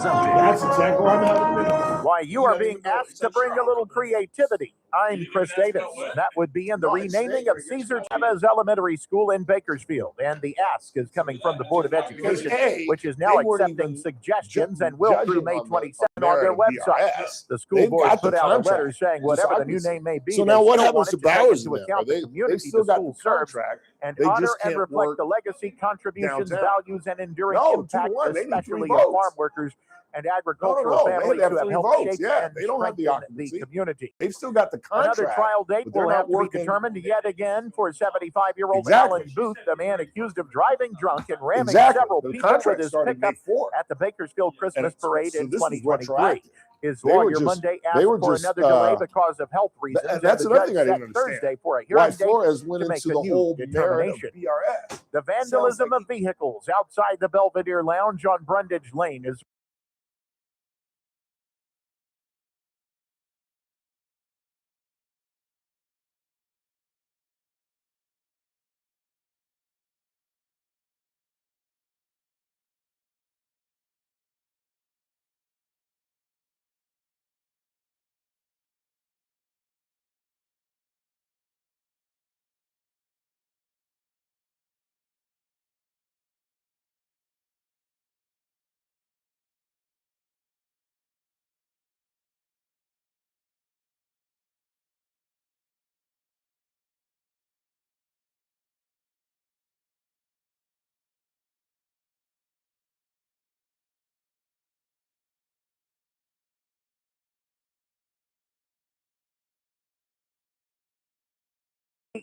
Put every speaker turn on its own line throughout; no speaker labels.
That's exactly what I'm having.
Why, you are being asked to bring a little creativity. I'm Chris Davis. That would be in the renaming of Cesar Chavez Elementary School in Bakersfield. And the ask is coming from the Board of Education, which is now accepting suggestions and will through May 27th on their website. The school board put out a letter saying whatever the new name may be.
So now what happens to Bowers
to account the community
still
the
got
school
the
serves
contract.
and
They
honor
just
and
can't
reflect
work
the legacy, contributions,
downtown.
values, and enduring
No,
impact,
2-1. They need
especially
3
of
votes.
farm workers and agricultural
No.
families
They have
who have
3
helped
votes.
shape
Yeah,
and
they don't have the
strengthen the
occupancy.
community.
They've still got the contract.
Another trial date
but they're
will
not
have to
working.
be determined yet again for 75-year-old
Exactly.
Alan Booth, the man accused of driving drunk and ramming
Exactly.
several
The
people
contract
with his
started
pickup
May 4th.
at the Bakersfield Christmas parade
so
in
this is
2023.
retroactive.
His
They were
lawyer
just-
Monday
they
asked
were
for
just,
another delay because of health reasons.
and that's
the
another
judge
thing I
set
didn't understand.
Thursday for a
Why
hearing date
Flores went
to make
into
a
the
new
whole merit of
determination.
BRS.
The vandalism of vehicles outside the Belvedere Lounge on Brundage Lane is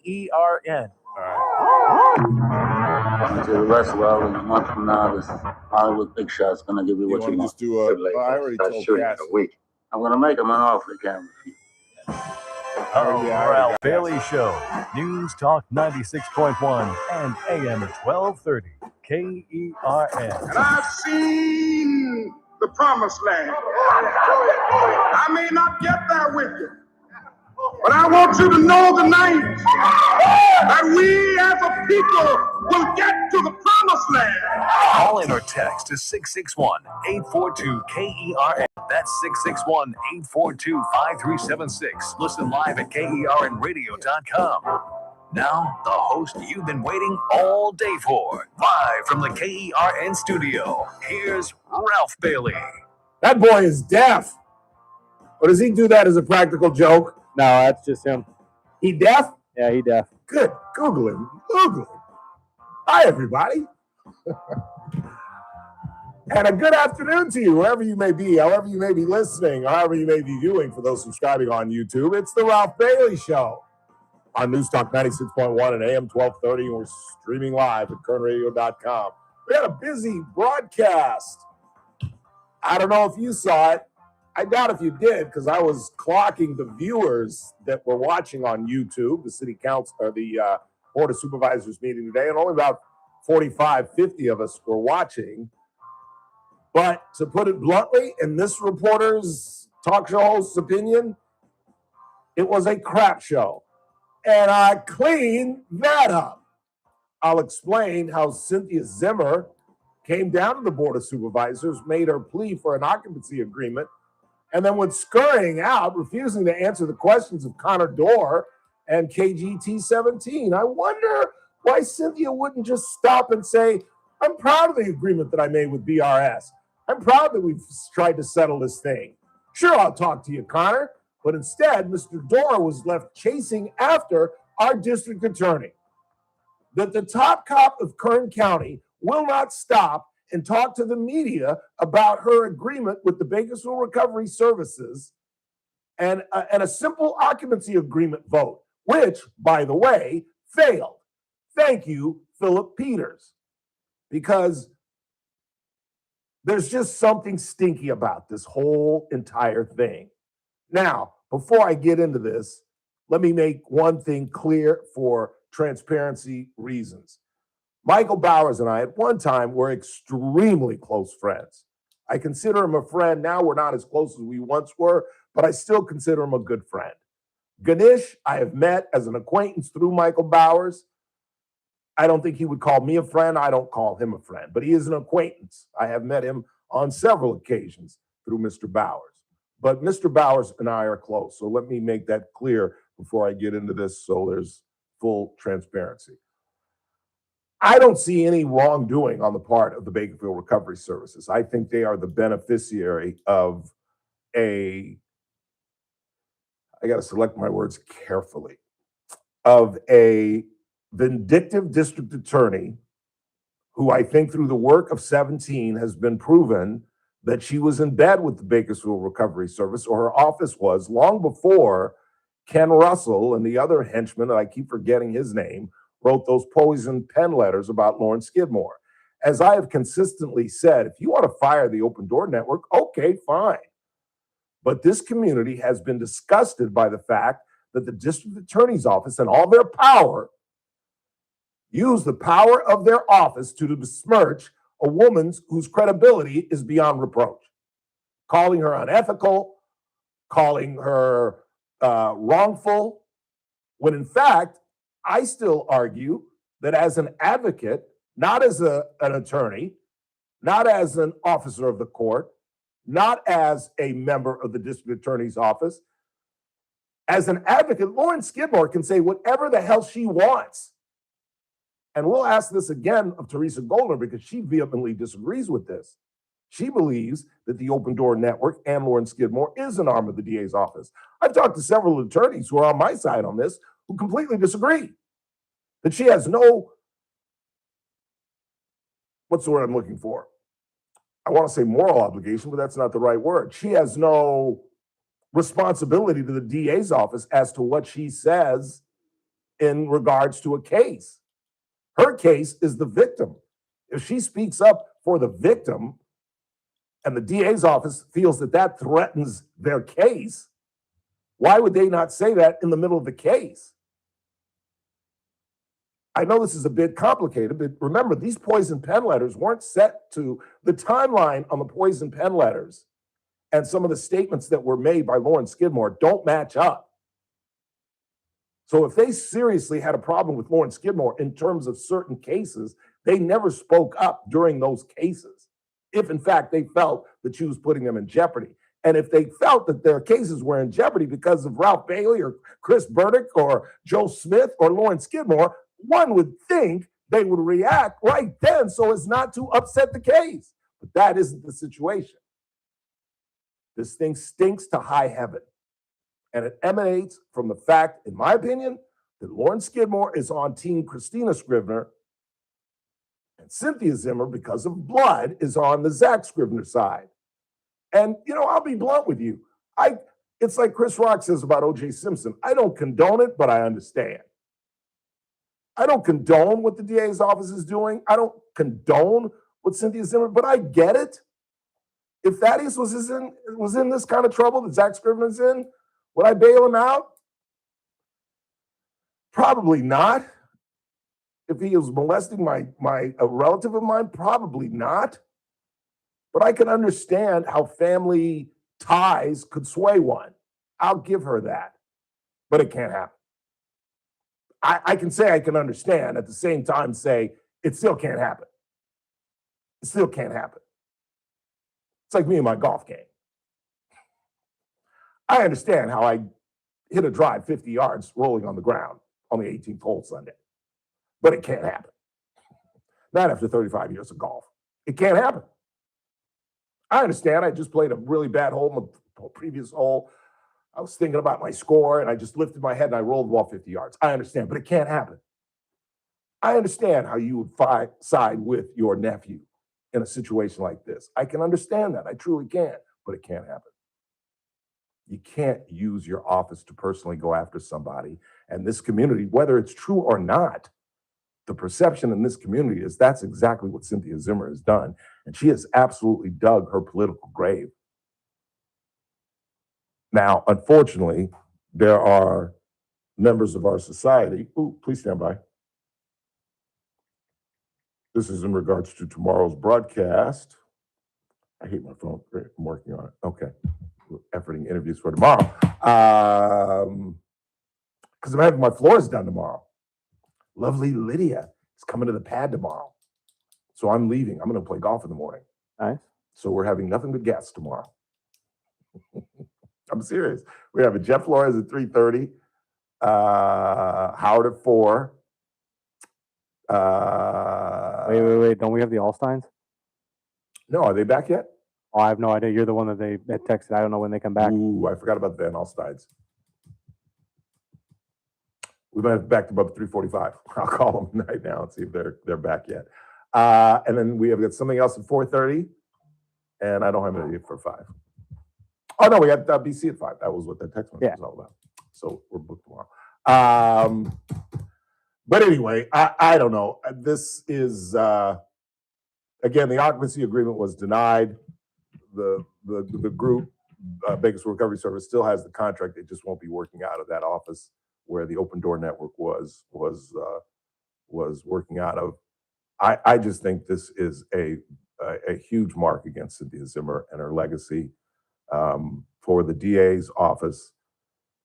ERN.
To the rest of well in a month from now, this Hollywood big shot's gonna give you what you want.
Just do a, I already told Cass.
I'm gonna make him an offer again.
Ralph Bailey Show, News Talk 96.1 and AM 1230, KERN.
And I've seen the promised land. I may not get there with you, but I want you to know tonight that we as a people will get to the promised land.
Call in or text to 661-842-KERN. That's 661-842-5376. Listen live at KERNradio.com. Now, the host you've been waiting all day for. Live from the KERN studio, here's Ralph Bailey.
That boy is deaf. Or does he do that as a practical joke?
No, that's just him.
He deaf?
Yeah, he deaf.
Good. Google him. Google him. Hi, everybody. And a good afternoon to you, wherever you may be, however you may be listening, however you may be viewing for those subscribing on YouTube. It's the Ralph Bailey Show on News Talk 96.1 and AM 1230. And we're streaming live at kernradio.com. We had a busy broadcast. I don't know if you saw it. I doubt if you did, because I was clocking the viewers that were watching on YouTube, the city council or the Board of Supervisors meeting today, and only about 45, 50 of us were watching. But to put it bluntly, in this reporter's talk show host's opinion, it was a crap show. And I cleaned that up. I'll explain how Cynthia Zimmer came down to the Board of Supervisors, made her plea for an occupancy agreement, and then went scurrying out, refusing to answer the questions of Connor Dorr and KGT-17. I wonder why Cynthia wouldn't just stop and say, I'm proud of the agreement that I made with BRS. I'm proud that we've tried to settle this thing. Sure, I'll talk to you, Connor. But instead, Mr. Dorr was left chasing after our district attorney. That the top cop of Kern County will not stop and talk to the media about her agreement with the Bakersfield Recovery Services and a simple occupancy agreement vote, which, by the way, failed. Thank you, Philip Peters, because there's just something stinky about this whole entire thing. Now, before I get into this, let me make one thing clear for transparency reasons. Michael Bowers and I, at one time, were extremely close friends. I consider him a friend. Now we're not as close as we once were, but I still consider him a good friend. Ganesh, I have met as an acquaintance through Michael Bowers. I don't think he would call me a friend. I don't call him a friend, but he is an acquaintance. I have met him on several occasions through Mr. Bowers. But Mr. Bowers and I are close, so let me make that clear before I get into this so there's full transparency. I don't see any wrongdoing on the part of the Bakersfield Recovery Services. I think they are the beneficiary of I got to select my words carefully, of a vindictive district attorney who I think through the work of 17 has been proven that she was in bed with the Bakersfield Recovery Service, or her office was, long before Ken Russell and the other henchman, and I keep forgetting his name, wrote those poison pen letters about Lauren Skidmore. As I have consistently said, if you want to fire the Open Door Network, okay, fine. But this community has been disgusted by the fact that the district attorney's office and all their power use the power of their office to besmirch a woman whose credibility is beyond reproach, calling her unethical, calling her wrongful, when in fact, I still argue that as an advocate, not as an attorney, not as an officer of the court, not as a member of the district attorney's office, as an advocate, Lauren Skidmore can say whatever the hell she wants. And we'll ask this again of Teresa Goldner because she vehemently disagrees with this. She believes that the Open Door Network and Lauren Skidmore is an arm of the DA's office. I've talked to several attorneys who are on my side on this who completely disagree. That she has no, what's the word I'm looking for? I want to say moral obligation, but that's not the right word. She has no responsibility to the DA's office as to what she says in regards to a case. Her case is the victim. If she speaks up for the victim and the DA's office feels that that threatens their case, why would they not say that in the middle of the case? I know this is a bit complicated, but remember, these poison pen letters weren't set to the timeline on the poison pen letters, and some of the statements that were made by Lauren Skidmore don't match up. So if they seriously had a problem with Lauren Skidmore in terms of certain cases, they never spoke up during those cases, if in fact they felt that she was putting them in jeopardy. And if they felt that their cases were in jeopardy because of Ralph Bailey or Chris Burdick or Joe Smith or Lauren Skidmore, one would think they would react right then so as not to upset the case. But that isn't the situation. This thing stinks to high heaven. And it emanates from the fact, in my opinion, that Lauren Skidmore is on team Christina Scrivener, and Cynthia Zimmer, because of blood, is on the Zach Scrivener side. And, you know, I'll be blunt with you. It's like Chris Rock says about O.J. Simpson. I don't condone it, but I understand. I don't condone what the DA's office is doing. I don't condone what Cynthia Zimmer, but I get it. If Thaddeus was in this kind of trouble that Zach Scrivener's in, would I bail him out? Probably not. If he was molesting a relative of mine, probably not. But I can understand how family ties could sway one. I'll give her that. But it can't happen. I can say I can understand, at the same time say it still can't happen. It still can't happen. It's like me and my golf game. I understand how I hit a drive 50 yards rolling on the ground on the 18th hole Sunday, but it can't happen. Not after 35 years of golf. It can't happen. I understand. I just played a really bad hole in the previous hole. I was thinking about my score, and I just lifted my head and I rolled the ball 50 yards. I understand, but it can't happen. I understand how you would side with your nephew in a situation like this. I can understand that. I truly can, but it can't happen. You can't use your office to personally go after somebody. And this community, whether it's true or not, the perception in this community is that's exactly what Cynthia Zimmer has done. And she has absolutely dug her political grave. Now, unfortunately, there are members of our society. Ooh, please stand by. This is in regards to tomorrow's broadcast. I hate my phone. Great, I'm working on it. Okay. We're efforting interviews for tomorrow. Because I'm having my floors done tomorrow. Lovely Lydia is coming to the pad tomorrow. So I'm leaving. I'm going to play golf in the morning.
Nice.
So we're having nothing but guests tomorrow. I'm serious. We have a Jeff Flores at 3:30, Howard at 4.
Wait. Don't we have the Allsteins?
No, are they back yet?
Oh, I have no idea. You're the one that they texted. I don't know when they come back.
Ooh, I forgot about the Van Alstynes. We might have backed them up at 3:45. I'll call them right now and see if they're back yet. And then we have got something else at 4:30, and I don't have any for 5. Oh no, we got BC at 5. That was what that text message was all about. So we're booked tomorrow. But anyway, I don't know. This is again, the occupancy agreement was denied. The group, Bakersfield Recovery Service, still has the contract. They just won't be working out of that office where the Open Door Network was working out of. I just think this is a huge mark against Cynthia Zimmer and her legacy. For the DA's office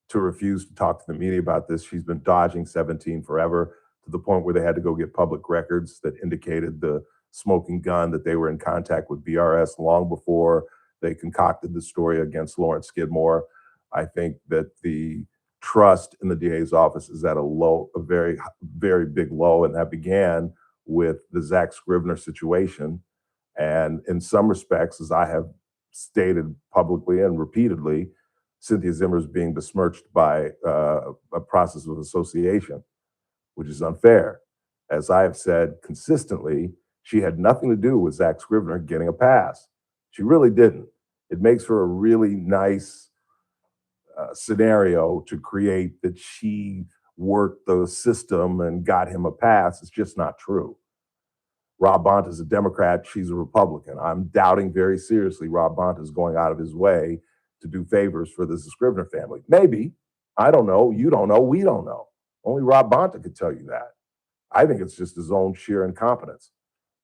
to refuse to talk to the media about this. She's been dodging 17 forever, to the point where they had to go get public records that indicated the smoking gun, that they were in contact with BRS long before they concocted the story against Lawrence Skidmore. I think that the trust in the DA's office is at a very, very big low, and that began with the Zach Scrivener situation. And in some respects, as I have stated publicly and repeatedly, Cynthia Zimmer is being besmirched by a process of association, which is unfair. As I have said consistently, she had nothing to do with Zach Scrivener getting a pass. She really didn't. It makes for a really nice scenario to create that she worked the system and got him a pass. It's just not true. Rob Bonta is a Democrat. She's a Republican. I'm doubting very seriously Rob Bonta is going out of his way to do favors for the Scrivener family. Maybe. I don't know. You don't know. We don't know. Only Rob Bonta could tell you that. I think it's just his own sheer incompetence.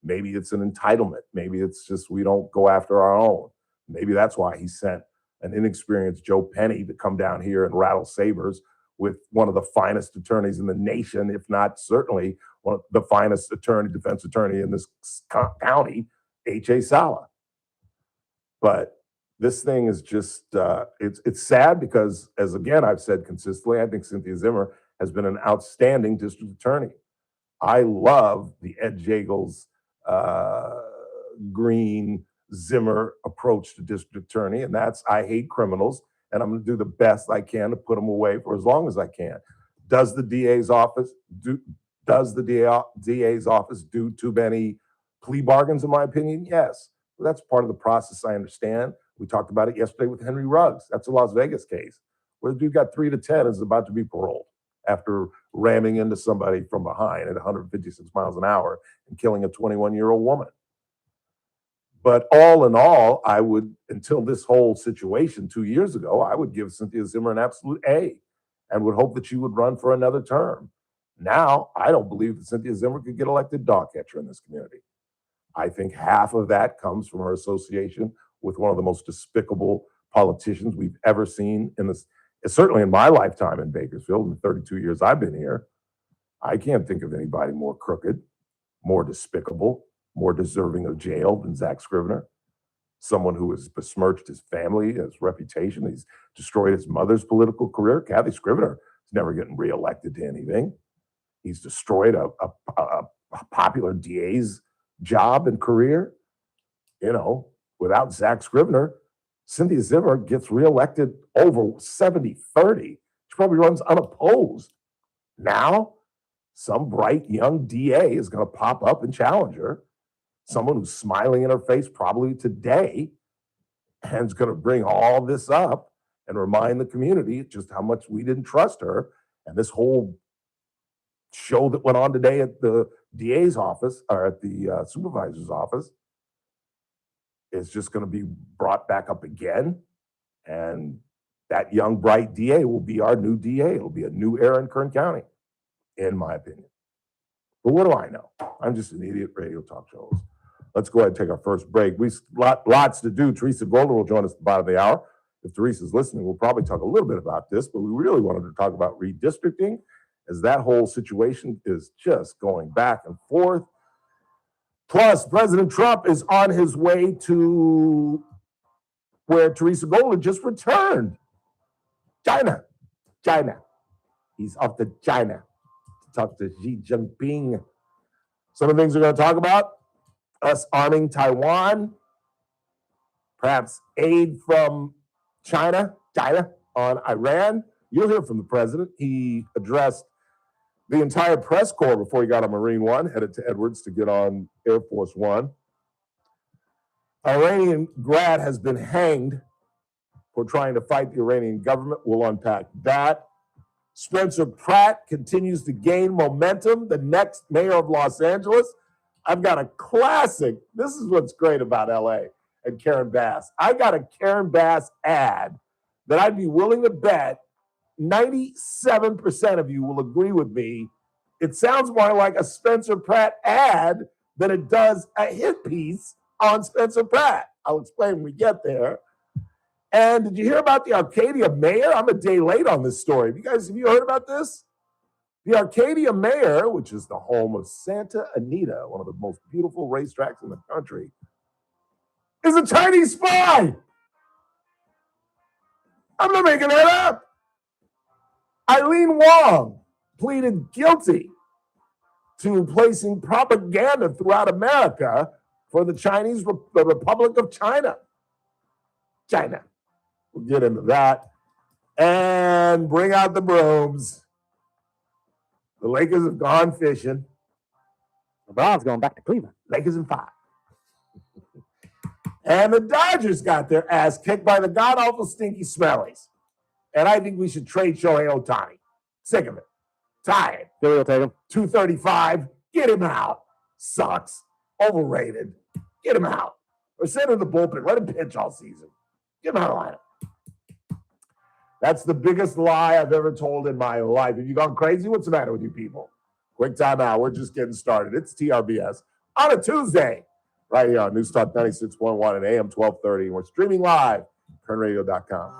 Maybe it's an entitlement. Maybe it's just we don't go after our own. Maybe that's why he sent an inexperienced Joe Penny to come down here and rattle sabers with one of the finest attorneys in the nation, if not certainly one of the finest defense attorney in this county, H.A. Sala. But this thing is just, it's sad because, as again I've said consistently, I think Cynthia Zimmer has been an outstanding district attorney. I love the Ed Jagels, Green, Zimmer approach to district attorney, and that's I hate criminals, and I'm going to do the best I can to put them away for as long as I can. Does the DA's office do too many plea bargains, in my opinion? Yes. But that's part of the process, I understand. We talked about it yesterday with Henry Ruggs. That's a Las Vegas case where the dude got 3 to 10 and is about to be paroled after ramming into somebody from behind at 156 miles an hour and killing a 21-year-old woman. But all in all, I would, until this whole situation 2 years ago, I would give Cynthia Zimmer an absolute A and would hope that she would run for another term. Now, I don't believe that Cynthia Zimmer could get elected dog catcher in this community. I think half of that comes from her association with one of the most despicable politicians we've ever seen in this, certainly in my lifetime in Bakersfield, in the 32 years I've been here. I can't think of anybody more crooked, more despicable, more deserving of jail than Zach Scrivener. Someone who has besmirched his family, his reputation. He's destroyed his mother's political career. Kathy Scrivener is never getting reelected to anything. He's destroyed a popular DA's job and career. You know, without Zach Scrivener, Cynthia Zimmer gets reelected over 70-30. She probably runs unopposed. Now, some bright young DA is going to pop up and challenge her. Someone who's smiling in her face probably today and is going to bring all this up and remind the community just how much we didn't trust her. And this whole show that went on today at the DA's office, or at the supervisor's office, is just going to be brought back up again. And that young, bright DA will be our new DA. It'll be a new era in Kern County, in my opinion. But what do I know? I'm just an idiot radio talk show host. Let's go ahead and take our first break. Lots to do. Teresa Goldner will join us at the bottom of the hour. If Teresa's listening, we'll probably talk a little bit about this, but we really wanted to talk about redistricting, as that whole situation is just going back and forth. Plus, President Trump is on his way to where Teresa Goldner just returned. China. He's off to China to talk to Xi Jinping. Some of the things we're going to talk about: us arming Taiwan, perhaps aid from China on Iran. You'll hear from the president. He addressed the entire press corps before he got on Marine One, headed to Edwards to get on Air Force One. Iranian grad has been hanged for trying to fight the Iranian government. We'll unpack that. Spencer Pratt continues to gain momentum, the next mayor of Los Angeles. I've got a classic. This is what's great about LA and Karen Bass. I got a Karen Bass ad that I'd be willing to bet 97% of you will agree with me. It sounds more like a Spencer Pratt ad than it does a hit piece on Spencer Pratt. I'll explain when we get there. And did you hear about the Arcadia mayor? I'm a day late on this story. Have you heard about this? The Arcadia mayor, which is the home of Santa Anita, one of the most beautiful racetracks in the country, is a Chinese spy. I'm not making that up. Eileen Wong pleaded guilty to placing propaganda throughout America for the Republic of China. We'll get into that. And bring out the brooms. The Lakers have gone fishing.
LeBron's going back to Cleveland.
Lakers in 5. And the Dodgers got their ass kicked by the god-awful stinky Smellies. And I think we should trade Shohei Ohtani. Sick of it. Tired.
Philly will take him.
235. Get him out. Sucks. Overrated. Get him out. Or send him to the bullpen. Let him pitch all season. Get him out of the lineup. That's the biggest lie I've ever told in my life. Have you gone crazy? What's the matter with you people? Quick time out. We're just getting started. It's TRBS on a Tuesday, right here on News Talk 96.1 and AM 1230. And we're streaming live, kernradio.com.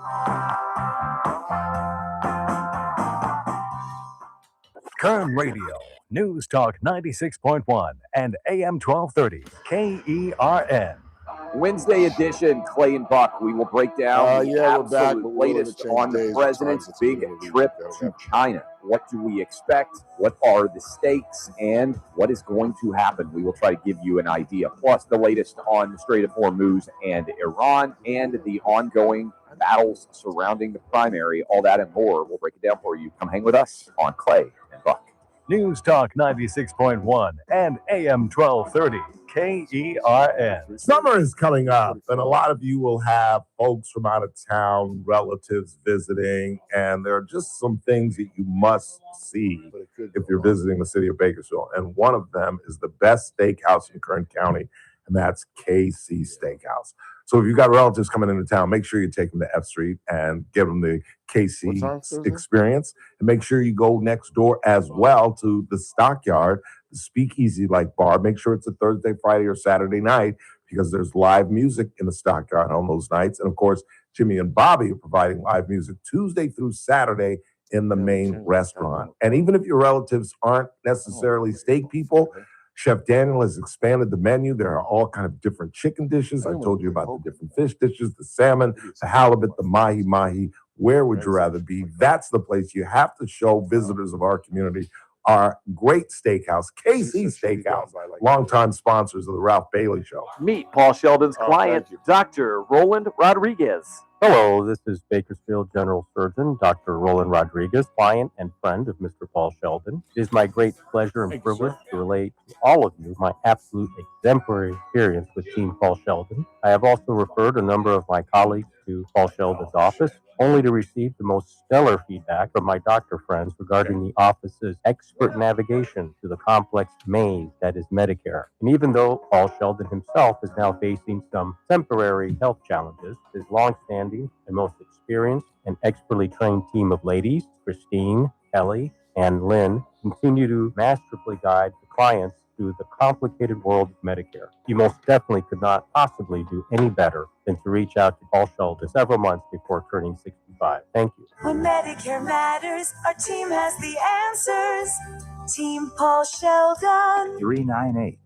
Kern Radio, News Talk 96.1 and AM 1230, KERN.
Wednesday edition, Clay and Buck. We will break down the absolute latest on the president's big trip to China. What do we expect? What are the stakes? And what is going to happen? We will try to give you an idea. Plus, the latest on the Strait of Hormuz and Iran and the ongoing battles surrounding the primary. All that and more. We'll break it down for you. Come hang with us on Clay and Buck.
News Talk 96.1 and AM 1230, KERN.
Summer is coming up, and a lot of you will have folks from out of town, relatives visiting, and there are just some things that you must see if you're visiting the city of Bakersfield. And one of them is the best steakhouse in Kern County, and that's KC Steakhouse. So if you've got relatives coming into town, make sure you take them to F Street and give them the KC experience. And make sure you go next door as well to the Stockyard, the Speakeasy-like bar. Make sure it's a Thursday, Friday, or Saturday night because there's live music in the Stockyard on those nights. And, of course, Jimmy and Bobby are providing live music Tuesday through Saturday in the main restaurant. And even if your relatives aren't necessarily steak people, Chef Daniel has expanded the menu. There are all kind of different chicken dishes. I told you about the different fish dishes, the salmon, the halibut, the mahi-mahi. Where would you rather be? That's the place you have to show visitors of our community our great steakhouse, KC Steakhouse, longtime sponsors of the Ralph Bailey Show.
Meet Paul Sheldon's client, Dr. Roland Rodriguez.
Hello, this is Bakersfield General Surgeon, Dr. Roland Rodriguez, client and friend of Mr. Paul Sheldon. It is my great pleasure and privilege to relate to all of you my absolute exemplary experience with Team Paul Sheldon. I have also referred a number of my colleagues to Paul Sheldon's office, only to receive the most stellar feedback from my doctor friends regarding the office's expert navigation through the complex maze that is Medicare. And even though Paul Sheldon himself is now facing some temporary health challenges, his long-standing and most experienced and expertly trained team of ladies, Christine, Kelly, and Lynn, continue to masterfully guide the clients through the complicated world of Medicare. You most definitely could not possibly do any better than to reach out to Paul Sheldon several months before turning 65. Thank you.
When Medicare matters, our team has the answers. Team Paul Sheldon.
398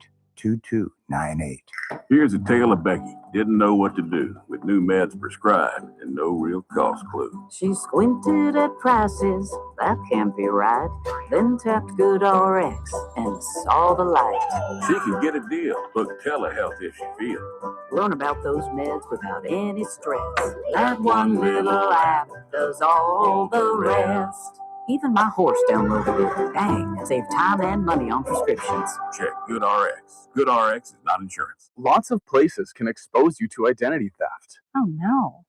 2298.
Here's a tale of Becky. Didn't know what to do with new meds prescribed and no real cost clue.
She squinted at prices, that can't be right. Then tapped GoodRx and saw the light.
She can get a deal. Book telehealth if she feels.
Learn about those meds without any stress. That one little app does all the rest. Even my horse downloaded it. Dang, save time and money on prescriptions.
Check GoodRx. GoodRx is not insurance.
Lots of places can expose you to identity theft.
Oh no.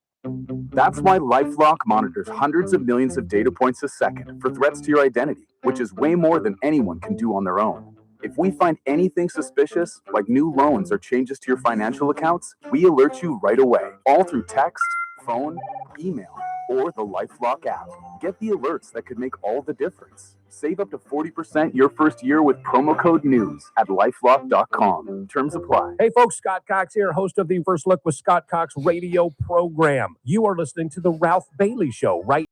That's why LifeLock monitors hundreds of millions of data points a second for threats to your identity, which is way more than anyone can do on their own. If we find anything suspicious, like new loans or changes to your financial accounts, we alert you right away, all through text, phone, email, or the LifeLock app. Get the alerts that could make all the difference. Save up to 40% your first year with promo code NEWS at LifeLock.com. Terms apply.
Hey folks, Scott Cox here, host of the First Look with Scott Cox radio program. You are listening to the Ralph Bailey Show right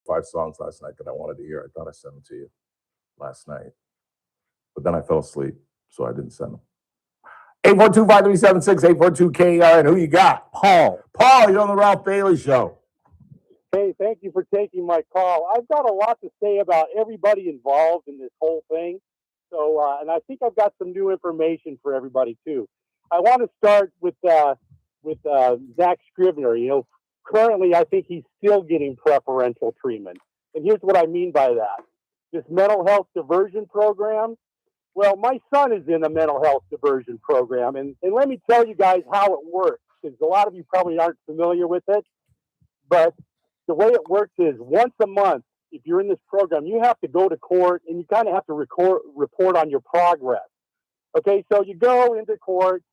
Five songs last night that I wanted to hear. I thought I sent them to you last night, but then I fell asleep, so I didn't send them. 842-5376, 842-KER, and who you got? Paul. Paul, you're on the Ralph Bailey Show.
Hey, thank you for taking my call. I've got a lot to say about everybody involved in this whole thing. So, and I think I've got some new information for everybody too. I want to start with Zach Scrivener. You know, currently I think he's still getting preferential treatment. And here's what I mean by that. This mental health diversion program. Well, my son is in a mental health diversion program. And let me tell you guys how it works, because a lot of you probably aren't familiar with it. But the way it works is once a month, if you're in this program, you have to go to court and you kind of have to report on your progress. Okay, so you go into court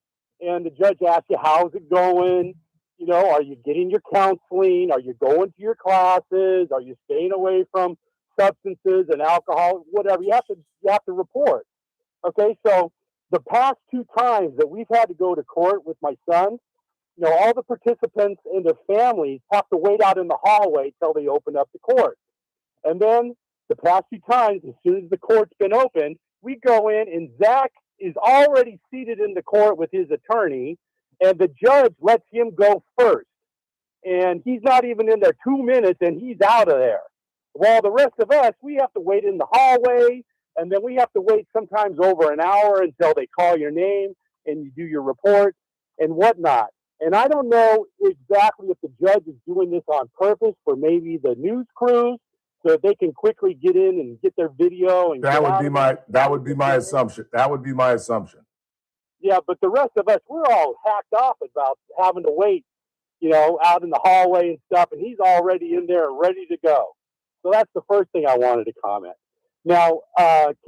and the judge asks you, how's it going? You know, are you getting your counseling? Are you going to your classes? Are you staying away from substances and alcohol? Whatever, you have to report. Okay, so the past 2 times that we've had to go to court with my son, you know, all the participants and their families have to wait out in the hallway till they open up the court. And then the past 2 times, as soon as the court's been opened, we go in and Zach is already seated in the court with his attorney, and the judge lets him go first. And he's not even in there 2 minutes and he's out of there. While the rest of us, we have to wait in the hallway, and then we have to wait sometimes over an hour until they call your name and you do your report and whatnot. And I don't know exactly if the judge is doing this on purpose for maybe the news crews so that they can quickly get in and get their video. And
that would be my assumption. That would be my assumption.
Yeah, but the rest of us, we're all hacked off about having to wait, you know, out in the hallway and stuff. And he's already in there ready to go. So that's the first thing I wanted to comment. Now,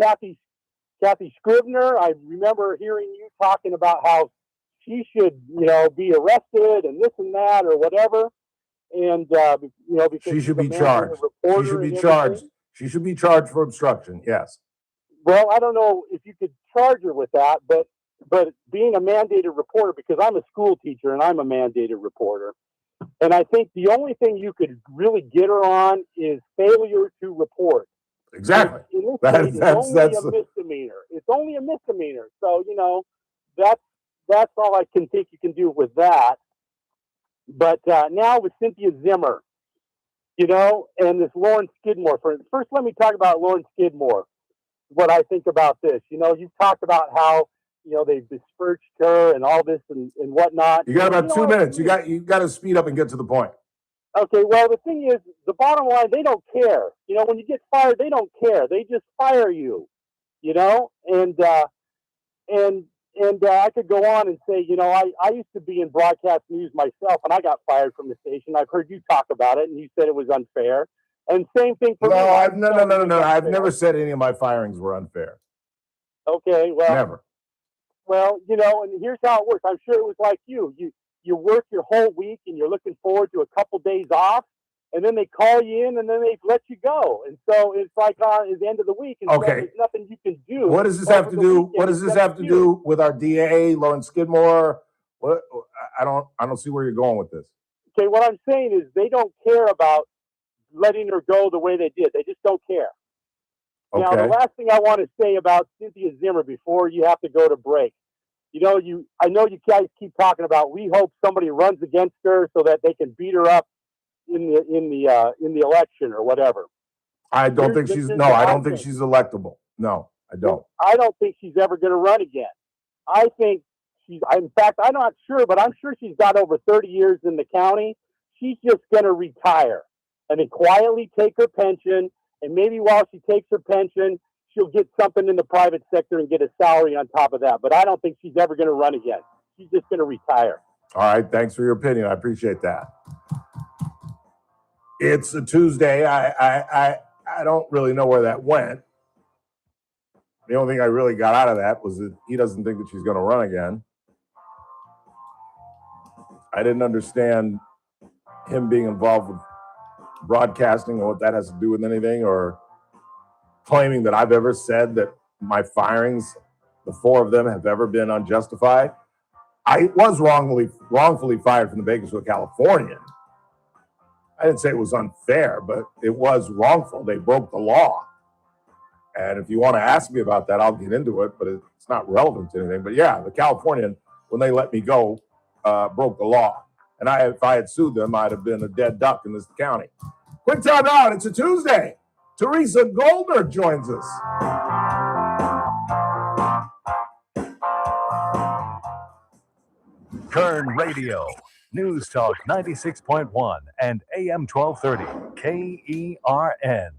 Kathy Scrivener, I remember hearing you talking about how she should, you know, be arrested and this and that or whatever. And, you know, because
she should be charged. She should be charged. She should be charged for obstruction. Yes.
Well, I don't know if you could charge her with that, but being a mandated reporter, because I'm a school teacher and I'm a mandated reporter. And I think the only thing you could really get her on is failure to report.
Exactly.
That's a misdemeanor. It's only a misdemeanor. So, you know, that's all I can think you can do with that. But now with Cynthia Zimmer, you know, and this Lauren Skidmore. First, let me talk about Lauren Skidmore. What I think about this. You know, you've talked about how, you know, they've dispersed her and all this and whatnot.
You got about 2 minutes. You got to speed up and get to the point.
Okay, well, the thing is, the bottom line, they don't care. You know, when you get fired, they don't care. They just fire you, you know? And I could go on and say, you know, I used to be in broadcast news myself, and I got fired from the station. I've heard you talk about it, and you said it was unfair. And same thing for me.
No. I've never said any of my firings were unfair.
Okay, well.
Never.
Well, you know, and here's how it works. I'm sure it was like you. you work your whole week and you're looking forward to a couple days off, and then they call you in and then they let you go. And so it's like at the end of the week, and so there's nothing you can do.
What does this have to do? What does this have to do with our DA, Lauren Skidmore? What? I don't see where you're going with this.
Okay, what I'm saying is they don't care about letting her go the way they did. They just don't care.
Okay.
Now, the last thing I want to say about Cynthia Zimmer before you have to go to break. I know you guys keep talking about, we hope somebody runs against her so that they can beat her up in the election or whatever.
I don't think she's electable. No, I don't.
I don't think she's ever going to run again. I think in fact, I'm not sure, but I'm sure she's got over 30 years in the county. She's just going to retire and then quietly take her pension. And maybe while she takes her pension, she'll get something in the private sector and get a salary on top of that. But I don't think she's ever going to run again. She's just going to retire.
All right. Thanks for your opinion. I appreciate that. It's a Tuesday. I don't really know where that went. The only thing I really got out of that was that he doesn't think that she's going to run again. I didn't understand him being involved with broadcasting and what that has to do with anything, or claiming that I've ever said that my firings, the four of them, have ever been unjustified. I was wrongfully fired from the Bakersfield Californian. I didn't say it was unfair, but it was wrongful. They broke the law. And if you want to ask me about that, I'll get into it, but it's not relevant to anything. But yeah, the Californian, when they let me go, broke the law. And if I had sued them, I'd have been a dead duck in this county. Quick time out. It's a Tuesday. Teresa Goldner joins us.
Kern Radio, News Talk 96.1 and AM 1230, KERN.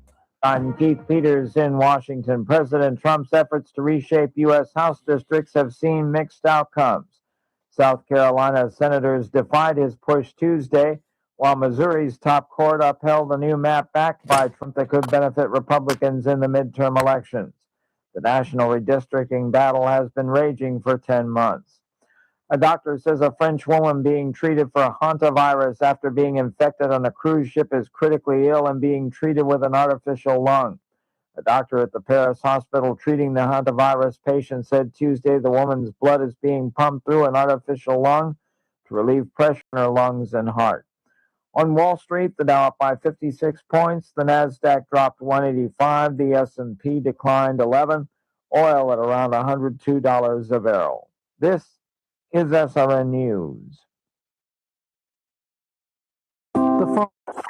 I'm Keith Peters in Washington. President Trump's efforts to reshape U.S. House districts have seen mixed outcomes. South Carolina senators defied his push Tuesday, while Missouri's top court upheld a new map backed by Trump that could benefit Republicans in the midterm elections. The national redistricting battle has been raging for 10 months. A doctor says a French woman being treated for hantavirus after being infected on a cruise ship is critically ill and being treated with an artificial lung. A doctor at the Paris hospital treating the hantavirus patient said Tuesday the woman's blood is being pumped through an artificial lung to relieve pressure in her lungs and heart. On Wall Street, the Dow up by 56 points, the Nasdaq dropped 185, the S&P declined 11, oil at around $102 a barrel. This is SRN News.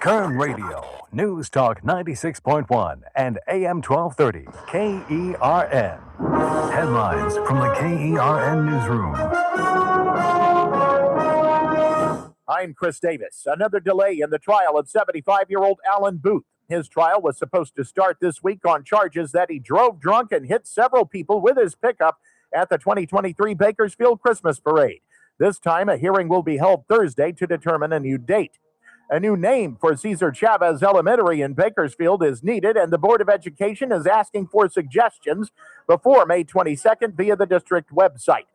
Kern Radio, News Talk 96.1 and AM 1230, KERN. Headlines from the KERN Newsroom.
I'm Chris Davis. Another delay in the trial of 75-year-old Alan Booth. His trial was supposed to start this week on charges that he drove drunk and hit several people with his pickup at the 2023 Bakersfield Christmas Parade. This time, a hearing will be held Thursday to determine a new date. A new name for Cesar Chavez Elementary in Bakersfield is needed, and the Board of Education is asking for suggestions before May 22nd via the district website.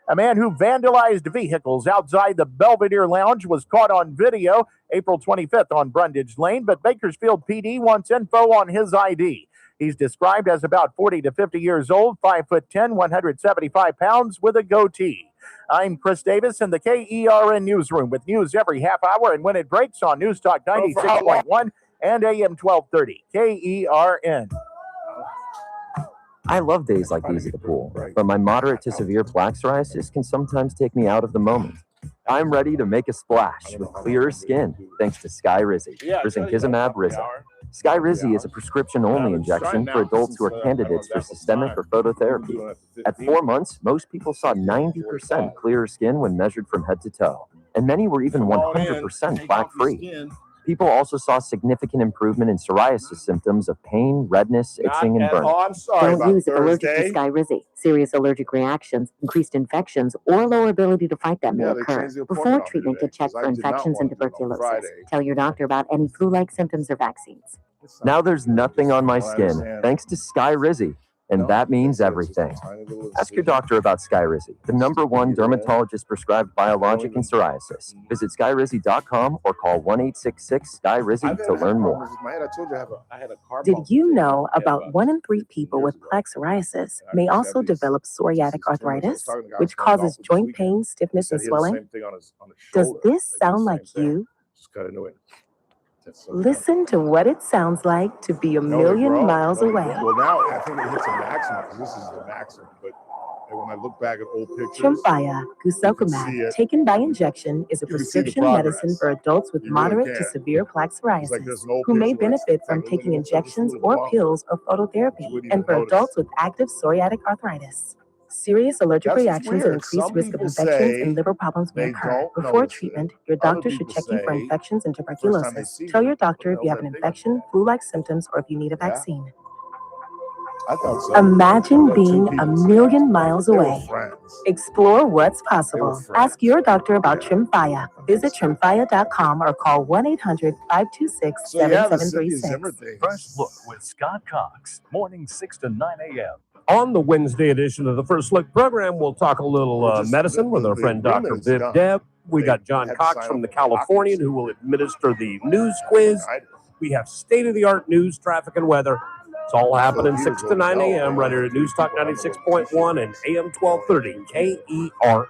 A man who vandalized vehicles outside the Belvedere Lounge was caught on video April 25th on Brundage Lane, but Bakersfield PD wants info on his ID. He's described as about 40 to 50 years old, 5'10", 175 pounds, with a goatee. I'm Chris Davis in the KERN Newsroom with news every half hour and when it breaks on News Talk 96.1 and AM 1230, KERN.
I love days like these at the pool, but my moderate to severe plaque psoriasis can sometimes take me out of the moment. I'm ready to make a splash with clearer skin thanks to Skyrizi, risankizumab Rizza. Skyrizi is a prescription-only injection for adults who are candidates for systemic or phototherapy. At 4 months, most people saw 90% clearer skin when measured from head to toe, and many were even 100% plaque-free. People also saw significant improvement in psoriasis symptoms of pain, redness, itching, and burning.
Don't use if allergic to Skyrizi. Serious allergic reactions, increased infections, or lower ability to fight them may occur. Before treatment, get checked for infections and tuberculosis. Tell your doctor about any flu-like symptoms or vaccines.
Now there's nothing on my skin, thanks to Skyrizi. And that means everything. Ask your doctor about Skyrizi, the #1 dermatologist prescribed biologic in psoriasis. Visit skyrizi.com or call 1-866-SKY-RIZZI to learn more.
Did you know about 1 in 3 people with plaque psoriasis may also develop psoriatic arthritis, which causes joint pain, stiffness, and swelling? Does this sound like you? Listen to what it sounds like to be a million miles away.
Well, now I think it hits a maximum because this is the maximum. But when I look back at old pictures,
Tremfya guselkumab, taken by injection, is a prescription medicine for adults with moderate to severe plaque psoriasis who may benefit from taking injections or pills or phototherapy, and for adults with active psoriatic arthritis. Serious allergic reactions and increased risk of infections and liver problems may occur. Before treatment, your doctor should check you for infections and tuberculosis. Tell your doctor if you have an infection, flu-like symptoms, or if you need a vaccine. Imagine being a million miles away. Explore what's possible. Ask your doctor about Tremfya. Visit Tremfya.com or call 1-800-526-7736.
First Look with Scott Cox, morning 6 to 9 a.m.
On the Wednesday edition of the First Look program, we'll talk a little medicine with our friend Dr. Viv Deb. We got John Cox from the Californian who will administer the news quiz. We have state-of-the-art news, traffic, and weather. It's all happening 6 to 9 a.m. right here at News Talk 96.1 and AM 1230 KERN.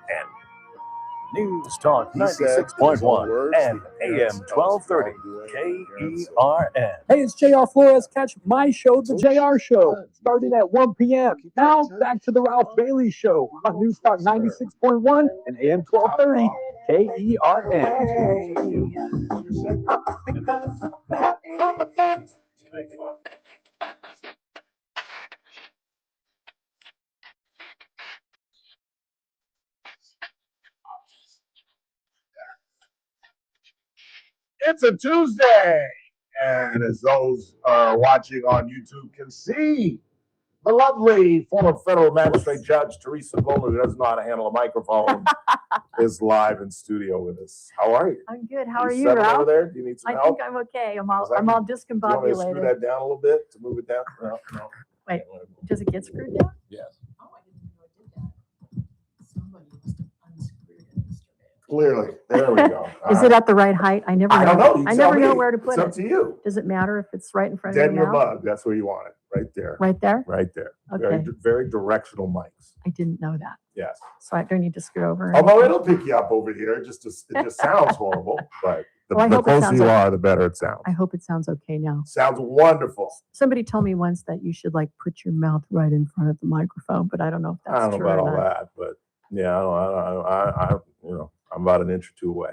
News Talk 96.1 and AM 1230 KERN.
Hey, it's JR Flores. Catch my show, The JR Show, starting at 1 p.m. Now, back to the Ralph Bailey Show on News Talk 96.1 and AM 1230 KERN.
It's a Tuesday, and as those watching on YouTube can see, the lovely former federal magistrate judge Teresa Goldner, who doesn't know how to handle a microphone, is live in studio with us. How are you?
I'm good. How are you,
settled
Ralph?
over there? Do you need some
I
help?
think I'm okay. I'm all
Do you want me to
discombobulated.
screw that down a little bit to move it down? No.
Wait, does it get screwed down?
Yes. Clearly, there we go.
Is it at the right height? I never know.
I don't know. You
I
tell
never know
me.
where to put
It's
it.
up to you.
Does it matter if it's right in front
Dead
of
in
your
your
mouth?
mug. That's where you want it. Right there.
Right there?
Right there.
Okay.
Very directional mics.
I didn't know that.
Yes.
So I don't need to scoot over. or
Although
anything?
it'll pick you up over here. It just sounds horrible, but the,
Well, I
the
hope it
closer
sounds
you
okay.
are, the better it sounds.
I hope it sounds okay now.
Sounds wonderful.
Somebody told me once that you should like put your mouth right in front of the microphone, but I don't know if that's
I don't know
true
about
or
all
not.
that, but yeah, I'm about an inch or two away.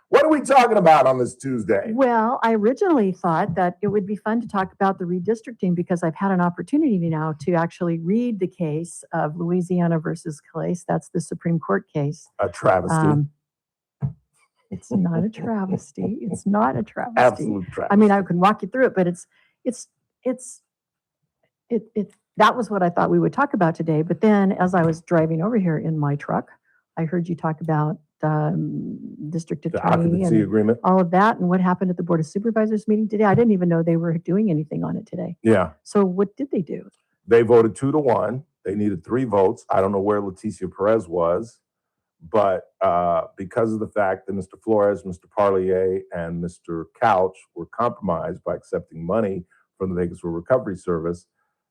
What are we talking about on this Tuesday?
Well, I originally thought that it would be fun to talk about the redistricting because I've had an opportunity now to actually read the case of Louisiana versus Calais. That's the Supreme Court case.
A travesty.
It's not a travesty. It's not a travesty.
Absolute travesty.
I mean, I can walk you through it, but that was what I thought we would talk about today. But then as I was driving over here in my truck, I heard you talk about district
The
attorney
occupancy
and
agreement.
all of that and what happened at the Board of Supervisors meeting today. I didn't even know they were doing anything on it today.
Yeah.
So what did they do?
They voted 2-1. They needed 3 votes. I don't know where Leticia Perez was, but because of the fact that Mr. Flores, Mr. Parlier, and Mr. Couch were compromised by accepting money from the Vegas River Recovery Service,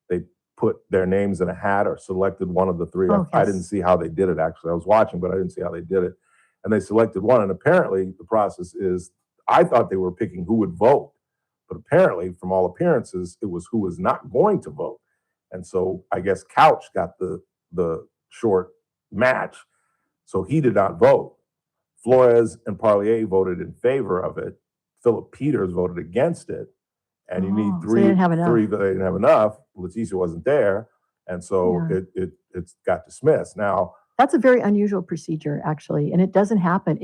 they put their names in a hat or selected one of the 3.
Oh,
I
yes.
didn't see how they did it, actually. I was watching, but I didn't see how they did it. And they selected one. And apparently the process is, I thought they were picking who would vote. But apparently, from all appearances, it was who was not going to vote. And so I guess Couch got the short match. So he did not vote. Flores and Parlier voted in favor of it. Philip Peters voted against it. And you need
Oh, so
3.
they didn't have enough.
3, but they didn't have enough. Leticia wasn't there. And so it's got dismissed. Now,
That's a very unusual procedure, actually, and it doesn't happen.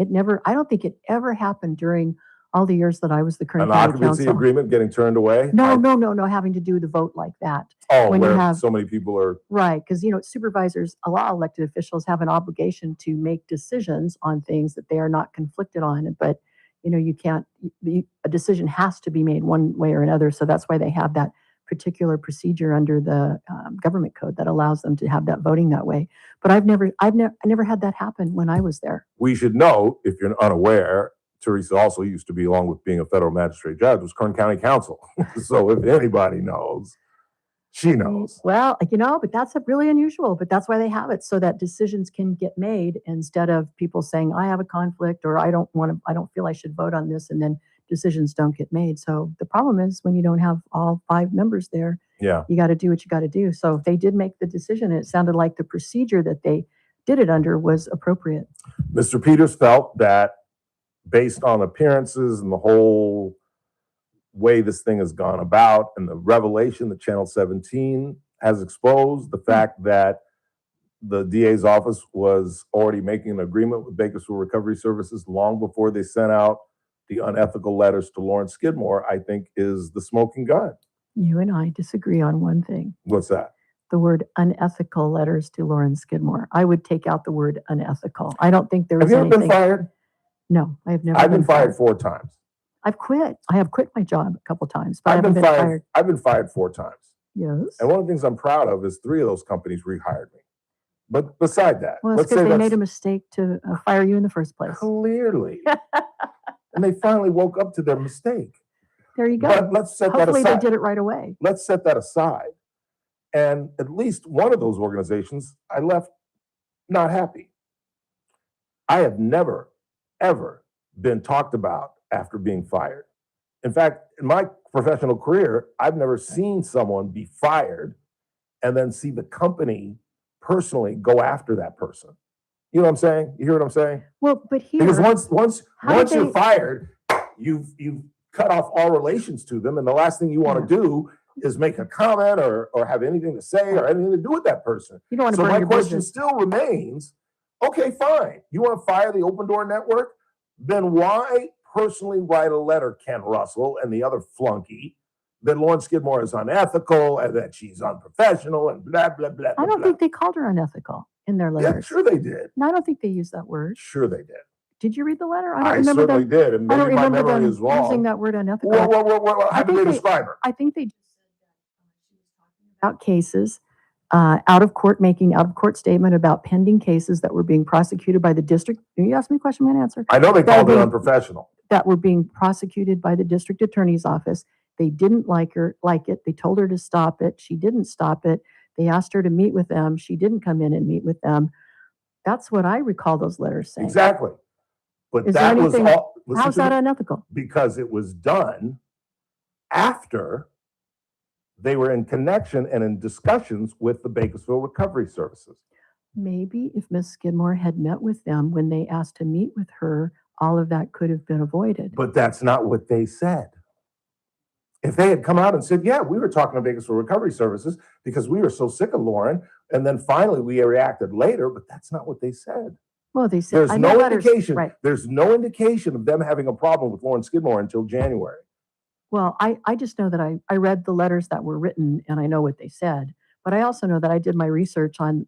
I don't think it ever happened during all the years that I was the current
an
county
occupancy
council.
agreement getting turned away?
No, having to do the vote like that.
Oh,
when you
where
have-
so many people are.
Right, because, supervisors, a lot of elected officials have an obligation to make decisions on things that they are not conflicted on, but, you can't, a decision has to be made one way or another, so that's why they have that particular procedure under the government code that allows them to have that voting that way. But I never had that happen when I was there.
We should know, if you're unaware, Teresa also used to be, along with being a federal magistrate judge, was Kern County Counsel. So if anybody knows, she knows.
Well, but that's really unusual, but that's why they have it, so that decisions can get made instead of people saying, I have a conflict, or I don't feel I should vote on this, and then decisions don't get made. So the problem is when you don't have all 5 members there, you got to do what you got to do. So they did make the decision, and it sounded like the procedure that they did it under was appropriate.
Mr. Peters felt that based on appearances and the whole way this thing has gone about and the revelation that Channel 17 has exposed, the fact that the DA's office was already making an agreement with Bakersfield Recovery Services long before they sent out the unethical letters to Lawrence Skidmore, I think is the smoking gun.
You and I disagree on one thing.
What's that?
The word unethical letters to Lawrence Skidmore. I would take out the word unethical. I don't think there was anything.
Have you ever been fired?
No, I have never.
I've been fired 4 times.
I've quit. I have quit my job a couple times, but I haven't been fired.
I've been fired 4 times.
Yes.
And one of the things I'm proud of is 3 of those companies rehired me. But beside that,
well, it's because they made a mistake to fire you in the first place.
Clearly. And they finally woke up to their mistake.
There you go.
But let's set that aside.
Hopefully they did it right away.
Let's set that aside. And at least one of those organizations, I left not happy. I have never, ever been talked about after being fired. In fact, in my professional career, I've never seen someone be fired and then see the company personally go after that person. You know what I'm saying? You hear what I'm saying?
Well, but here,
because once you're fired, you've cut off all relations to them, and the last thing you want to do is make a comment or have anything to say or anything to do with that person.
You don't want to
so
burn
my
your
question
bridges.
still remains, okay, fine. You want to fire the Open Door Network? Then why personally write a letter, Ken Russell and the other flunky, that Lawrence Skidmore is unethical and that she's unprofessional and blah, blah, blah,
I don't think they called her unethical in their letters.
Yeah, sure they did.
No, I don't think they used that word.
Sure they did.
Did you read the letter?
I certainly did, and maybe my memory is wrong.
Using that word unethical.
Well, how do they describe her?
I think they just said that about cases, out of court statement about pending cases that were being prosecuted by the district. You asked me a question, I'm going to answer.
I know they called her unprofessional.
That were being prosecuted by the district attorney's office. They didn't like it. They told her to stop it. She didn't stop it. They asked her to meet with them. She didn't come in and meet with them. That's what I recall those letters saying.
Exactly. But
that was all. How's that unethical?
Because it was done after they were in connection and in discussions with the Bakersfield Recovery Services.
Maybe if Miss Skidmore had met with them when they asked to meet with her, all of that could have been avoided.
But that's not what they said. If they had come out and said, yeah, we were talking to Bakersfield Recovery Services because we were so sick of Lauren, and then finally we reacted later, but that's not what they said.
Well, they said
there's no indication. Right. There's no indication of them having a problem with Lawrence Skidmore until January.
Well, I just know that I read the letters that were written and I know what they said, but I also know that I did my research on,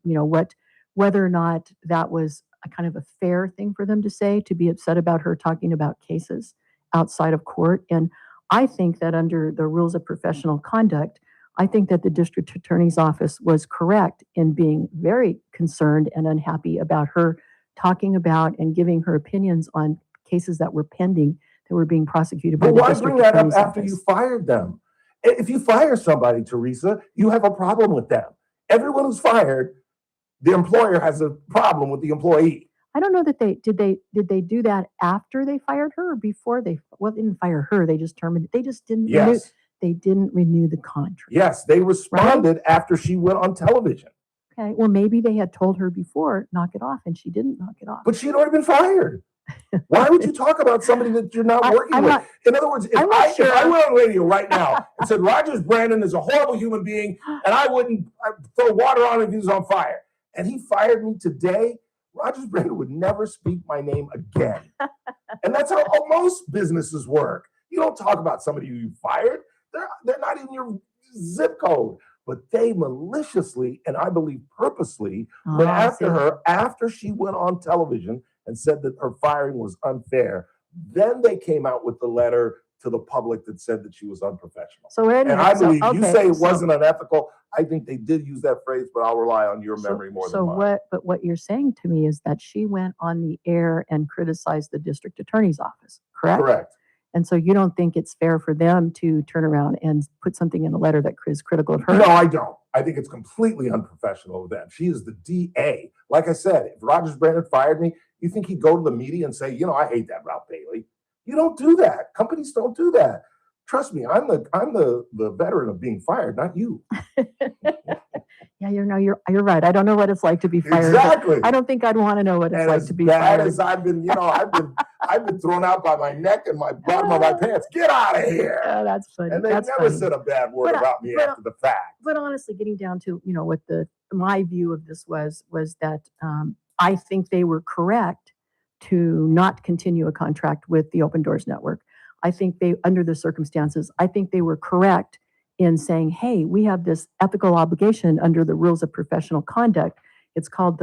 whether or not that was a kind of a fair thing for them to say, to be upset about her talking about cases outside of court. And I think that under the rules of professional conduct, I think that the district attorney's office was correct in being very concerned and unhappy about her talking about and giving her opinions on cases that were pending, that were being prosecuted by the district attorney's office.
Why bring that up after you fired them? If you fire somebody, Teresa, you have a problem with them. Everyone who's fired, the employer has a problem with the employee.
I don't know that they do that after they fired her or before they didn't fire her. They just terminated. They just didn't renew. They didn't renew the contract.
Yes, they responded after she went on television.
Okay, well, maybe they had told her before, knock it off, and she didn't knock it off.
But she'd already been fired. Why would you talk about somebody that you're not working with? In other words, if I went on radio right now and said Rogers Brandon is a horrible human being and I'd throw water on him if he was on fire, and he fired me today, Rogers Brandon would never speak my name again. And that's how most businesses work. You don't talk about somebody who you fired. They're not in your zip code. But they maliciously, and I believe purposely, went after her after she went on television and said that her firing was unfair. Then they came out with the letter to the public that said that she was unprofessional.
So wait a minute.
And I believe you
okay,
say it wasn't unethical. I think they did use that phrase, but I'll rely on your memory more than mine.
What you're saying to me is that she went on the air and criticized the district attorney's office, correct?
Correct.
And so you don't think it's fair for them to turn around and put something in a letter that is critical of her?
No, I don't. I think it's completely unprofessional of them. She is the DA. Like I said, if Rogers Brandon fired me, you think he'd go to the media and say, I hate that Ralph Bailey? You don't do that. Companies don't do that. Trust me, I'm the veteran of being fired, not you.
Yeah, you're right. I don't know what it's like to be fired.
Exactly.
I don't think I'd want to know what it's like to be fired.
As I've been, I've been thrown out by my neck and my bottom of my pants. Get out of here.
Oh, that's funny.
And they never said a bad word about me after the fact.
But honestly, getting down to what my view of this was that I think they were correct to not continue a contract with the Open Doors Network. I think under the circumstances, I think they were correct in saying, hey, we have this ethical obligation under the rules of professional conduct. It's called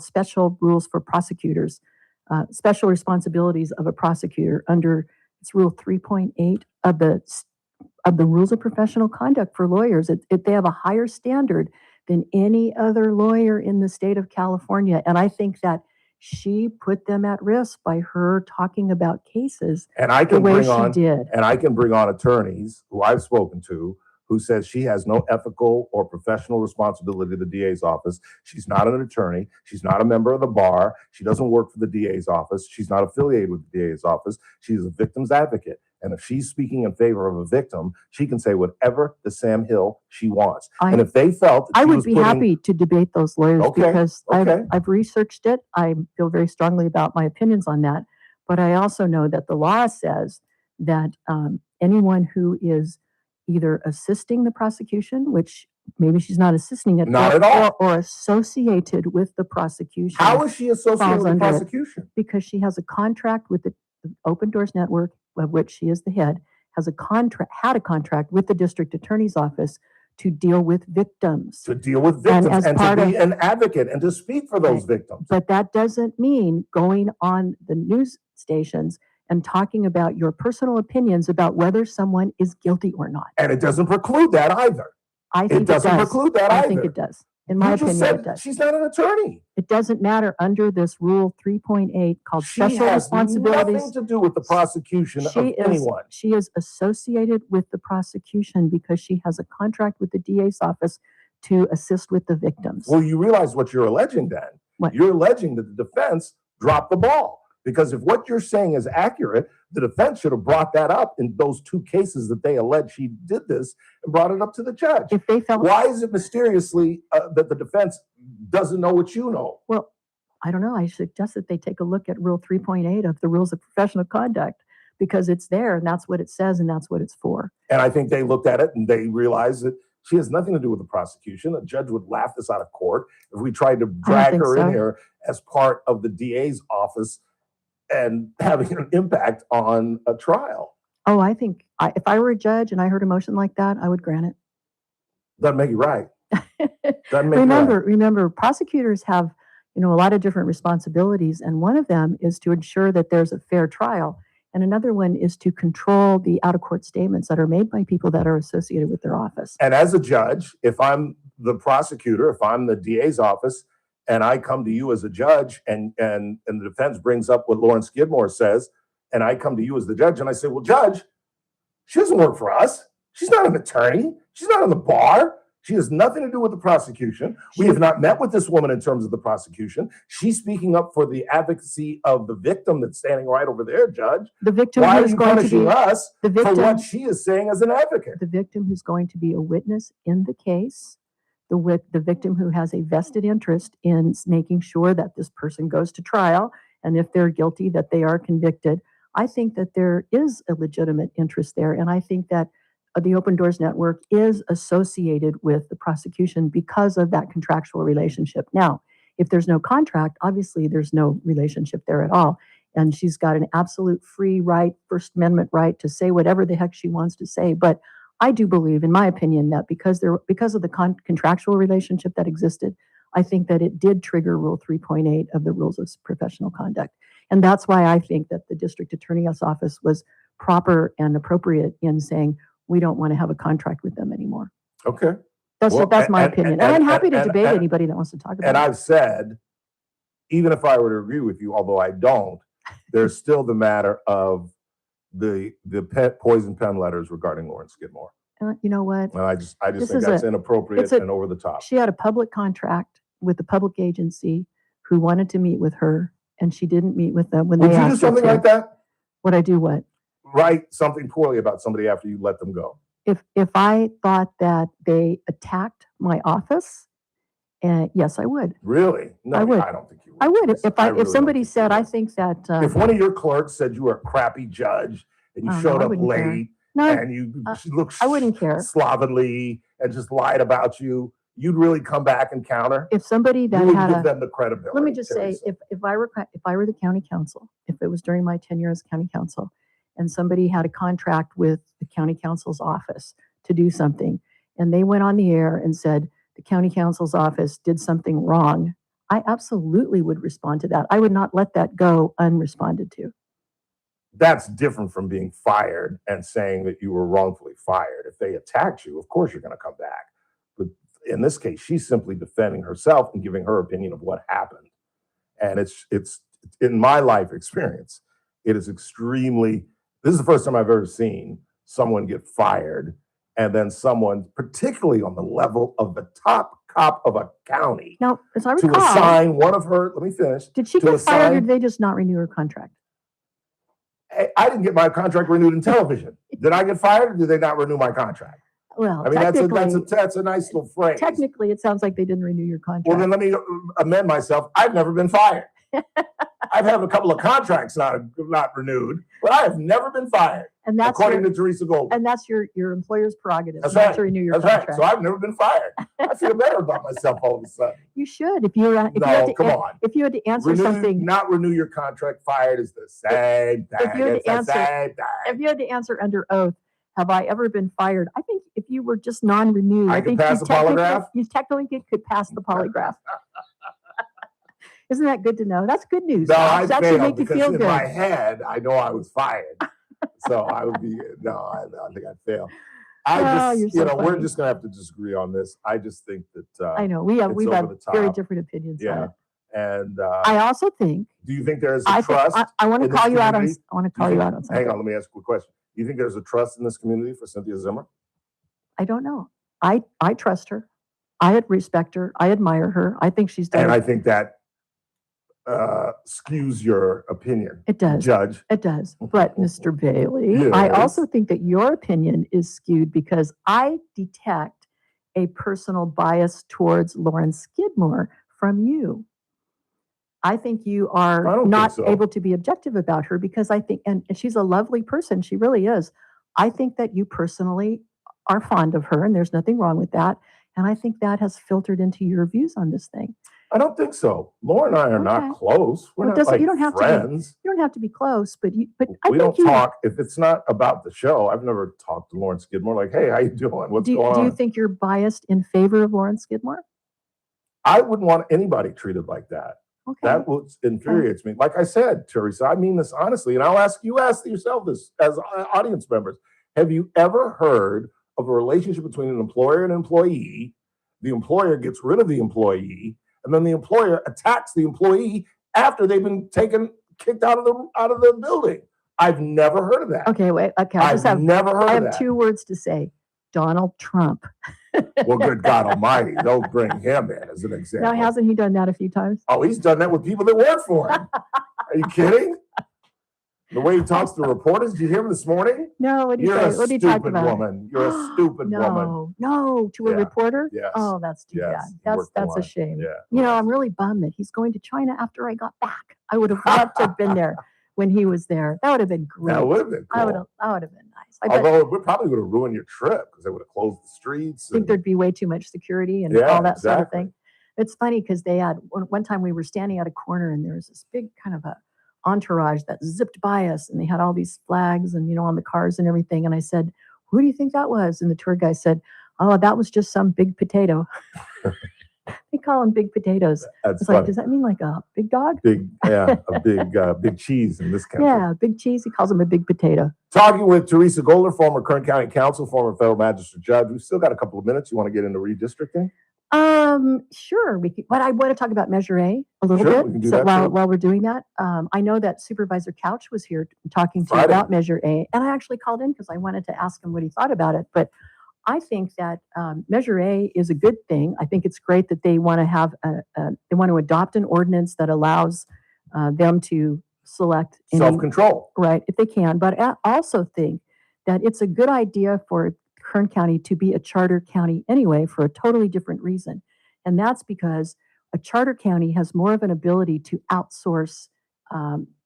special rules for prosecutors, special responsibilities of a prosecutor under it's rule 3.8 of the rules of professional conduct for lawyers. They have a higher standard than any other lawyer in the state of California. And I think that she put them at risk by her talking about cases
and I can
the way
bring
she
on,
did.
And I can bring on attorneys who I've spoken to who says she has no ethical or professional responsibility to the DA's office. She's not an attorney. She's not a member of the bar. She doesn't work for the DA's office. She's not affiliated with the DA's office. She's a victim's advocate. And if she's speaking in favor of a victim, she can say whatever to Sam Hill she wants. And if they felt that
I would be happy to debate those lawyers because I've researched it. I feel very strongly about my opinions on that. But I also know that the law says that anyone who is either assisting the prosecution, which maybe she's not assisting it,
not at all,
or associated with the prosecution.
How is she associated with the prosecution?
Because she has a contract with the Open Doors Network, of which she is the head, had a contract with the district attorney's office to deal with victims.
And to be an advocate and to speak for those victims.
But that doesn't mean going on the news stations and talking about your personal opinions about whether someone is guilty or not.
And it doesn't preclude that either.
I think
it doesn't preclude that either.
I think it does. In my opinion, it does.
She's not an attorney.
It doesn't matter under this rule 3.8 called special responsibilities.
She has nothing to do with the prosecution of anyone.
She is associated with the prosecution because she has a contract with the DA's office to assist with the victims.
Well, you realize what you're alleging then.
What?
You're alleging that the defense dropped the ball. Because if what you're saying is accurate, the defense should have brought that up in those two cases that they allege she did this and brought it up to the judge.
If they felt,
why is it mysteriously that the defense doesn't know what you know?
Well, I don't know. I suggest that they take a look at Rule 3.8 of the Rules of Professional Conduct because it's there and that's what it says and that's what it's for.
And I think they looked at it and they realized that she has nothing to do with the prosecution. A judge would laugh this out of court if we tried to drag her in here as part of the DA's office and having an impact on a trial.
Oh, I think if I were a judge and I heard a motion like that, I would grant it.
Doesn't make you right.
Remember, prosecutors have, a lot of different responsibilities, and one of them is to ensure that there's a fair trial, and another one is to control the out-of-court statements that are made by people that are associated with their office.
And as a judge, if I'm the prosecutor, if I'm the DA's office, and I come to you as a judge and the defense brings up what Lauren Skidmore says, and I come to you as the judge and I say, well, Judge, she doesn't work for us. She's not an attorney. She's not on the bar. She has nothing to do with the prosecution. We have not met with this woman in terms of the prosecution. She's speaking up for the advocacy of the victim that's standing right over there, Judge.
The victim
Why
who's
are you
going to
punishing
be
us
the victim,
for what she is saying as an advocate?
The victim who's going to be a witness in the case. The victim who has a vested interest in making sure that this person goes to trial, and if they're guilty, that they are convicted. I think that there is a legitimate interest there, and I think that the Open Doors Network is associated with the prosecution because of that contractual relationship. Now, if there's no contract, obviously there's no relationship there at all, and she's got an absolute free right, First Amendment right to say whatever the heck she wants to say, but I do believe, in my opinion, that because of the contractual relationship that existed, I think that it did trigger Rule 3.8 of the Rules of Professional Conduct. And that's why I think that the district attorney's office was proper and appropriate in saying we don't want to have a contract with them anymore.
Okay.
That's my opinion. And I'm happy to debate anybody that wants to talk about it.
And I've said, even if I were to agree with you, although I don't, there's still the matter of the poison pen letters regarding Lauren Skidmore.
You know what?
And I just think that's inappropriate and over the top.
She had a public contract with the public agency who wanted to meet with her, and she didn't meet with them when they asked her to.
Would you do something like that?
Would I do what?
Write something poorly about somebody after you let them go.
If I thought that they attacked my office, yes, I would.
Really? No,
I would.
I don't think you would.
I would. If somebody said, I think that
if one of your clerks said you were a crappy judge and you showed up late and you looked
I wouldn't care.
slovenly and just lied about you, you'd really come back and counter.
If somebody that
you would
had
give them the credibility.
let me just say, if I were the county council, if it was during my tenure as county council, and somebody had a contract with the county council's office to do something, and they went on the air and said the county council's office did something wrong, I absolutely would respond to that. I would not let that go unresponded to.
That's different from being fired and saying that you were wrongfully fired. If they attacked you, of course you're going to come back. But in this case, she's simply defending herself and giving her opinion of what happened. And it's in my life experience, it is extremely, this is the first time I've ever seen someone get fired and then someone, particularly on the level of the top cop of a county,
now, as I
to
recall,
assign one of her, let me finish.
did she get fired or did they just not renew her contract?
I didn't get my contract renewed in television. Did I get fired or did they not renew my contract?
Well,
I mean, that's a nice little phrase.
Technically, it sounds like they didn't renew your contract.
Well, then let me amend myself. I've never been fired. I've had a couple of contracts not renewed, but I have never been fired.
And that's
according to Teresa Goldner.
And that's your employer's prerogative.
That's
not
right.
To renew your
that's
contract.
right. So I've never been fired. I feel better about myself all of a sudden.
You should. If you had to answer something,
not renew your contract, fired is the same thing.
If you had to answer under oath, have I ever been fired? I think if you were just non-renewed, I think
pass the polygraph.
You technically could pass the polygraph. Isn't that good to know? That's good news.
No, I failed
make you
because
feel
in
good.
my head, I know I was fired. So I would be, I think I failed. We're just going to have to disagree on this. I just think that.
I know. We've had very different opinions.
Yeah. And
I also think.
Do you think there is a trust?
I want to call you out on. I want to call you out on something.
Hang on, let me ask you a question. Do you think there's a trust in this community for Cynthia Zimmer?
I don't know. I trust her. I respect her. I admire her. I think she's done.
And I think that skews your opinion.
It does.
Judge.
It does. But Mr. Bailey, I also think that your opinion is skewed because I detect a personal bias towards Lauren Skidmore from you. I think you are not able to be objective about her because I think, and she's a lovely person. She really is. I think that you personally are fond of her and there's nothing wrong with that. And I think that has filtered into your views on this thing.
I don't think so. Lauren and I are not close. We're not like
you don't have
friends.
You don't have to be close, but
we don't talk. If it's not about the show, I've never talked to Lauren Skidmore like, hey, how you doing? What's going on?
Do you think you're biased in favor of Lauren Skidmore?
I wouldn't want anybody treated like that.
Okay.
That infuriates me. Like I said, Teresa, I mean this honestly, and ask yourself this as audience members. Have you ever heard of a relationship between an employer and an employee? The employer gets rid of the employee, and then the employer attacks the employee after they've been kicked out of the building. I've never heard of that.
Okay, wait. Okay, I have 2 words to say. Donald Trump.
Well, good God Almighty, don't bring him in as an example.
Now, hasn't he done that a few times?
Oh, he's done that with people that work for him. Are you kidding? The way he talks to reporters, did you hear him this morning?
No, what did he say? What did he talk about?
You're a stupid woman.
No, to a reporter?
Yes.
Oh, that's too bad. That's a shame.
Yeah.
I'm really bummed that he's going to China after I got back. I would have loved to have been there when he was there. That would have been great.
That would have been cool.
That would have been nice.
Although it probably would have ruined your trip because they would have closed the streets.
I think there'd be way too much security and all that sort of thing. It's funny because they had, one time we were standing at a corner and there was this big kind of a entourage that zipped by us and they had all these flags and, on the cars and everything. And I said, who do you think that was? And the tour guy said, oh, that was just some big potato. They call them big potatoes.
That's
It's like,
funny.
does that mean like a big dog?
Big, yeah, a big cheese in this country.
Yeah, big cheese. He calls them a big potato.
Talking with Teresa Goldner, former Kern County Council, former federal magistrate judge. We've still got a couple of minutes. You want to get into redistricting?
Sure. But I want to talk about Measure A a little
Sure,
bit.
we can do
So
that,
while
too.
while we're doing that, I know that Supervisor Couch was here talking to you
Friday.
about Measure A, and I actually called in because I wanted to ask him what he thought about it. But I think that Measure A is a good thing. I think it's great that they want to have they want to adopt an ordinance that allows them to select any,
Self-control.
right, if they can. But I also think that it's a good idea for Kern County to be a charter county anyway for a totally different reason. And that's because a charter county has more of an ability to outsource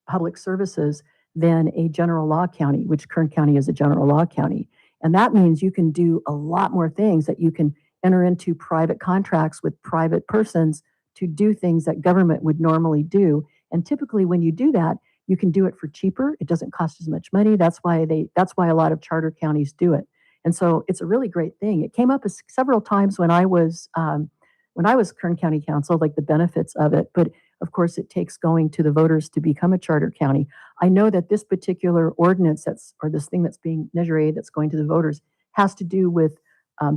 public services than a general law county, which Kern County is a general law county. And that means you can do a lot more things, that you can enter into private contracts with private persons to do things that government would normally do. And typically when you do that, you can do it for cheaper. It doesn't cost as much money. That's why a lot of charter counties do it. And so it's a really great thing. It came up several times when I was Kern County Council, like the benefits of it. But of course, it takes going to the voters to become a charter county. I know that this particular ordinance this thing that's being Measure A that's going to the voters has to do with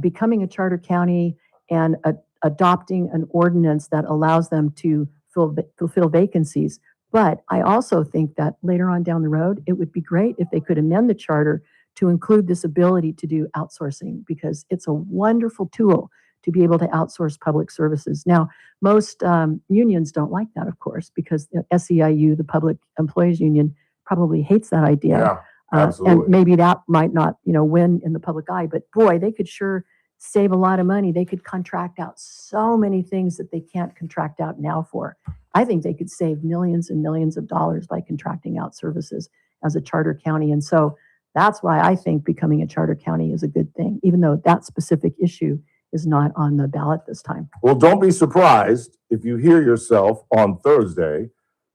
becoming a charter county and adopting an ordinance that allows them to fulfill vacancies. But I also think that later on down the road, it would be great if they could amend the charter to include this ability to do outsourcing, because it's a wonderful tool to be able to outsource public services. Now, most unions don't like that, of course, because SEIU, the Public Employees Union, probably hates that idea.
Yeah, absolutely.
And maybe that might not, win in the public eye, but boy, they could sure save a lot of money. They could contract out so many things that they can't contract out now for. I think they could save millions and millions of dollars by contracting out services as a charter county. And so that's why I think becoming a charter county is a good thing, even though that specific issue is not on the ballot this time.
Well, don't be surprised if you hear yourself on Thursday,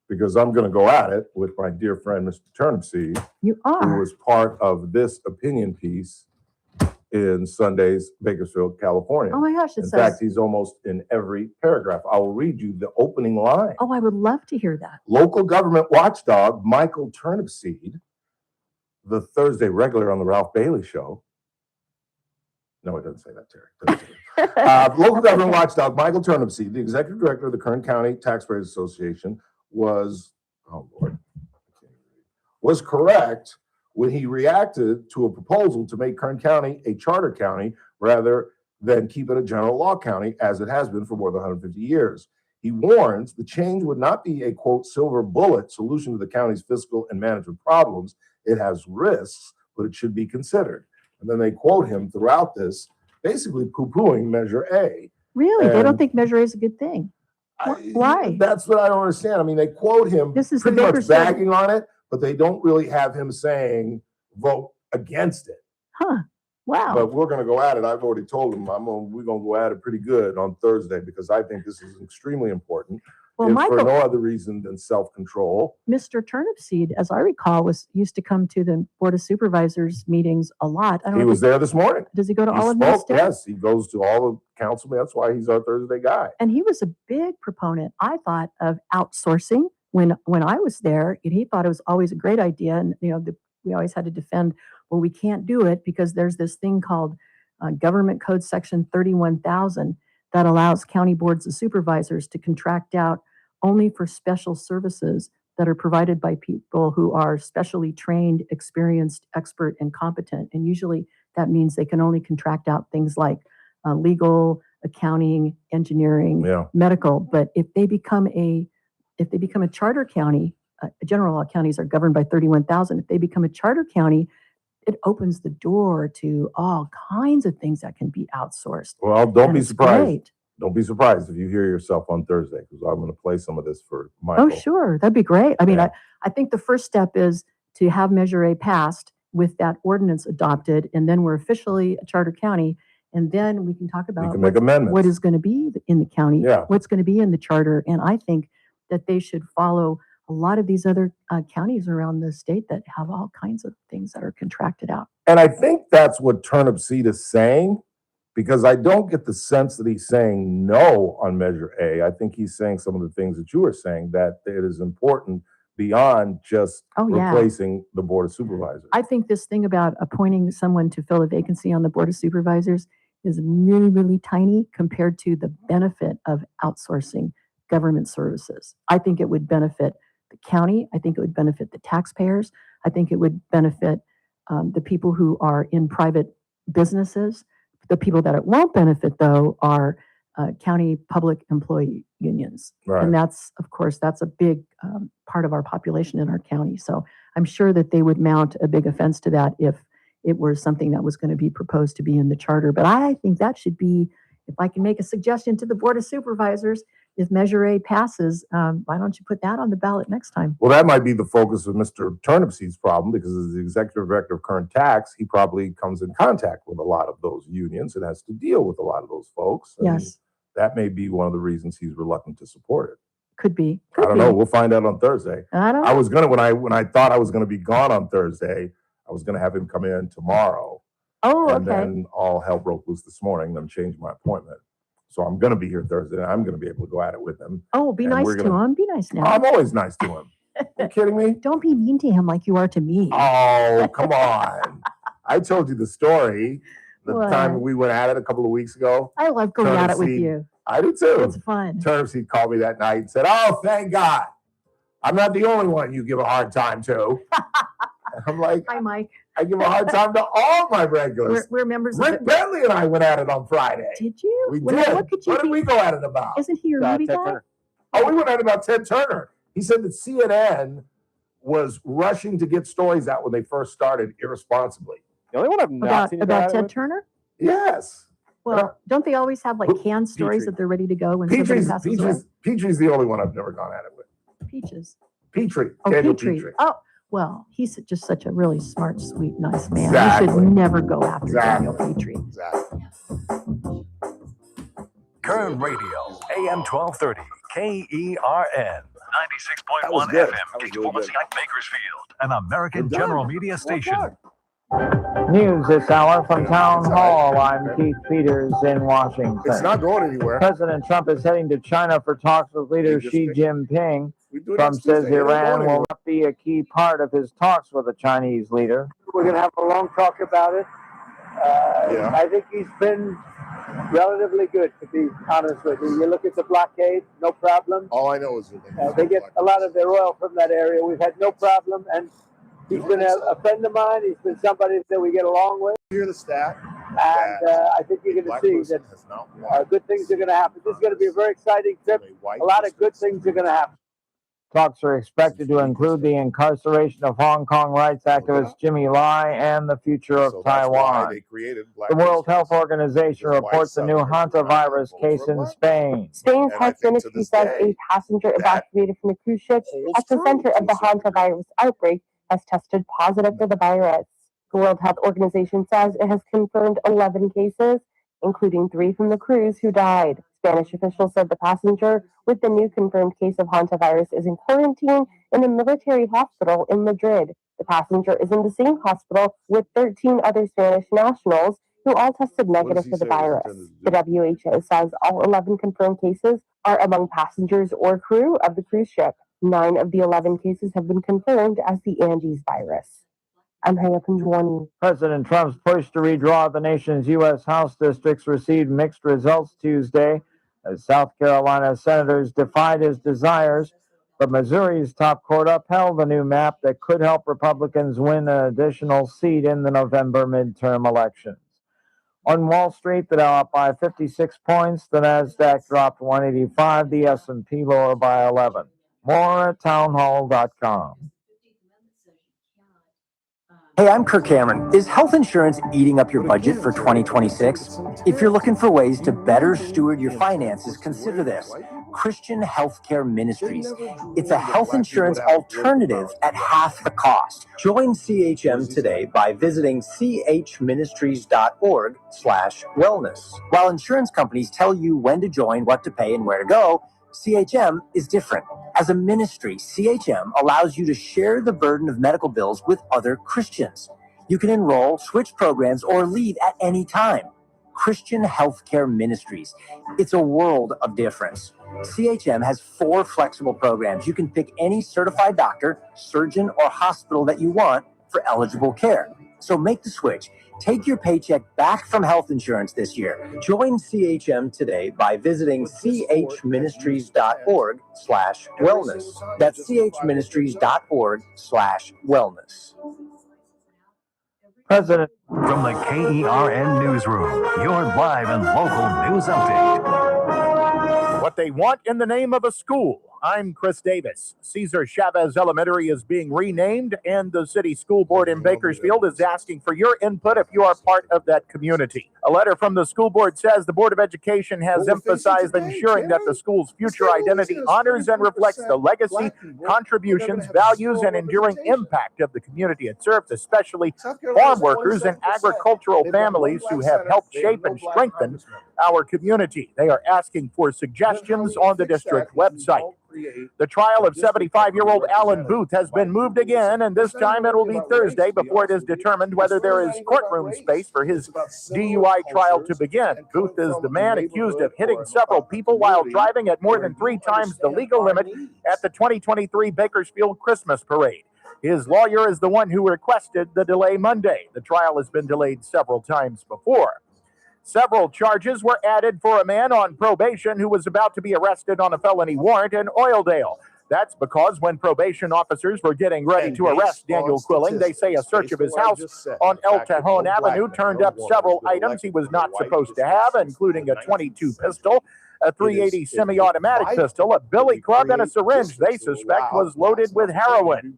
because I'm going to go at it with my dear friend, Mr. Turnipseed.
You are.
Who was part of this opinion piece in Sunday's Bakersfield, California.
Oh my gosh,
in fact, he's almost in every paragraph. I will read you the opening line.
Oh, I would love to hear that.
Local government watchdog Michael Turnipseed, the Thursday regular on the Ralph Bailey Show. No, it doesn't say that, Terry. Local government watchdog Michael Turnipseed, the executive director of the Kern County Taxpayers Association, was correct when he reacted to a proposal to make Kern County a charter county rather than keep it a general law county, as it has been for more than 150 years. He warns the change would not be a, quote, silver bullet solution to the county's fiscal and management problems. It has risks, but it should be considered. And then they quote him throughout this, basically poo-pooing Measure A.
Really? They don't think Measure A is a good thing? Why?
That's what I don't understand. I mean, they quote him pretty much bagging on it, but they don't really have him saying vote against it.
Huh. Wow.
But we're going to go at it. I've already told him we're going to go at it pretty good on Thursday, because I think this is extremely important.
Well,
if
Michael,
for no other reason than self-control.
Mr. Turnipseed, as I recall, used to come to the Board of Supervisors meetings a lot.
He was there this morning.
Does he go to all of them still?
Yes, he goes to all the councilmen. That's why he's our Thursday guy.
And he was a big proponent, I thought, of outsourcing. When I was there, he thought it was always a great idea. And, we always had to defend, well, we can't do it because there's this thing called Government Code Section 31,000 that allows county boards of supervisors to contract out only for special services that are provided by people who are specially trained, experienced, expert, and competent. And usually that means they can only contract out things like legal, accounting, engineering, medical. But if they become a charter county, general law counties are governed by 31,000. If they become a charter county, it opens the door to all kinds of things that can be outsourced.
Well, don't be surprised.
Great.
Don't be surprised if you hear yourself on Thursday, because I'm going to play some of this for Michael.
Oh, sure. That'd be great. I mean, I think the first step is to have Measure A passed with that ordinance adopted, and then we're officially a charter county, and then we can talk about what is going to be in the county, what's going to be in the charter. And I think that they should follow a lot of these other counties around the state that have all kinds of things that are contracted out.
And I think that's what Turnipseed is saying. because I don't get the sense that he's saying no on Measure A. I think he's saying some of the things that you were saying, that it is important beyond just replacing the Board of Supervisors.
I think this thing about appointing someone to fill a vacancy on the Board of Supervisors is really, really tiny compared to the benefit of outsourcing government services. I think it would benefit the county. I think it would benefit the taxpayers. I think it would benefit the people who are in private businesses. The people that it won't benefit, though, are county public employee unions.
Right.
And that's, of course, that's a big part of our population in our county. So I'm sure that they would mount a big offense to that if it were something that was going to be proposed to be in the charter. But I think that should be, if I can make a suggestion to the Board of Supervisors, if Measure A passes, why don't you put that on the ballot next time?
Well, that might be the focus of Mr. Turnipseed's problem, because as the executive director of current tax, he probably comes in contact with a lot of those unions and has to deal with a lot of those folks. And
Yes.
that may be one of the reasons he's reluctant to support it.
Could be.
I don't know. We'll find out on Thursday.
I don't know.
I was gonna, when I thought I was gonna be gone on Thursday, I was gonna have him come in tomorrow.
Oh,
And
okay.
then all hell broke loose this morning. Then changed my appointment. So I'm gonna be here Thursday, and I'm gonna be able to go at it with him.
Oh, be
And
nice
we're
to
gonna-
him. Be nice now.
I'm always nice to him. You kidding me?
Don't be mean to him like you are to me.
Oh, come on. I told you the story. The
What?
time we went at it a couple of weeks ago.
I love going at it with
Turnipseed-
you.
I do too.
It's fun.
Turnipseed called me that night and said, "Oh, thank God. I'm not the only one you give a hard time to." And I'm like,
Hi, Mike.
I give a hard time to all my regulars.
We're members of
Rick
the...
Bentley and I went at it on Friday.
Did you?
We
Well,
did.
What could you
What did
be?
we go at it about?
Isn't he your movie
Ted
guy?
Turner.
Oh, we went at it about Ted Turner. He said that CNN was rushing to get stories out when they first started irresponsibly.
The only one I've not seen
About
about
Ted
it
Turner?
Yes.
Well, don't they always have like canned stories
Petrie.
that they're ready to go when somebody
Petrie's,
passes away?
Petrie's the only one I've never gone at it with.
Peaches.
Petrie.
Oh,
Daniel
Petrie.
Petrie.
Oh, well, he's just such a really smart, sweet, nice man.
Exactly.
You should never go after
Exactly.
Daniel Petrie.
Exactly.
Current Radio, AM 1230, KERN, 96.1
good.
FM, K246 Bakersfield, an American General Media station.
News this hour from Town Hall. I'm Keith Peters in Washington.
It's not going anywhere.
President Trump is heading to China for talks with leader Xi Jinping.
We do it
Trump
next
says
Tuesday. It ain't
Iran
going
will
anywhere.
not be a key part of his talks with the Chinese leader.
We're going to have a long talk about it.
Yeah.
I think he's been relatively good, to be honest with you. You look at the blockade, no problem.
All I know is that
They get a lot of their oil from that area. We've had no problem, and he's been a friend of mine. He's been somebody that we get along with,
hear the stat.
and I think you're going to see that good things are going to happen. This is going to be a very exciting trip. A lot of good things are going to happen.
Talks are expected to include the incarceration of Hong Kong rights activist Jimmy Lai and the future of Taiwan. The World Health Organization reports a new hantavirus case in Spain.
Spain's health ministry says a passenger evacuated from the cruise ship at the center of the hantavirus outbreak has tested positive for the virus. The World Health Organization says it has confirmed 11 cases, including 3 from the cruise who died. Spanish officials said the passenger with the new confirmed case of hantavirus is in quarantine in a military hospital in Madrid. The passenger is in the same hospital with 13 other Spanish nationals who all tested negative for the virus. The WHO says all 11 confirmed cases are among passengers or crew of the cruise ship. 9 of the 11 cases have been confirmed as the Andes virus. I'm hung up in 20.
President Trump's push to redraw the nation's U.S. House districts received mixed results Tuesday as South Carolina senators defied his desires, but Missouri's top court upheld the new map that could help Republicans win an additional seat in the November midterm elections. On Wall Street, the Dow up by 56 points, the Nasdaq dropped 185, the S&P lower by 11. More at townhall.com.
Hey, I'm Kirk Cameron. Is health insurance eating up your budget for 2026? If you're looking for ways to better steward your finances, consider this. Christian Healthcare Ministries. It's a health insurance alternative at half the cost. Join CHM today by visiting chministries.org/wellness. While insurance companies tell you when to join, what to pay, and where to go, CHM is different. As a ministry, CHM allows you to share the burden of medical bills with other Christians. You can enroll, switch programs, or leave at any time. Christian Healthcare Ministries. It's a world of difference. CHM has 4 flexible programs. You can pick any certified doctor, surgeon, or hospital that you want for eligible care. So make the switch. Take your paycheck back from health insurance this year. Join CHM today by visiting chministries.org/wellness. That's chministries.org/wellness.
President.
From the KERN Newsroom, your live and local news update.
What they want in the name of a school. I'm Chris Davis. Cesar Chavez Elementary is being renamed, and the city school board in Bakersfield is asking for your input if you are part of that community. A letter from the school board says the Board of Education has emphasized ensuring that the school's future identity honors and reflects the legacy, contributions, values, and enduring impact of the community it serves, especially farm workers and agricultural families who have helped shape and strengthen our community. They are asking for suggestions on the district website. The trial of 75-year-old Alan Booth has been moved again, and this time it will be Thursday before it is determined whether there is courtroom space for his DUI trial to begin. Booth is the man accused of hitting several people while driving at more than 3 times the legal limit at the 2023 Bakersfield Christmas Parade. His lawyer is the one who requested the delay Monday. The trial has been delayed several times before. Several charges were added for a man on probation who was about to be arrested on a felony warrant in Oildale. That's because when probation officers were getting ready to arrest Daniel Quilling, they say a search of his house on El Tejon Avenue turned up several items he was not supposed to have, incling a .22 pistol, a .380 semi-automatic pistol, a billy club, and a syringe they suspect was loaded with heroin.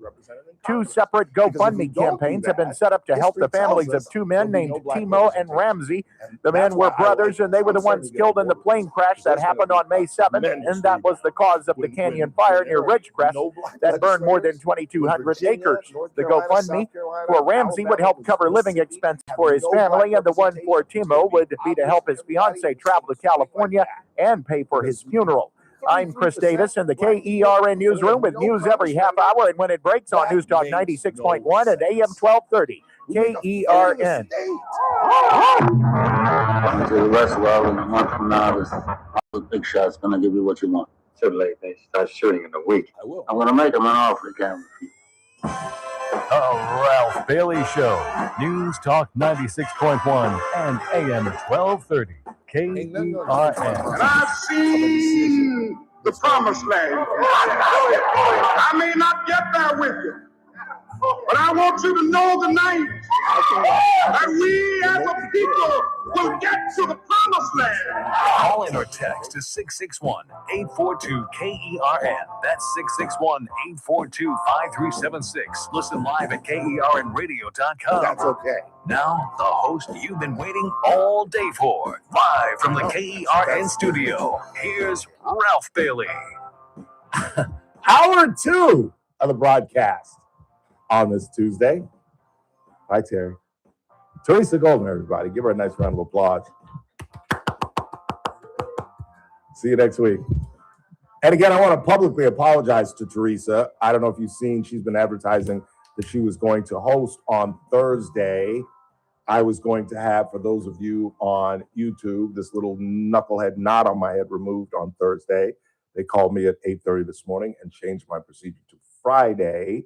2 separate GoFundMe campaigns have been set up to help the families of 2 men named Timo and Ramsey. The men were brothers, and they were the ones killed in the plane crash that happened on May 7th, and that was the cause of the canyon fire near Ridgecrest that burned more than 2,200 acres. The GoFundMe for Ramsey would help cover living expenses for his family, and the one for Timo would be to help his fiancee travel to California and pay for his funeral. I'm Chris Davis in the KERN Newsroom with news every half hour and when it breaks on News Talk 96.1 and AM 1230. KERN.
To the rest, well, in a month from now, this big shot's going to give you what you want.
Too late. They start shooting in a week.
I'm going to make him an offer, Cameron.
The Ralph Bailey Show. News Talk 96.1 and AM 1230. KERN.
And I've seen the promised land. I may not get there with you, but I want you to know tonight that we as a people will get to the promised land.
Call in or text to 661-842-KERN. That's 661-842-5376. Listen live at KERNradio.com.
That's okay.
Now, the host you've been waiting all day for. Live from the KERN studio, here's Ralph Bailey.
Hour 2 of the broadcast on this Tuesday. Hi, Terry. Teresa Goldner, everybody. Give her a nice round of applause. See you next week. And again, I want to publicly apologize to Teresa. I don't know if you've seen, she's been advertising that she was going to host on Thursday. I was going to have, for those of you on YouTube, this little knucklehead knot on my head removed on Thursday. They called me at 8:30 this morning and changed my procedure to Friday.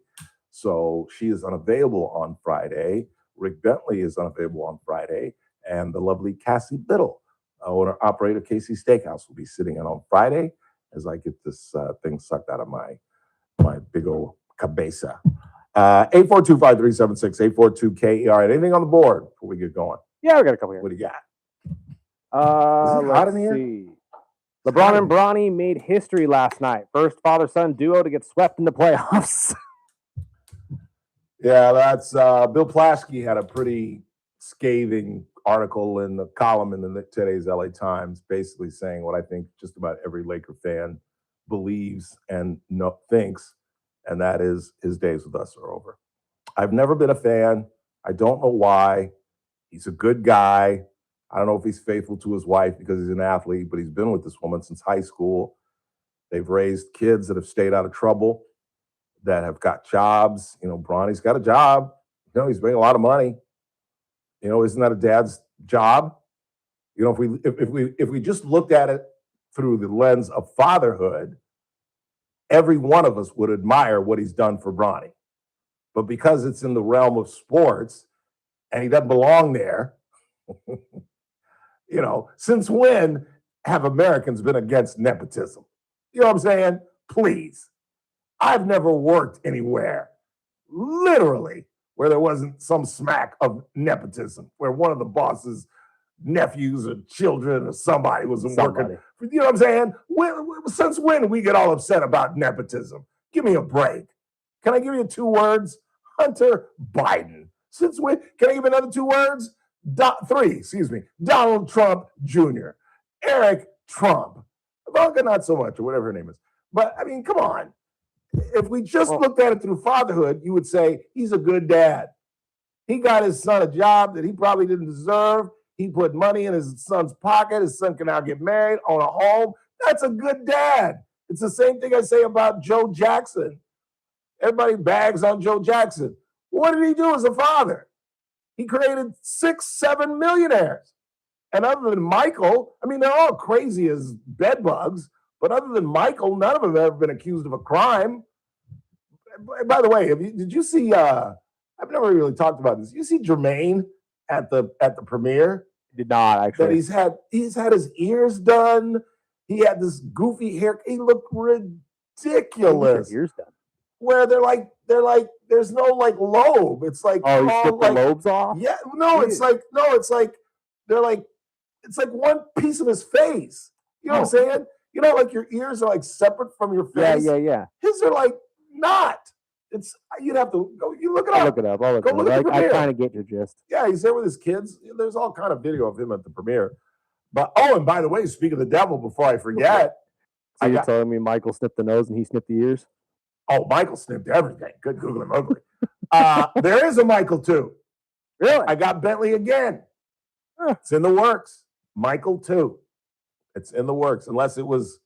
So she is unavailable on Friday. Rick Bentley is unavailable on Friday. And the lovely Cassie Biddle, owner-operator Casey Steakhouse, will be sitting in on Friday as I get this thing sucked out of my big old cabeza. 842-5376, 842-KER. Anything on the board before we get going?
Yeah, we got a couple here.
What do you got?
Let's see. LeBron and Bronny made history last night. First father-son duo to get swept in the playoffs.
Yeah, that's Bill Plaschke had a pretty scathing article in the column in today's LA Times, basically saying what I think just about every Laker fan believes and thinks, and that is his days with us are over. I've never been a fan. I don't know why. He's a good guy. I don't know if he's faithful to his wife because he's an athlete, but he's been with this woman since high school. They've raised kids that have stayed out of trouble, that have got jobs. You know, Bronny's got a job. You know, he's making a lot of money. You know, isn't that a dad's job? You know, if we just looked at it through the lens of fatherhood, every one of us would admire what he's done for Bronny. But because it's in the realm of sports and he doesn't belong there, you know, since when have Americans been against nepotism? You know what I'm saying? Please. I've never worked anywhere, literally, where there wasn't some smack of nepotism, where one of the boss's nephews or children or somebody wasn't working. You know what I'm saying? Since when do we get all upset about nepotism? Give me a break. Can I give you 2 words? Hunter Biden. Since when? Can I give another 2 words? 3, excuse me. Donald Trump Jr. Eric Trump. Ivanka, not so much, or whatever her name is. But, I mean, come on. If we just looked at it through fatherhood, you would say he's a good dad. He got his son a job that he probably didn't deserve. He put money in his son's pocket. His son can now get married, own a home. That's a good dad. It's the same thing I say about Joe Jackson. Everybody bags on Joe Jackson. What did he do as a father? He created 6, 7 millionaires. And other than Michael, I mean, they're all crazy as bedbugs, but other than Michael, none of them have ever been accused of a crime. By the way, did you see, I've never really talked about this. You see Jermaine at the premiere?
Did not, actually.
That he's had his ears done. He had this goofy hair. He looked ridiculous.
Ears done.
Where they're like, there's no like lobe. It's like,
oh, you stripped the lobes off?
Yeah, no, it's like it's like one piece of his face. You know what I'm saying? You know, like your ears are like separate from your face.
Yeah.
His are like not. It's you'd have to go. You look it up.
I'll look it up. Go look at the premiere. I kind of get your gist.
Yeah, he's there with his kids. There's all kind of video of him at the premiere. But and by the way, speaking of the devil, before I forget,
so you're telling me Michael snipped the nose and he snipped the ears?
Oh, Michael snipped everything. Good Google him ugly. There is a Michael too.
Really?
I got Bentley again. It's in the works. Michael too. It's in the works, unless it was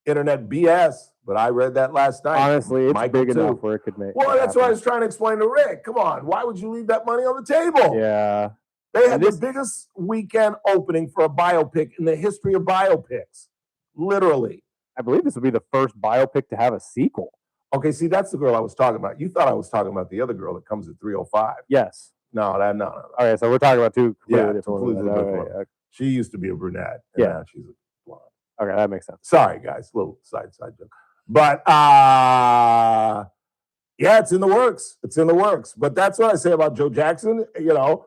internet BS. But I read that last night.
Honestly, it's
Michael
big
too.
enough where it could make.
Well, that's what I was trying to explain to Rick. Come on, why would you leave that money on the table?
Yeah.
They had the biggest weekend opening for a biopic in the history of biopics. Literally.
I believe this would be the first biopic to have a sequel.
Okay, see, that's the girl I was talking about. You thought I was talking about the other girl that comes at 3:05.
Yes.
No.
Okay, so we're talking about two completely different women.
Different. She used to be a brunette.
Yeah.
Now she's a blonde.
Okay, that makes sense.
Sorry, guys. Little side joke. But yeah, it's in the works. It's in the works. But that's what I say about Joe Jackson. You know,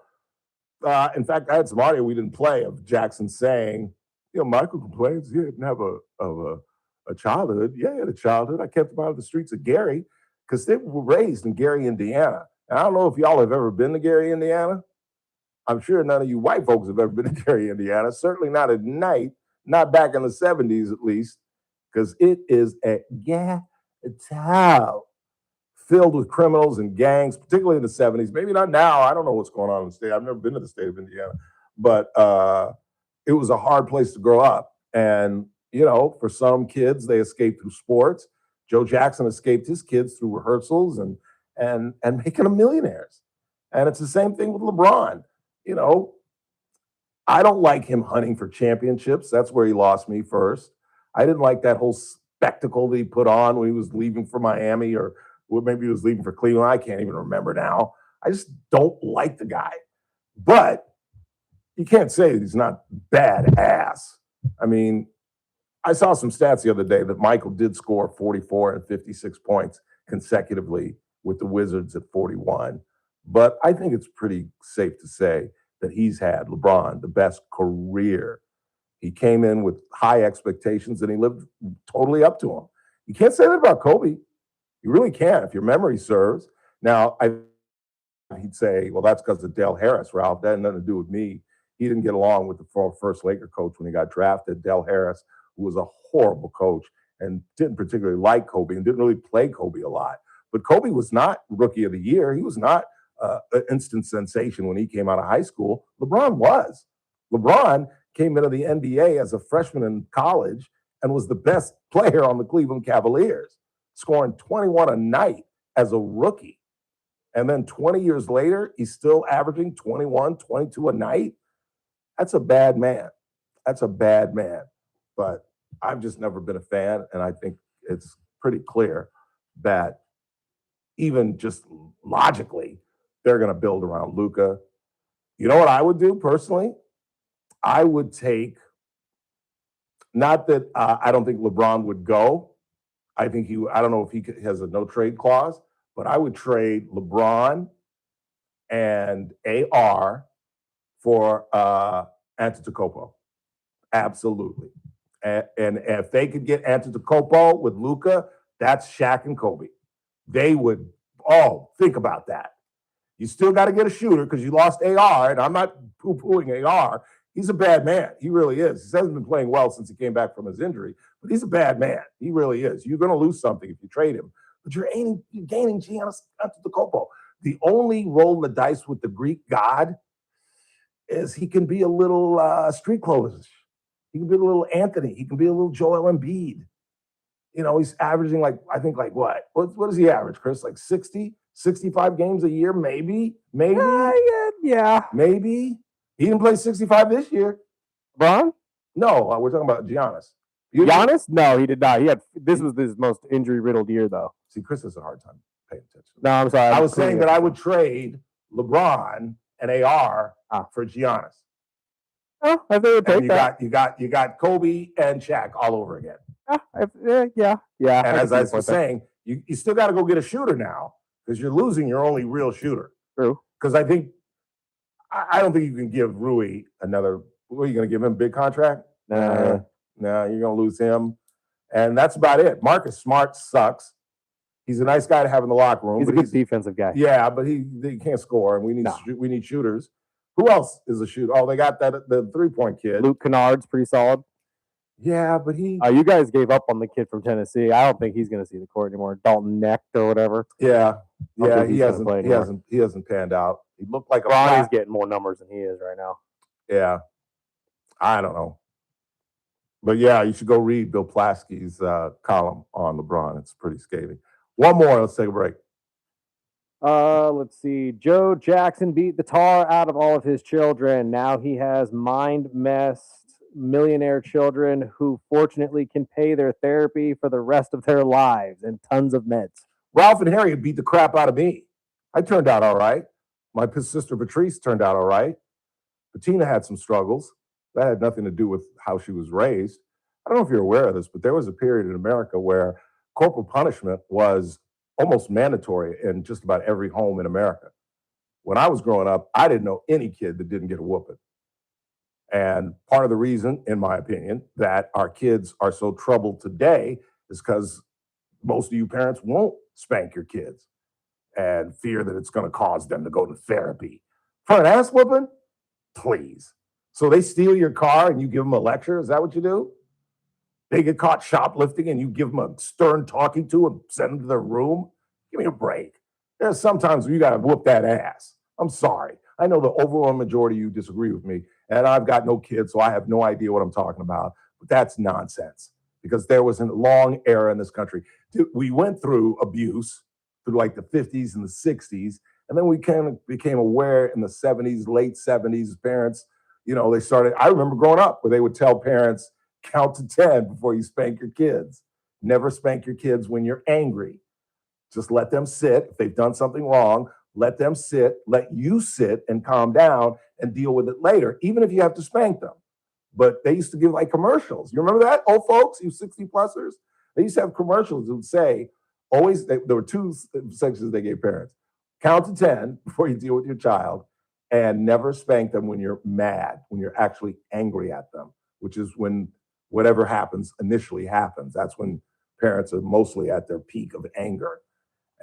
in fact, I had some audio we didn't play of Jackson saying, you know, Michael complains he didn't have a childhood. Yeah, he had a childhood. I kept him out of the streets of Gary because they were raised in Gary, Indiana. And I don't know if y'all have ever been to Gary, Indiana. I'm sure none of you white folks have ever been to Gary, Indiana. Certainly not at night, not back in the 70s at least, because it is a ghetto filled with criminals and gangs, particularly in the 70s. Maybe not now. I don't know what's going on in the state. I've never been to the state of Indiana. But it was a hard place to grow up. And, you know, for some kids, they escaped through sports. Joe Jackson escaped his kids through rehearsals and making them millionaires. And it's the same thing with LeBron. You know, I don't like him hunting for championships. That's where he lost me first. I didn't like that whole spectacle that he put on when he was leaving for Miami, or maybe he was leaving for Cleveland. I can't even remember now. I just don't like the guy. But you can't say he's not badass. I mean, I saw some stats the other day that Michael did score 44 and 56 points consecutively with the Wizards at 41. But I think it's pretty safe to say that he's had, LeBron, the best career. He came in with high expectations and he lived totally up to them. You can't say that about Kobe. You really can't if your memory serves. Now, he'd say, well, that's because of Dale Harris, Ralph. That had nothing to do with me. He didn't get along with the first Laker coach when he got drafted, Dale Harris, who was a horrible coach and didn't particularly like Kobe and didn't really play Kobe a lot. But Kobe was not Rookie of the Year. He was not an instant sensation when he came out of high school. LeBron was. LeBron came into the NBA as a freshman in college and was the best player on the Cleveland Cavaliers, scoring 21 a night as a rookie. And then 20 years later, he's still averaging 21, 22 a night.
That's a bad man. That's a bad man. But I've just never been a fan, and I think it's pretty clear that even just logically, they're going to build around Luka. You know what I would do personally? I would take, not that I don't think LeBron would go. I don't know if he has a no trade clause, but I would trade LeBron and AR for Antetokounmpo. Absolutely. And if they could get Antetokounmpo with Luka, that's Shaq and Kobe. They would, think about that. You still got to get a shooter because you lost AR, and I'm not poo-pooing AR. He's a bad man. He really is. He hasn't been playing well since he came back from his injury, but he's a bad man. He really is. You're going to lose something if you trade him, but you're gaining Giannis Antetokounmpo. The only roll of the dice with the Greek god is he can be a little street clothes. He can be a little Anthony. He can be a little Joel Embiid. You know, he's averaging what? What does he average, Chris? Like 60, 65 games a year, maybe?
Yeah.
Maybe. He didn't play 65 this year.
LeBron?
No, we're talking about Giannis.
Giannis? No, he did not. This was his most injury-riddled year, though.
See, Chris has a hard time paying attention.
No, I'm sorry.
I was saying that I would trade LeBron and AR for Giannis.
Oh, I think would take that.
You got Kobe and Shaq all over again.
Yeah.
And as I was saying, you still got to go get a shooter now because you're losing your only real shooter.
True.
Because I don't think you can give Rui another. What are you going to give him? A big contract? No, you're going to lose him. And that's about it. Marcus Smart sucks. He's a nice guy to have in the locker room.
He's a good defensive guy.
Yeah, but he can't score, and we need shooters. Who else is a shooter? Oh, they got the 3-point kid.
Luke Kennard's pretty solid.
Yeah, but he.
You guys gave up on the kid from Tennessee. I don't think he's going to see the court anymore. Dalton Necht or whatever.
Yeah, he hasn't panned out. He looked like
Ronnie's getting more numbers than he is right now.
Yeah, I don't know, but yeah, you should go read Bill Plaschke's column on LeBron. It's pretty scathing. One more. Let's take a break.
Let's see. Joe Jackson beat the tar out of all of his children. Now he has mind-messed millionaire children who fortunately can pay their therapy for the rest of their lives and tons of meds.
Ralph and Harriet beat the crap out of me. I turned out all right. My sister Patrice turned out all right. Bettina had some struggles. That had nothing to do with how she was raised. I don't know if you're aware of this, but there was a period in America where corporal punishment was almost mandatory in just about every home in America. When I was growing up, I didn't know any kid that didn't get a whooping. And part of the reason, in my opinion, that our kids are so troubled today is because most of you parents won't spank your kids and fear that it's going to cause them to go to therapy. For an ass whooping? Please. So they steal your car and you give them a lecture? Is that what you do? They get caught shoplifting and you give them a stern talking to and send them to their room? Give me a break. There's sometimes you got to whoop that ass. I'm sorry. I know the overwhelming majority of you disagree with me, and I've got no kids, so I have no idea what I'm talking about. But that's nonsense because there was a long era in this country. We went through abuse through like the 50s and the 60s, and then we kind of became aware in the 70s, late 70s, parents, they started. I remember growing up where they would tell parents, count to 10 before you spank your kids. Never spank your kids when you're angry. Just let them sit. If they've done something wrong, let them sit, let you sit and calm down and deal with it later, even if you have to spank them. But they used to give like commercials. You remember that? Old folks, you 60-plussers? They used to have commercials that would say, there were two sections they gave parents. Count to 10 before you deal with your child and never spank them when you're mad, when you're actually angry at them, which is when whatever happens initially happens. That's when parents are mostly at their peak of anger.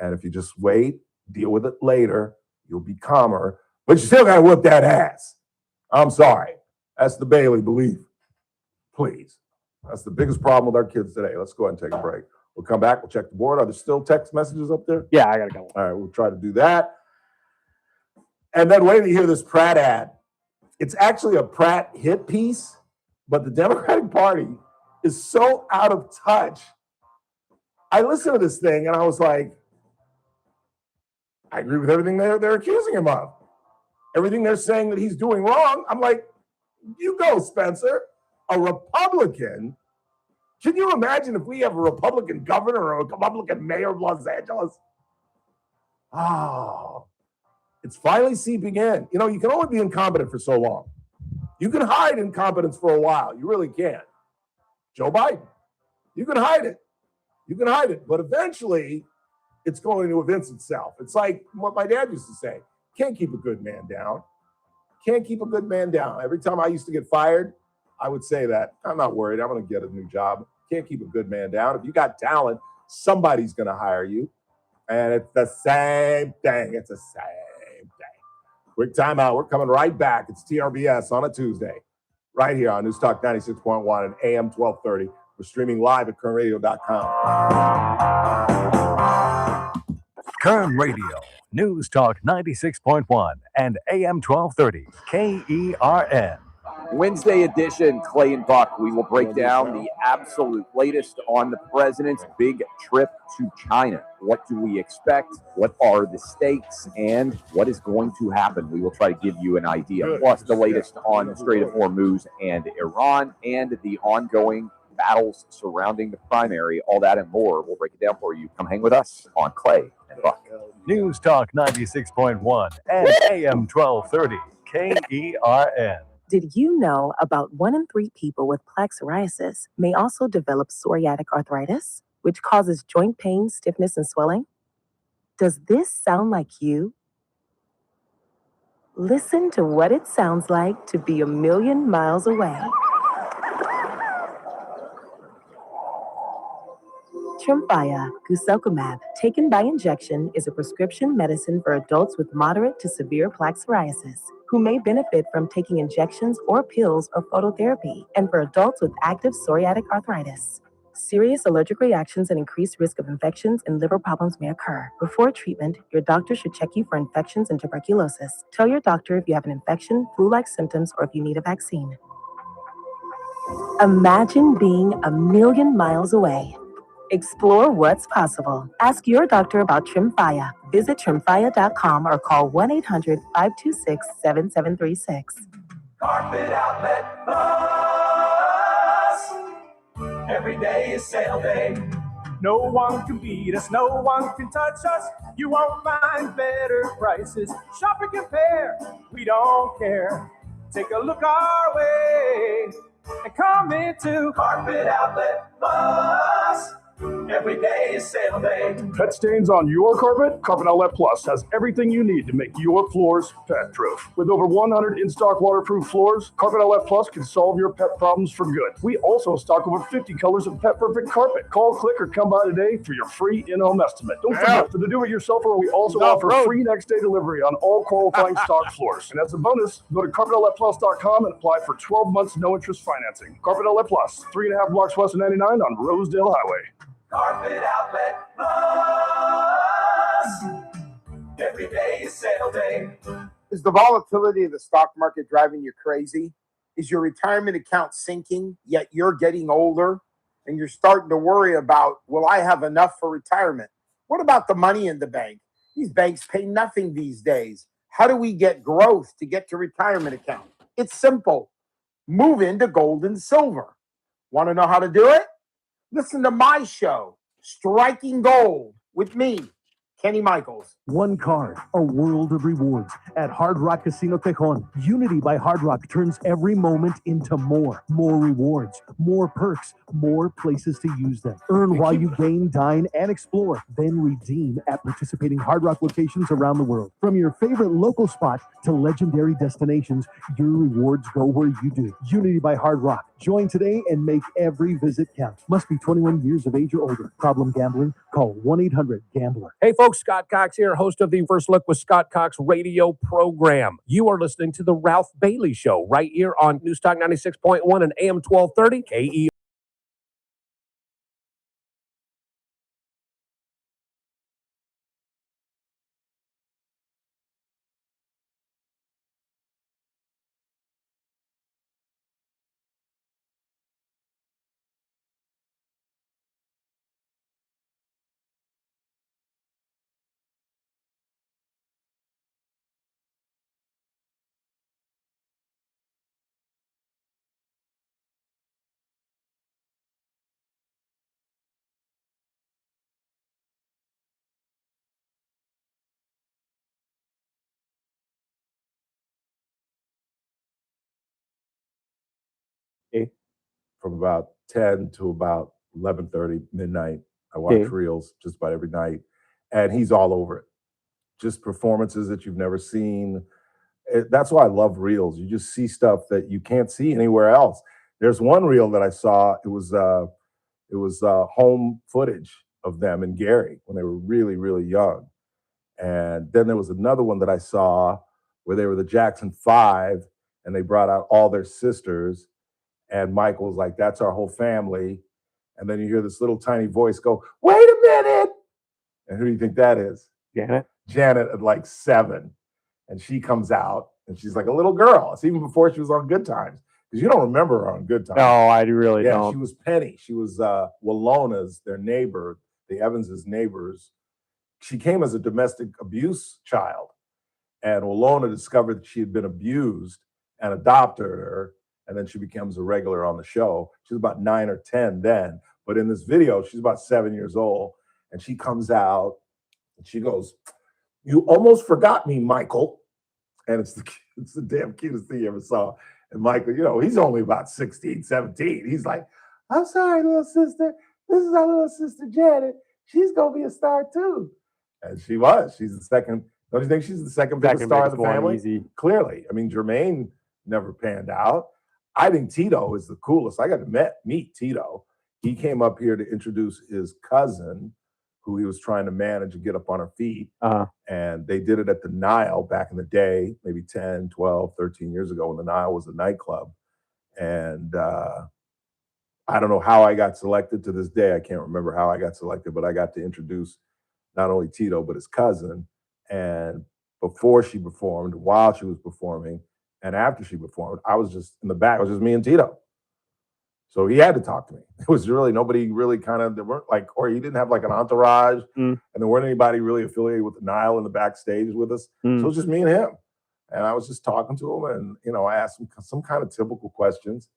And if you just wait, deal with it later, you'll be calmer, but you still got to whip that ass. I'm sorry. That's the Bailey belief. Please. That's the biggest problem with our kids today. Let's go ahead and take a break. We'll come back. We'll check the board. Are there still text messages up there?
Yeah, I got to go.
All right, we'll try to do that. And then wait till you hear this Pratt ad. It's actually a Pratt hit piece, but the Democratic Party is so out of touch. I listened to this thing and I was like, I agree with everything they're accusing him of. Everything they're saying that he's doing wrong, I'm like, You go, Spencer. A Republican? Can you imagine if we have a Republican governor or a Republican mayor of Los Angeles? Oh, it's finally seeping in. You know, you can only be incompetent for so long. You can hide incompetence for a while. You really can. Joe Biden, you can hide it. You can hide it. But eventually, it's going to evince itself. It's like what my dad used to say. Can't keep a good man down. Can't keep a good man down. Every time I used to get fired, I would say that. I'm not worried. I'm going to get a new job. Can't keep a good man down. If you got talent, somebody's going to hire you. And it's the same thing. It's the same thing. Quick timeout. We're coming right back. It's TRBS on a Tuesday, right here on News Talk 96.1 and AM 1230. We're streaming live at KernRadio.com.
Kern Radio, News Talk 96.1 and AM 1230, KERN.
Wednesday edition, Clay and Buck. We will break down the absolute latest on the president's big trip to China. What do we expect? What are the stakes? And what is going to happen? We will try to give you an idea. Plus, the latest on the Strait of Hormuz and Iran and the ongoing battles surrounding the primary. All that and more. We'll break it down for you. Come hang with us on Clay and Buck.
News Talk 96.1 and AM 1230, KERN.
Did you know about 1 in 3 people with plaque psoriasis may also develop psoriatic arthritis, which causes joint pain, stiffness, and swelling? Does this sound like you? Listen to what it sounds like to be a million miles away. Tremfya guselkumab, taken by injection, is a prescription medicine for adults with moderate to severe plaque psoriasis who may benefit from taking injections or pills or phototherapy, and for adults with active psoriatic arthritis. Serious allergic reactions and increased risk of infections and liver problems may occur. Before treatment, your doctor should check you for infections and tuberculosis. Tell your doctor if you have an infection, flu-like symptoms, or if you need a vaccine. Imagine being a million miles away. Explore what's possible. Ask your doctor about Tremfya. Visit Tremfya.com or call 1-800-526-7736.
Carpet Outlet Plus. Every day is sale day. No one can beat us, no one can touch us. You won't find better prices. Shop and compare, we don't care. Take a look our way and come into Carpet Outlet Plus. Every day is sale day.
Pet stains on your carpet? Carpet Outlet Plus has everything you need to make your floors pet-proof. With over 100 in-stock waterproof floors, Carpet Outlet Plus can solve your pet problems for good. We also stock over 50 colors of pet-perfect carpet. Call, click, or come by today for your free in-home estimate. Don't forget, for the do-it-yourselfer, we also offer free next-day delivery on all qualifying stock floors. And as a bonus, go to carpetoutletplus.com and apply for 12 months no-interest financing. Carpet Outlet Plus, 3.5 blocks west of 99 on Rosedale Highway.
Carpet Outlet Plus. Every day is sale day.
Is the volatility of the stock market driving you crazy? Is your retirement account sinking, yet you're getting older and you're starting to worry about, will I have enough for retirement? What about the money in the bank? These banks pay nothing these days. How do we get growth to get to retirement account? It's simple. Move into gold and silver. Want to know how to do it? Listen to my show, Striking Gold, with me, Kenny Michaels.
One card, a world of rewards. At Hard Rock Casino Tejon, Unity by Hard Rock turns every moment into more. More rewards, more perks, more places to use them. Earn while you game, dine, and explore. Then redeem at participating Hard Rock locations around the world. From your favorite local spot to legendary destinations, your rewards go where you do. Unity by Hard Rock. Join today and make every visit count. Must be 21 years of age or older. Problem gambling? Call 1-800-GAMBLER.
Hey folks, Scott Cox here, host of the First Look with Scott Cox radio program. You are listening to the Ralph Bailey Show right here on News Talk 96.1 and AM 1230 KE.
from about 10 to about 11:30, midnight. I watch reels just about every night, and he's all over it. Just performances that you've never seen. That's why I love reels. You just see stuff that you can't see anywhere else. There's one reel that I saw. It was home footage of them and Gary when they were really, really young. And then there was another one that I saw where they were the Jackson 5 and they brought out all their sisters. And Michael was like, that's our whole family. And then you hear this little tiny voice go, wait a minute. And who do you think that is?
Janet.
Janet at like 7. And she comes out and she's like a little girl. It's even before she was on Good Times. Because you don't remember her on Good Times.
No, I really don't.
She was Penny. She was Walona's, their neighbor, the Evans' neighbors. She came as a domestic abuse child. And Walona discovered that she had been abused and adopted her. And then she becomes a regular on the show. She was about 9 or 10 then. But in this video, she's about 7 years old. And she comes out and she goes, you almost forgot me, Michael. And it's the damn cutest thing you ever saw. And Michael, he's only about 16, 17. He's like, I'm sorry, little sister. This is our little sister, Janet. She's going to be a star, too. And she was. She's the second. Don't you think she's the second biggest star of the family?
Easy.
Clearly. I mean, Jermaine never panned out. I think Tito is the coolest. I got to meet Tito. He came up here to introduce his cousin, who he was trying to manage and get up on her feet. And they did it at the Nile back in the day, maybe 10, 12, 13 years ago when the Nile was a nightclub. And I don't know how I got selected to this day. I can't remember how I got selected, but I got to introduce not only Tito, but his cousin. And before she performed, while she was performing, and after she performed, I was just in the back. It was just me and Tito. So he had to talk to me. It was really nobody really there weren't or he didn't have like an entourage, and there weren't anybody really affiliated with the Nile in the backstage with us. So it was just me and him. And I was just talking to him, and I asked him some kind of typical questions.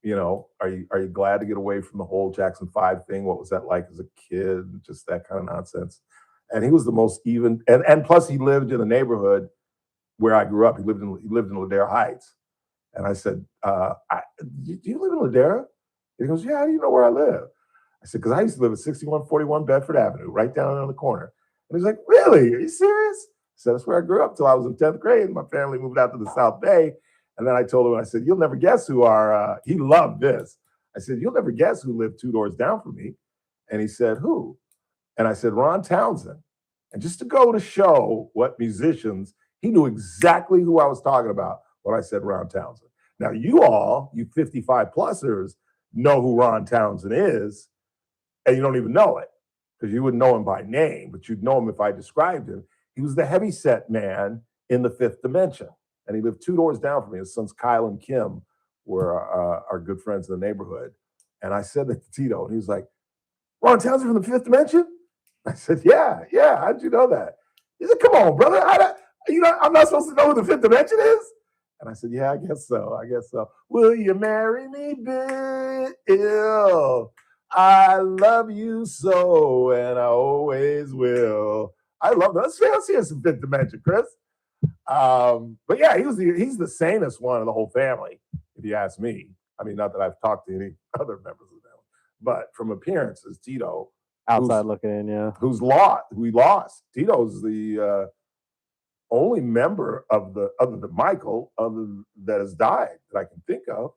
Are you glad to get away from the whole Jackson 5 thing? What was that like as a kid? Just that kind of nonsense. And he was the most even, and plus he lived in a neighborhood where I grew up. He lived in Ladera Heights. And I said, do you live in Ladera? And he goes, yeah, how do you know where I live? I said, because I used to live at 6141 Bedford Avenue, right down on the corner. And he's like, really? Are you serious? I said, that's where I grew up till I was in 10th grade. My family moved out to the South Bay. And then I told him, I said, you'll never guess who he loved this. I said, you'll never guess who lived 2 doors down from me. And he said, who? And I said, Ron Townsend. And just to go to show what musicians, he knew exactly who I was talking about when I said Ron Townsend. Now, you 55-plussers, know who Ron Townsend is, and you don't even know it because you wouldn't know him by name, but you'd know him if I described him. He was the heavyset man in the Fifth Dimension, and he lived 2 doors down from me. His sons Kyle and Kim were our good friends in the neighborhood. And I said that to Tito, and he was like, Ron Townsend from the Fifth Dimension? I said, yeah. How'd you know that? He said, come on, brother. I'm not supposed to know who the Fifth Dimension is? And I said, yeah, I guess so. Will you marry me, Bill? I love you so, and I always will. I love that. Let's hear some Fifth Dimension, Chris. But yeah, he's the sanest one of the whole family, if you ask me. I mean, not that I've talked to any other members of the family, but from appearances, Tito,
outside looking in, yeah,
who we lost. Tito's the only member of other than Michael, that has died that I can think of,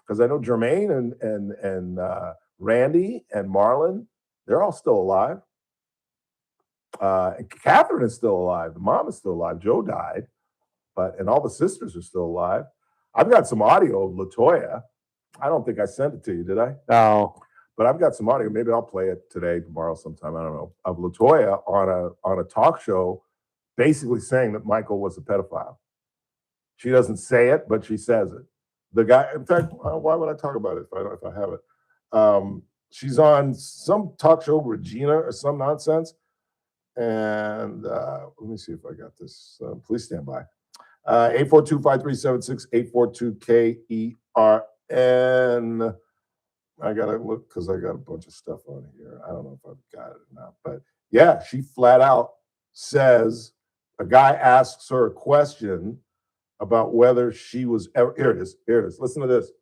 because I know Jermaine and Randy and Marlon, they're all still alive. And Catherine is still alive. The mom is still alive. Joe died, and all the sisters are still alive. I've got some audio of LaToya. I don't think I sent it to you, did I?
No.
But I've got some audio. Maybe I'll play it today, tomorrow, sometime. I don't know. Of LaToya on a talk show, basically saying that Michael was a pedophile. She doesn't say it, but she says it. The guy, in fact, why would I talk about it if I have it? She's on some talk show, Regina or some nonsense. And let me see if I got this. Please stand by. 842-5376, 842-KERN. I got to look because I got a bunch of stuff on here. I don't know if I've got it or not. But yeah, she flat out says, a guy asks her a question about whether she was ever. Here it is. Listen to this.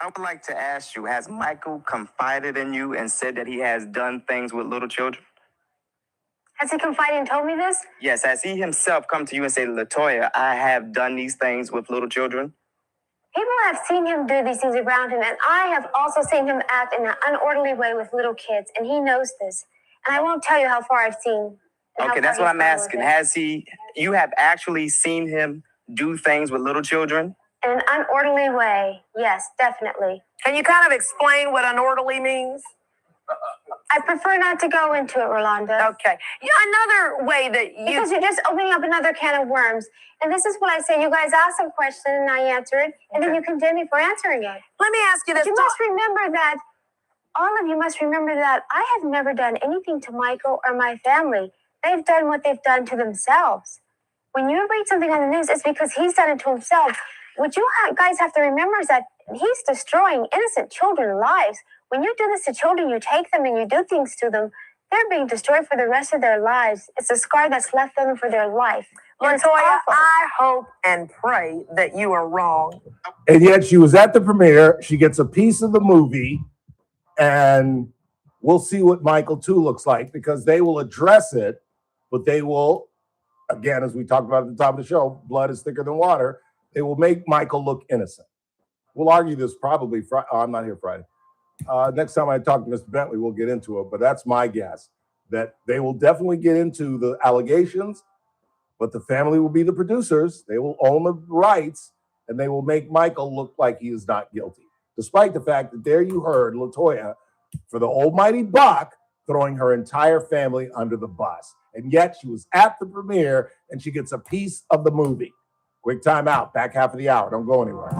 I would like to ask you, has Michael confided in you and said that he has done things with little children?
Has he confided and told me this?
Yes, has he himself come to you and say, LaToya, I have done these things with little children?
People have seen him do these things around him, and I have also seen him act in an unorderly way with little kids, and he knows this. And I won't tell you how far I've seen.
Okay, that's what I'm asking. You have actually seen him do things with little children?
In an unorderly way, yes, definitely.
Can you kind of explain what unorderly means?
I prefer not to go into it, Rolanda.
Okay. Another way that
Because you're just opening up another can of worms. And this is what I say. You guys ask a question and I answer it, and then you condemn me for answering it.
Let me ask you this.
But you must remember that, all of you must remember that I have never done anything to Michael or my family. They've done what they've done to themselves. When you read something on the news, it's because he's done it to himself. What you guys have to remember is that he's destroying innocent children's lives. When you do this to children, you take them and you do things to them, they're being destroyed for the rest of their lives. It's a scar that's left on them for their life.
LaToya, I hope and pray that you are wrong.
And yet she was at the premiere. She gets a piece of the movie, and we'll see what Michael 2 looks like, because they will address it, but they will, again, as we talked about at the top of the show, blood is thicker than water. They will make Michael look innocent. We'll argue this probably Friday. Oh, I'm not here Friday. Next time I talk to Mr. Bentley, we'll get into it, but that's my guess, that they will definitely get into the allegations, but the family will be the producers. They will own the rights, and they will make Michael look like he is not guilty, despite the fact that there you heard LaToya, for the almighty buck, throwing her entire family under the bus. And yet she was at the premiere, and she gets a piece of the movie. Quick time out. Back half of the hour. Don't go anywhere.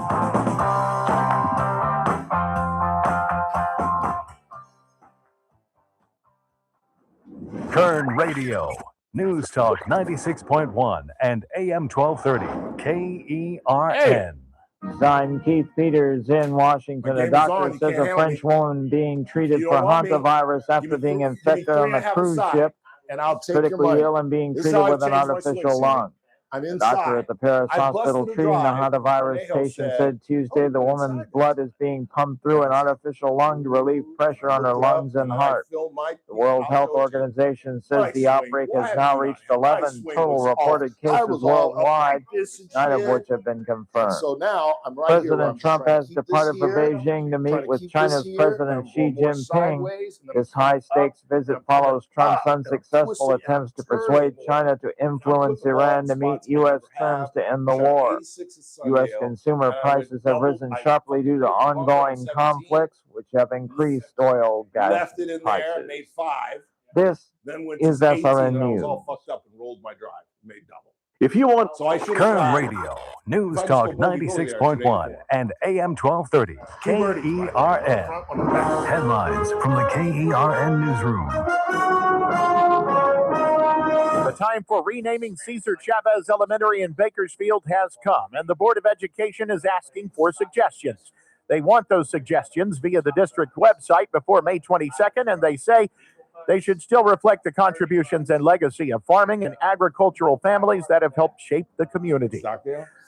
Kern Radio, News Talk 96.1 and AM 1230, KERN.
Signed Keith Peters in Washington. A doctor says a French woman being treated for hantavirus after being infected on a cruise ship, critically ill and being treated with an artificial lung. The doctor at the Paris hospital treating the hantavirus patient said Tuesday the woman's blood is being pumped through an artificial lung to relieve pressure on her lungs and heart. The World Health Organization says the outbreak has now reached 11 total reported cases worldwide, 9 of which have been confirmed.
So now I'm right
President Trump has departed for Beijing to meet with China's President Xi Jinping. This high-stakes visit follows Trump's unsuccessful attempts to persuade China to influence Iran to meet U.S. terms to end the war. U.S. consumer prices have risen sharply due to ongoing conflicts, which have increased oil gas prices. This is SRN News.
If you want Kern Radio, News Talk 96.1 and AM 1230, KERN. Headlines from the KERN Newsroom.
The time for renaming Cesar Chavez Elementary in Bakersfield has come, and the Board of Education is asking for suggestions. They want those suggestions via the district website before May 22nd, and they say they should still reflect the contributions and legacy of farming and agricultural families that have helped shape the community.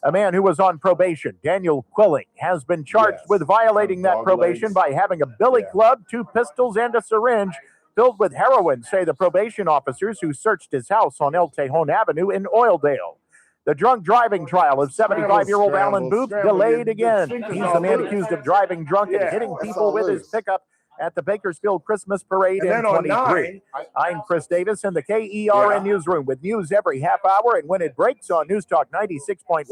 A man who was on probation, Daniel Quilling, has been charged with violating that probation by having a billy club, 2 pistols, and a syringe filled with heroin, say the probation officers who searched his house on El Tejon Avenue in Oildale. The drunk driving trial of 75-year-old Alan Booth delayed again. He's the man accused of driving drunk and hitting people with his pickup at the Bakersfield Christmas Parade in 23. I'm Chris Davis in the KERN newsroom with news every half hour and when it breaks on News Talk 96.1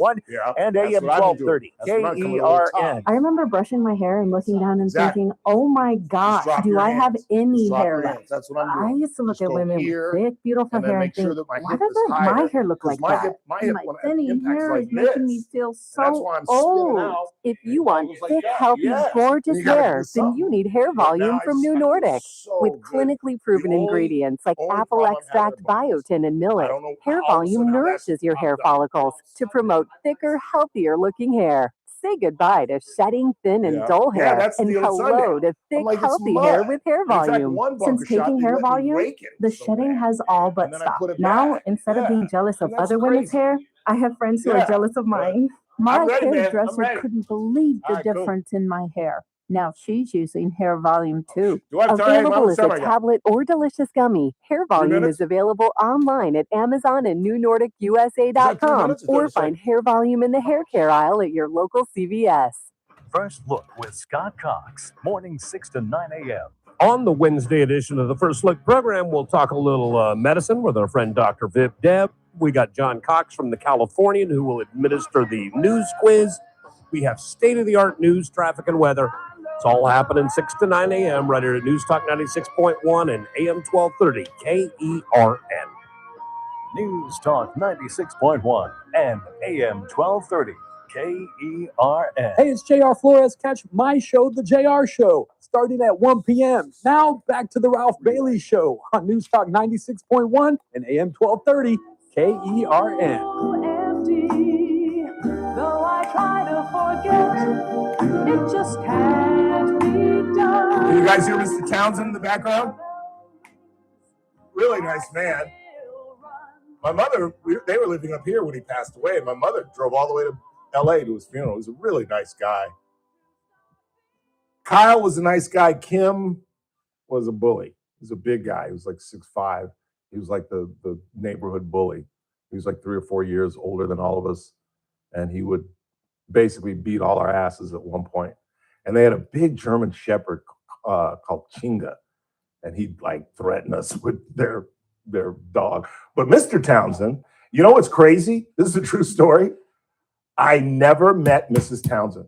and AM 1230. KERN.
I remember brushing my hair and looking down and thinking, oh my gosh, do I have any hair left?
That's what I'm doing.
I used to look at women with thick, beautiful hair and think, why doesn't my hair look like that? My thinning hair is making me feel so old. If you want thick, healthy, gorgeous hair, then you need hair volume from New Nordic. With clinically proven ingredients like apple extract, biotin, and millet, Hair Volume nourishes your hair follicles to promote thicker, healthier looking hair. Say goodbye to shedding thin and dull hair and hello to thick, healthy hair with Hair Volume. Since taking Hair Volume, the shedding has all but stopped. Now, instead of being jealous of other women's hair, I have friends who are jealous of mine. My
ready, man. I'm
hairdresser
ready.
couldn't believe the
All right, cool.
difference in my hair. Now she's using Hair Volume 2.
Do I have time? How
Available
much
as
time
a
I got?
tablet or delicious gummy. Hair Volume
minutes?
is available online at Amazon and NewNordicUSA.com
minutes or
or
30
find Hair Volume in the hair care aisle at your local CVS.
First Look with Scott Cox, mornings 6 to 9 a.m.
On the Wednesday edition of the First Look program, we'll talk a little medicine with our friend Dr. Vip Deb. We got John Cox from the Californian who will administer the news quiz. We have state-of-the-art news, traffic, and weather. It's all happening 6 to 9 a.m. right here at News Talk 96.1 and AM 1230 KERN.
News Talk 96.1 and AM 1230 KERN.
Hey, it's JR Flores. Catch my show, The JR Show, starting at 1 p.m. Now back to the Ralph Bailey Show on News Talk 96.1 and AM 1230 KERN.
Though I try to forget, it just can't be done.
Can you guys hear Mr. Townsend in the background? Really nice man. My mother, they were living up here when he passed away. My mother drove all the way to L.A. to his funeral. He was a really nice guy. Kyle was a nice guy. Kim was a bully. He was a big guy. He was like 6'5". He was like the neighborhood bully. He was like 3 or 4 years older than all of us. And he would basically beat all our asses at one point. And they had a big German shepherd called Chinga. And he'd like threaten us with their dog. But Mr. Townsend, you know what's crazy? This is a true story. I never met Mrs. Townsend.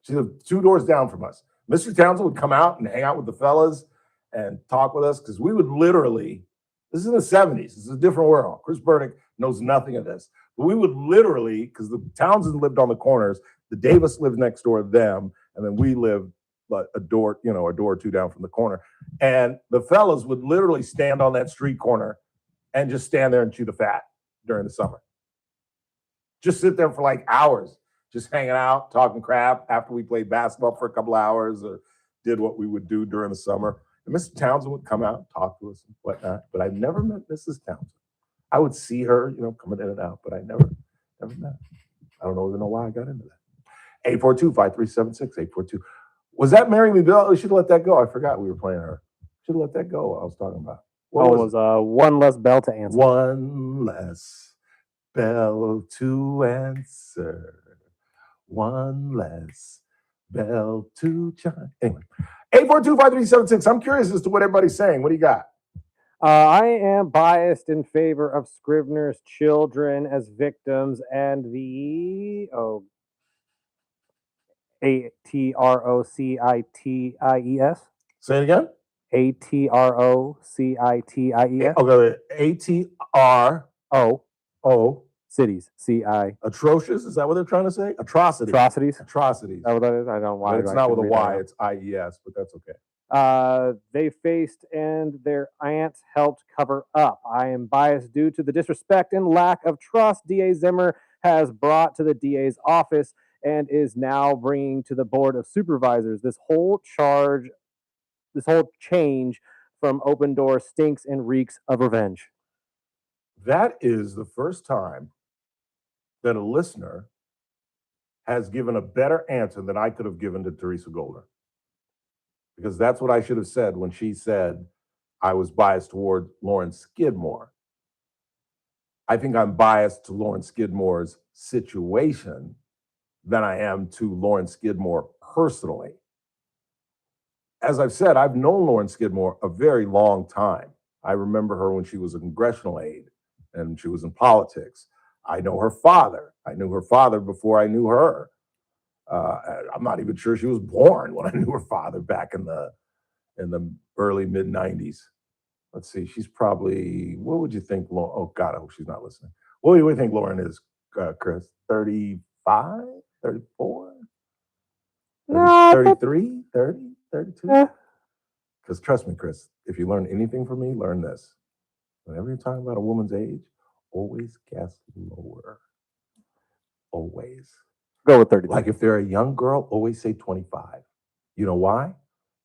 She lived 2 doors down from us. Mr. Townsend would come out and hang out with the fellas and talk with us because we would literally, this is in the 70s, this is a different world. Chris Burdick knows nothing of this. But we would literally, because the Townsend lived on the corners, the Davis lived next door to them, and then we lived a door or two down from the corner. And the fellas would literally stand on that street corner and just stand there and chew the fat during the summer. Just sit there for like hours, just hanging out, talking crap after we played basketball for a couple hours or did what we would do during the summer. And Mr. Townsend would come out and talk to us and whatnot. But I never met Mrs. Townsend. I would see her, coming in and out, but I never met. I don't even know why I got into that. 842-5376, 842. Was that Mary Lee Bell? We should have let that go. I forgot we were playing her. Should have let that go. I was talking about.
What was one less bell to answer?
One less bell to answer. One less bell to chime. Anyway, 842-5376. I'm curious as to what everybody's saying. What do you got?
I am biased in favor of Scrivener's children as victims and the ATROCITIES.
Say it again.
ATROCITIES.
Okay, ATRO
cities. CI.
Atrocious. Is that what they're trying to say? Atrocities.
Atrocities.
Atrocities.
Is that what that is? I don't know why.
But it's not with a Y. It's IES, but that's okay.
They faced and their aunts helped cover up. I am biased due to the disrespect and lack of trust DA Zimmer has brought to the DA's office and is now bringing to the Board of Supervisors. This whole change from Open Door stinks and reeks of revenge.
That is the first time that a listener has given a better answer than I could have given to Teresa Goldner. Because that's what I should have said when she said I was biased toward Lauren Skidmore. I think I'm biased to Lauren Skidmore's situation than I am to Lauren Skidmore personally. As I've said, I've known Lauren Skidmore a very long time. I remember her when she was a congressional aide and she was in politics. I know her father. I knew her father before I knew her. I'm not even sure she was born when I knew her father back in the early mid 90s. Let's see, she's probably, what would you think? Oh God, I hope she's not listening. What do you think Lauren is, Chris? 35, 34, 33, 30, 32? Because trust me, Chris, if you learn anything from me, learn this. Whenever you're talking about a woman's age, always guess lower. Always.
Go with 30.
Like if they're a young girl, always say 25. You know why?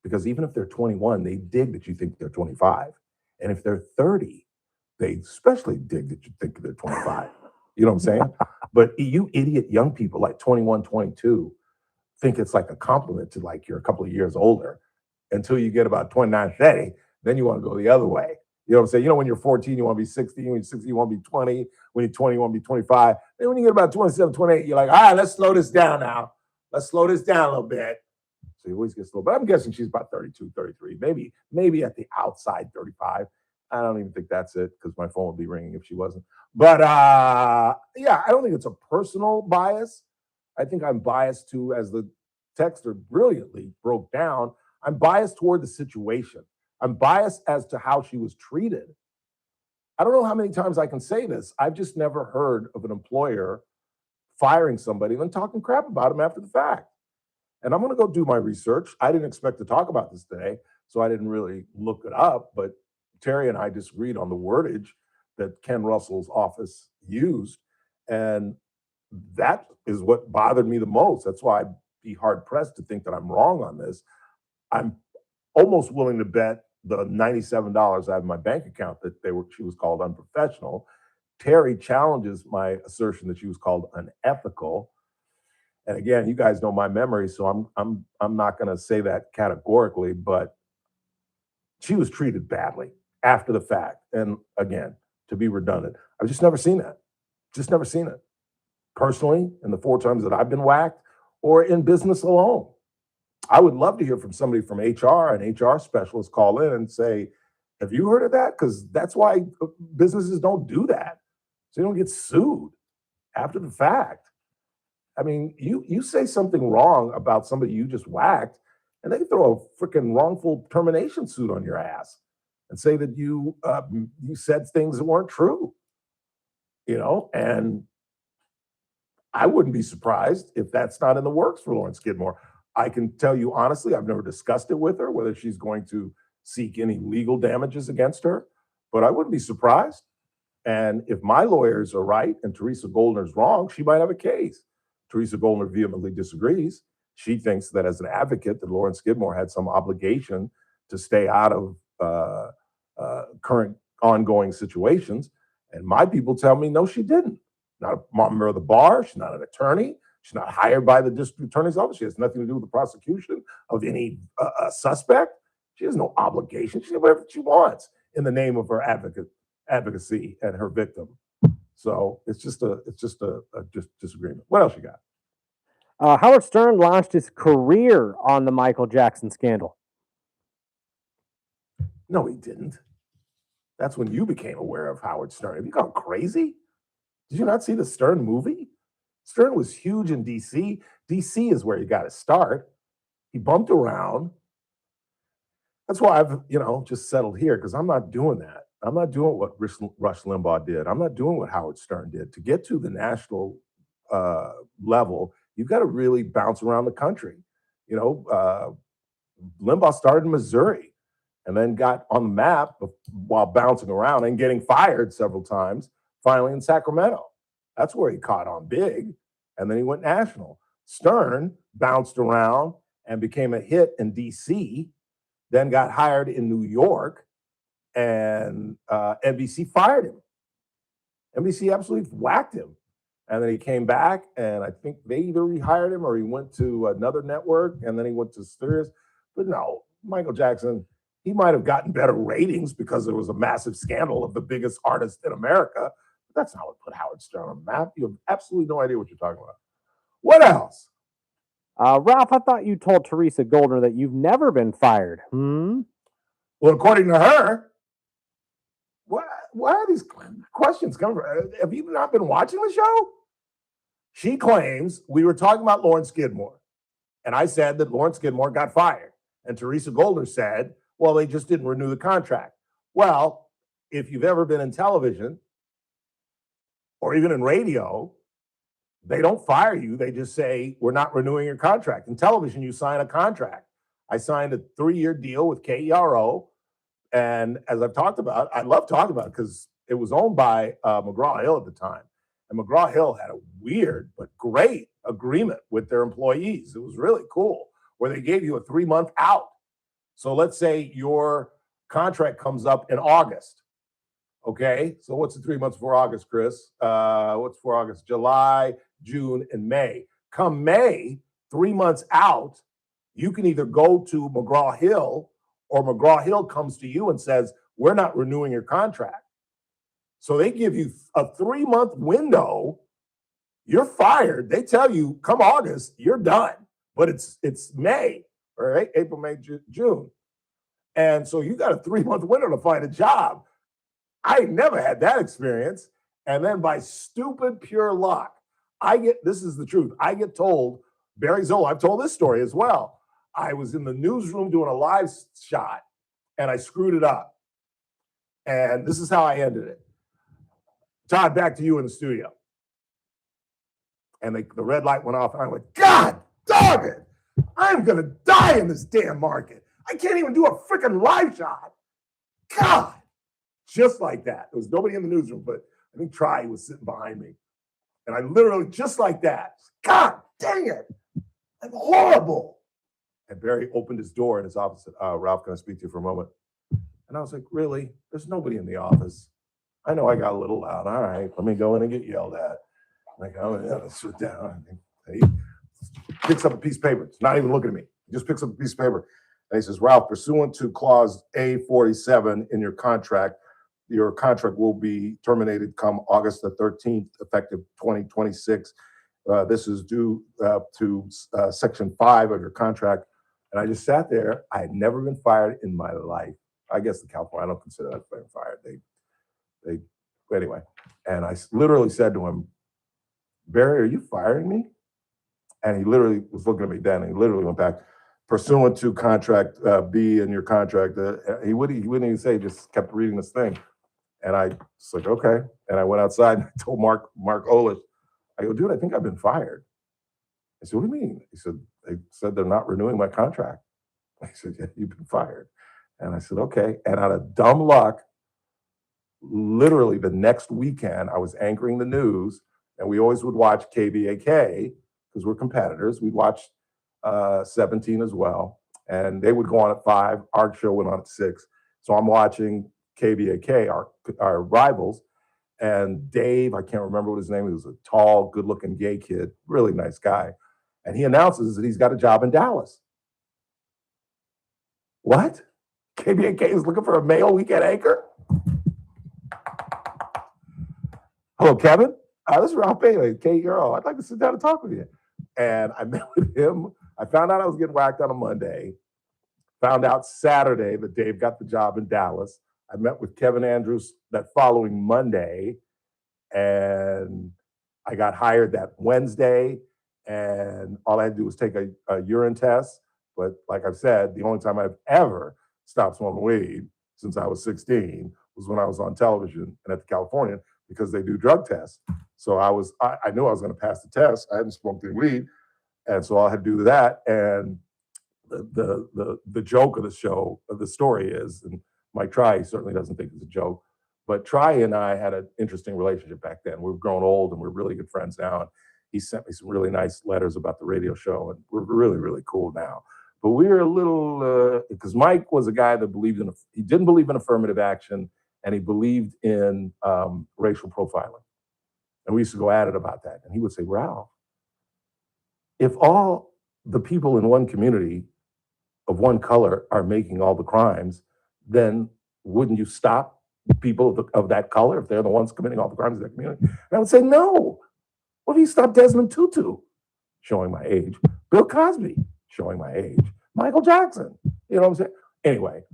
Because even if they're 21, they dig that you think they're 25. And if they're 30, they especially dig that you think they're 25. You know what I'm saying?
But you idiot young people like 21, 22 think it's like a compliment to like you're a couple of years older until you get about 29, 30. Then you want to go the other way. You know what I'm saying? You know, when you're 14, you want to be 16. When you're 16, you want to be 20. When you're 20, you want to be 25. Then when you get about 27, 28, you're like, all right, let's slow this down now. Let's slow this down a little bit. So you always get slow. But I'm guessing she's about 32, 33, maybe at the outside 35. I don't even think that's it because my phone would be ringing if she wasn't. But yeah, I don't think it's a personal bias. I think I'm biased to, as the texter brilliantly broke down, I'm biased toward the situation. I'm biased as to how she was treated. I don't know how many times I can say this. I've just never heard of an employer firing somebody and then talking crap about them after the fact. And I'm going to go do my research. I didn't expect to talk about this today, so I didn't really look it up. But Terry and I disagreed on the wordage that Ken Russell's office used. And that is what bothered me the most. That's why I'd be hard-pressed to think that I'm wrong on this. I'm almost willing to bet the $97 I have in my bank account that she was called unprofessional. Terry challenges my assertion that she was called unethical. And again, you guys know my memory, so I'm not going to say that categorically, but she was treated badly after the fact. And again, to be redundant, I've just never seen that. Just never seen it. Personally, in the 4 times that I've been whacked, or in business alone. I would love to hear from somebody from HR, an HR specialist, call in and say, have you heard of that? Because that's why businesses don't do that. So they don't get sued after the fact. I mean, you say something wrong about somebody you just whacked, and they can throw a freaking wrongful termination suit on your ass and say that you said things that weren't true. You know, and I wouldn't be surprised if that's not in the works for Lauren Skidmore. I can tell you honestly, I've never discussed it with her, whether she's going to seek any legal damages against her, but I wouldn't be surprised. And if my lawyers are right and Teresa Goldner's wrong, she might have a case. Teresa Goldner vehemently disagrees. She thinks that as an advocate, that Lauren Skidmore had some obligation to stay out of current ongoing situations. And my people tell me, no, she didn't. Not a member of the bar. She's not an attorney. She's not hired by the district attorney's office. She has nothing to do with the prosecution of any suspect. She has no obligation. She can do whatever she wants in the name of her advocacy and her victim. So it's just a disagreement. What else you got?
Howard Stern launched his career on the Michael Jackson scandal.
No, he didn't. That's when you became aware of Howard Stern. Have you gone crazy? Did you not see the Stern movie? Stern was huge in D.C. D.C. is where you got to start. He bumped around. That's why I've, just settled here, because I'm not doing that. I'm not doing what Rush Limbaugh did. I'm not doing what Howard Stern did. To get to the national level, you've got to really bounce around the country. Limbaugh started in Missouri and then got on the map while bouncing around and getting fired several times, finally in Sacramento. That's where he caught on big, and then he went national. Stern bounced around and became a hit in D.C., then got hired in New York, and NBC fired him. NBC absolutely whacked him. And then he came back, and I think they either rehired him or he went to another network, and then he went to Sirius. But no, Michael Jackson, he might have gotten better ratings because there was a massive scandal of the biggest artist in America. But that's not what put Howard Stern on the map. You have absolutely no idea what you're talking about. What else?
Ralph, I thought you told Teresa Goldner that you've never been fired.
Well, according to her, why are these questions coming from? Have you not been watching the show? She claims we were talking about Lauren Skidmore, and I said that Lauren Skidmore got fired. And Teresa Goldner said, well, they just didn't renew the contract. Well, if you've ever been in television or even in radio, they don't fire you. They just say, we're not renewing your contract. In television, you sign a contract. I signed a 3-year deal with KERO. And as I've talked about, I love talking about it because it was owned by McGraw-Hill at the time. And McGraw-Hill had a weird but great agreement with their employees. It was really cool, where they gave you a 3-month out. So let's say your contract comes up in August.
Okay, so what's the 3 months before August, Chris? What's before August? July, June, and May. Come May, 3 months out, you can either go to McGraw-Hill or McGraw-Hill comes to you and says, we're not renewing your contract. So they give you a 3-month window. You're fired. They tell you, come August, you're done. But it's May, all right? April, May, June. And so you got a 3-month window to find a job. I never had that experience. And then by stupid pure luck, this is the truth. I get told, Barry Zola, I've told this story as well. I was in the newsroom doing a live shot and I screwed it up. And this is how I ended it. Todd, back to you in the studio. And the red light went off and I went, God dog it. I'm going to die in this damn market. I can't even do a freaking live shot. God. Just like that. There was nobody in the newsroom, but I think Tri was sitting behind me. And I literally, just like that, God dang it. I'm horrible. And Barry opened his door in his office and said, Ralph, can I speak to you for a moment? And I was like, really? There's nobody in the office. I know I got a little loud. All right, let me go in and get yelled at. I'm like, oh, yeah, let's sit down. He picks up a piece of paper. He's not even looking at me. He just picks up a piece of paper. And he says, Ralph, pursuant to clause A47 in your contract will be terminated come August the 13th, effective 2026. This is due to section 5 of your contract. And I just sat there. I had never been fired in my life. I guess in California, I don't consider that being fired. Anyway. And I literally said to him, Barry, are you firing me? And he literally was looking at me then. And he literally went back, pursuant to contract B in your contract. He wouldn't even say, just kept reading this thing. And I was like, okay. And I went outside and I told Mark Olish, I go, dude, I think I've been fired. I said, what do you mean? He said, they said they're not renewing my contract. I said, yeah, you've been fired. And I said, okay. And out of dumb luck, literally the next weekend, I was anchoring the news and we always would watch KBAK because we're competitors. We'd watch 17 as well. And they would go on at 5. Our show went on at 6. So I'm watching KBAK, our rivals, and Dave, I can't remember what his name was, a tall, good-looking gay kid, really nice guy. And he announces that he's got a job in Dallas. What? KBAK is looking for a male weekend anchor? Hello, Kevin. This is Ralph Bailey, KERO. I'd like to sit down and talk with you. And I met with him. I found out I was getting whacked on a Monday. Found out Saturday that Dave got the job in Dallas. I met with Kevin Andrews that following Monday, and I got hired that Wednesday, and all I had to do was take a urine test. But like I've said, the only time I've ever stopped smoking weed since I was 16 was when I was on television and at the Californian because they do drug tests. So I knew I was going to pass the test. I hadn't smoked any weed, and so I had to do that. And the joke of the show, of the story is, and Mike Tri certainly doesn't think it's a joke, but Tri and I had an interesting relationship back then. We've grown old and we're really good friends now. And he sent me some really nice letters about the radio show, and we're really, really cool now. But we were a little, because Mike was a guy that he didn't believe in affirmative action, and he believed in racial profiling. And we used to go at it about that. And he would say, Ralph, if all the people in one community of one color are making all the crimes, then wouldn't you stop people of that color if they're the ones committing all the crimes in that community? And I would say, no. What if you stop Desmond Tutu? Showing my age. Bill Cosby? Showing my age. Michael Jackson? You know what I'm saying? Anyway,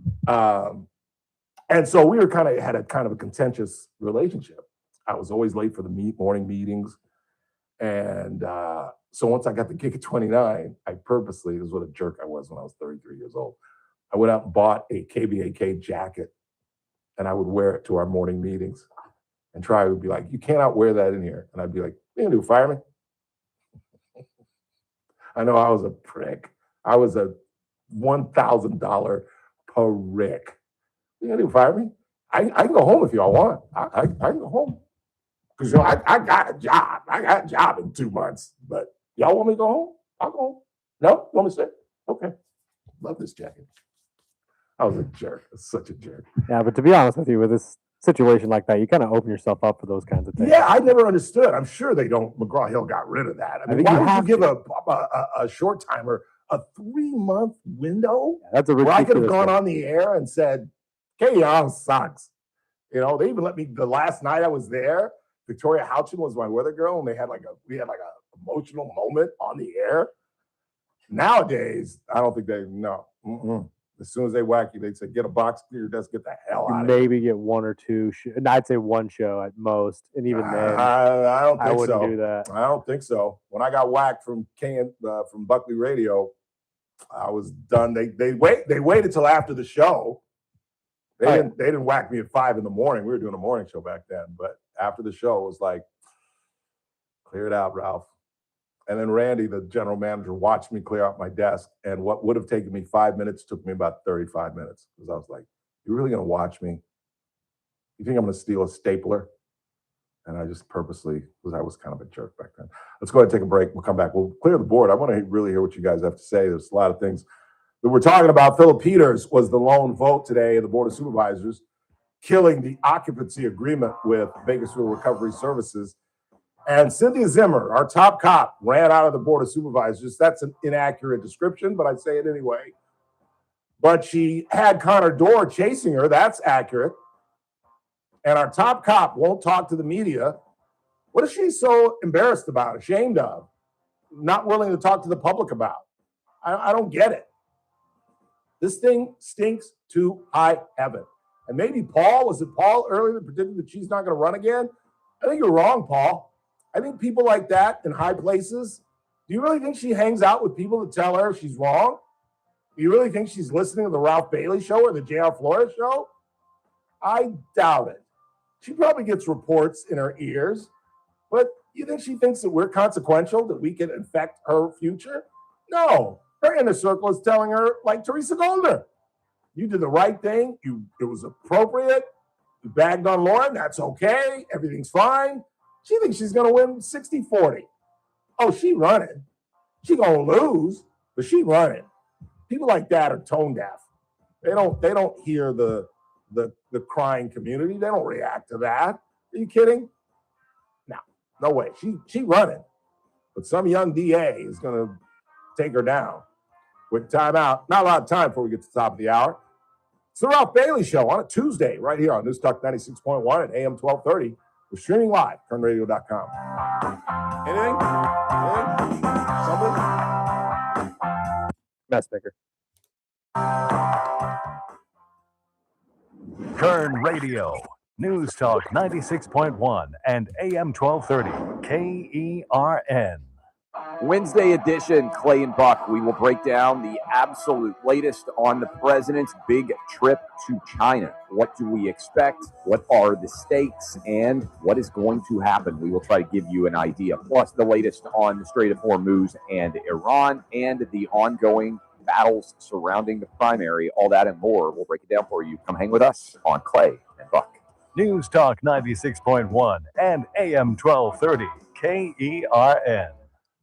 and so we had a kind of a contentious relationship. I was always late for the morning meetings. And so once I got the gig at 29, I purposely, this is what a jerk I was when I was 33 years old, I went out and bought a KBAK jacket, and I would wear it to our morning meetings. And Tri would be like, you cannot wear that in here. And I'd be like, what are you gonna do, fire me? I know I was a prick. I was a $1,000 prick. What are you gonna do, fire me? I can go home if y'all want. I can go home. Because I got a job. I got a job in 2 months. But y'all want me to go home? I'll go home. No? You want me to stay? Okay. Love this jacket. I was a jerk. Such a jerk.
Yeah, but to be honest with you, with this situation like that, you kind of open yourself up for those kinds of things.
Yeah, I never understood. I'm sure they don't. McGraw-Hill got rid of that. I mean, why would you give a short timer a 3-month window?
That's a ridiculous
where I could have gone
thing.
on the air and said, KER sucks. You know, they even let me, the last night I was there, Victoria Houchin was my weather girl, and we had like a emotional moment on the air. Nowadays, I don't think as soon as they whack you, they'd say, get a box clear, just get the hell out of here.
Maybe get one or two. I'd say one show at most, and even then,
I don't think
I wouldn't
so.
do that.
I don't think so. When I got whacked from Buckley Radio, I was done. They waited till after the show. They didn't whack me at 5 a.m. We were doing a morning show back then, but after the show, it was like, clear it out, Ralph. And then Randy, the general manager, watched me clear out my desk, and what would have taken me 5 minutes took me about 35 minutes, because I was like, you're really going to watch me? You think I'm going to steal a stapler? And I just purposely, because I was kind of a jerk back then. Let's go ahead and take a break. We'll come back. We'll clear the board. I want to really hear what you guys have to say. There's a lot of things that we're talking about. Philip Peters was the lone vote today in the Board of Supervisors, killing the occupancy agreement with Bakersfield Recovery Services. And Cynthia Zimmer, our top cop, ran out of the Board of Supervisors. That's an inaccurate description, but I say it anyway. But she had Connor Dorr chasing her. That's accurate. And our top cop won't talk to the media. What is she so embarrassed about, ashamed of, not willing to talk to the public about? I don't get it. This thing stinks to high heaven. And maybe was it Paul earlier that predicted that she's not going to run again? I think you're wrong, Paul. I think people like that in high places, do you really think she hangs out with people that tell her she's wrong? Do you really think she's listening to the Ralph Bailey show or the J.R. Flores show? I doubt it. She probably gets reports in her ears, but you think she thinks that we're consequential, that we can affect her future? No. Her inner circle is telling her, like Teresa Goldner, you did the right thing. It was appropriate. You bagged on Lauren. That's okay. Everything's fine. She thinks she's going to win 60-40. Oh, she running. She going to lose, but she running. People like that are tone deaf. They don't hear the crying community. They don't react to that. Are you kidding? No way. She running. But some young DA is going to take her down. Quick timeout. Not a lot of time before we get to the top of the hour. It's the Ralph Bailey Show on a Tuesday right here on News Talk 96.1 and AM 1230. We're streaming live, turnradio.com. Anything? Something?
Messmaker.
Kern Radio, News Talk 96.1 and AM 1230, KERN.
Wednesday edition, Clay and Buck. We will break down the absolute latest on the president's big trip to China. What do we expect? What are the stakes? And what is going to happen? We will try to give you an idea. Plus, the latest on the Strait of Hormuz and Iran and the ongoing battles surrounding the primary. All that and more. We'll break it down for you. Come hang with us on Clay and Buck.
News Talk 96.1 and AM 1230, KERN.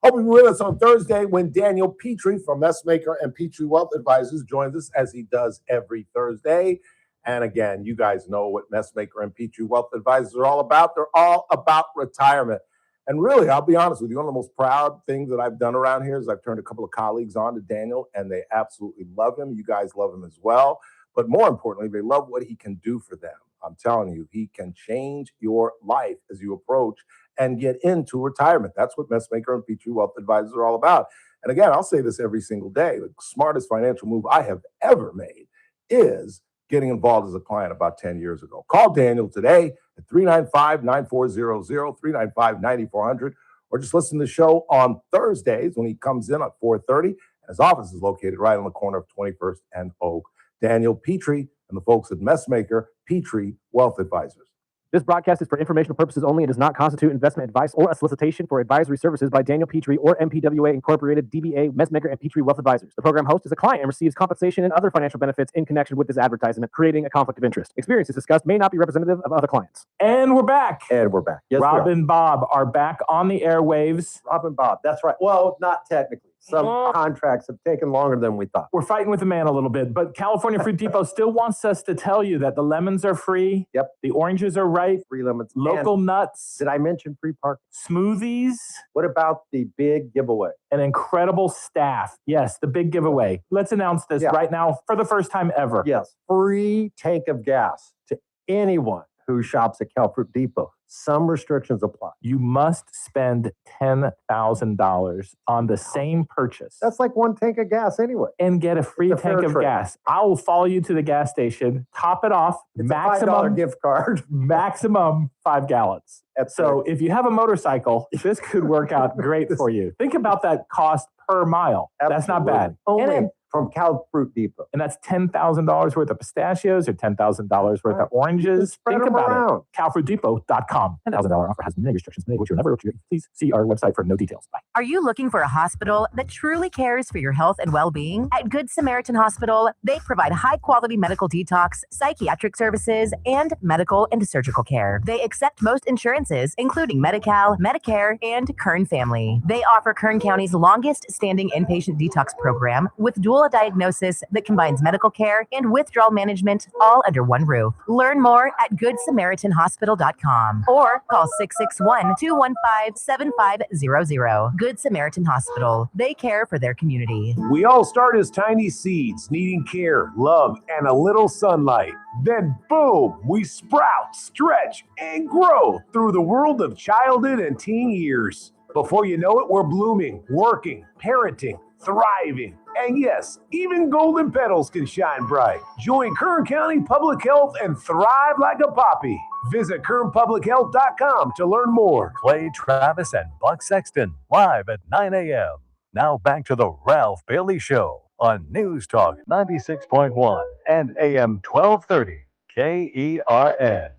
Hope you'll be with us on Thursday when Daniel Petrie from Messmaker and Petrie Wealth Advisors joins us, as he does every Thursday. And again, you guys know what Messmaker and Petrie Wealth Advisors are all about. They're all about retirement. And really, I'll be honest with you, one of the most proud things that I've done around here is I've turned a couple of colleagues on to Daniel, and they absolutely love him. You guys love him as well. But more importantly, they love what he can do for them. I'm telling you, he can change your life as you approach and get into retirement. That's what Messmaker and Petrie Wealth Advisors are all about. And again, I'll say this every single day. The smartest financial move I have ever made is getting involved as a client about 10 years ago. Call Daniel today at 395-9400, 395-9400, or just listen to the show on Thursdays when he comes in at 4:30. His office is located right on the corner of 21st and Oak. Daniel Petrie and the folks at Messmaker, Petrie Wealth Advisors.
This broadcast is for informational purposes only and does not constitute investment advice or a solicitation for advisory services by Daniel Petrie or MPWA Incorporated, DBA, Messmaker, and Petrie Wealth Advisors. The program host is a client and receives compensation and other financial benefits in connection with this advertisement, creating a conflict of interest. Experiences discussed may not be representative of other clients.
And we're back.
Yes,
Rob and Bob are back on the airwaves.
Rob and Bob, that's right. Well, not technically.
Some contracts have taken longer than we thought.
We're fighting with the man a little bit, but California Fruit Depot still wants us to tell you that the lemons are free.
Yep.
The oranges are ripe.
Free lemons.
Local nuts.
Did I mention free parking?
Smoothies.
What about the big giveaway?
An incredible staff. Yes, the big giveaway. Let's announce this right now for the first time ever.
Yes. Free tank of gas to anyone who shops at Cal Fruit Depot. Some restrictions apply.
You must spend $10,000 on the same purchase.
That's like one tank of gas anyway.
And get a free tank of gas. I will follow you to the gas station, top it off,
it's
maximum
a $5 gift card.
Maximum 5 gallons. So if you have a motorcycle, this could work out great for you. Think about that cost per mile.
Absolutely.
That's not bad.
Only from Cal Fruit Depot.
And that's $10,000 worth of pistachios or $10,000 worth of oranges. Think about it. CalFruitDepot.com. $10,000 offer has many restrictions, many of which you'll never. Please see our website for no details. Bye.
Are you looking for a hospital that truly cares for your health and well-being? At Good Samaritan Hospital, they provide high-quality medical detox, psychiatric services, and medical and surgical care. They accept most insurances, including Medi-Cal, Medicare, and Kern Family. They offer Kern County's longest-standing inpatient detox program with dual diagnosis that combines medical care and withdrawal management all under one roof. Learn more at GoodSamaritanHospital.com or call 661-215-7500. Good Samaritan Hospital. They care for their community.
We all start as tiny seeds, needing care, love, and a little sunlight. Then boom, we sprout, stretch, and grow through the world of childhood and teen years. Before you know it, we're blooming, working, parenting, thriving. And yes, even golden petals can shine bright. Join Kern County Public Health and thrive like a poppy. Visit KernPublicHealth.com to learn more.
Clay Travis and Buck Sexton live at 9 a.m. Now back to the Ralph Bailey Show on News Talk 96.1 and AM 1230 KERN.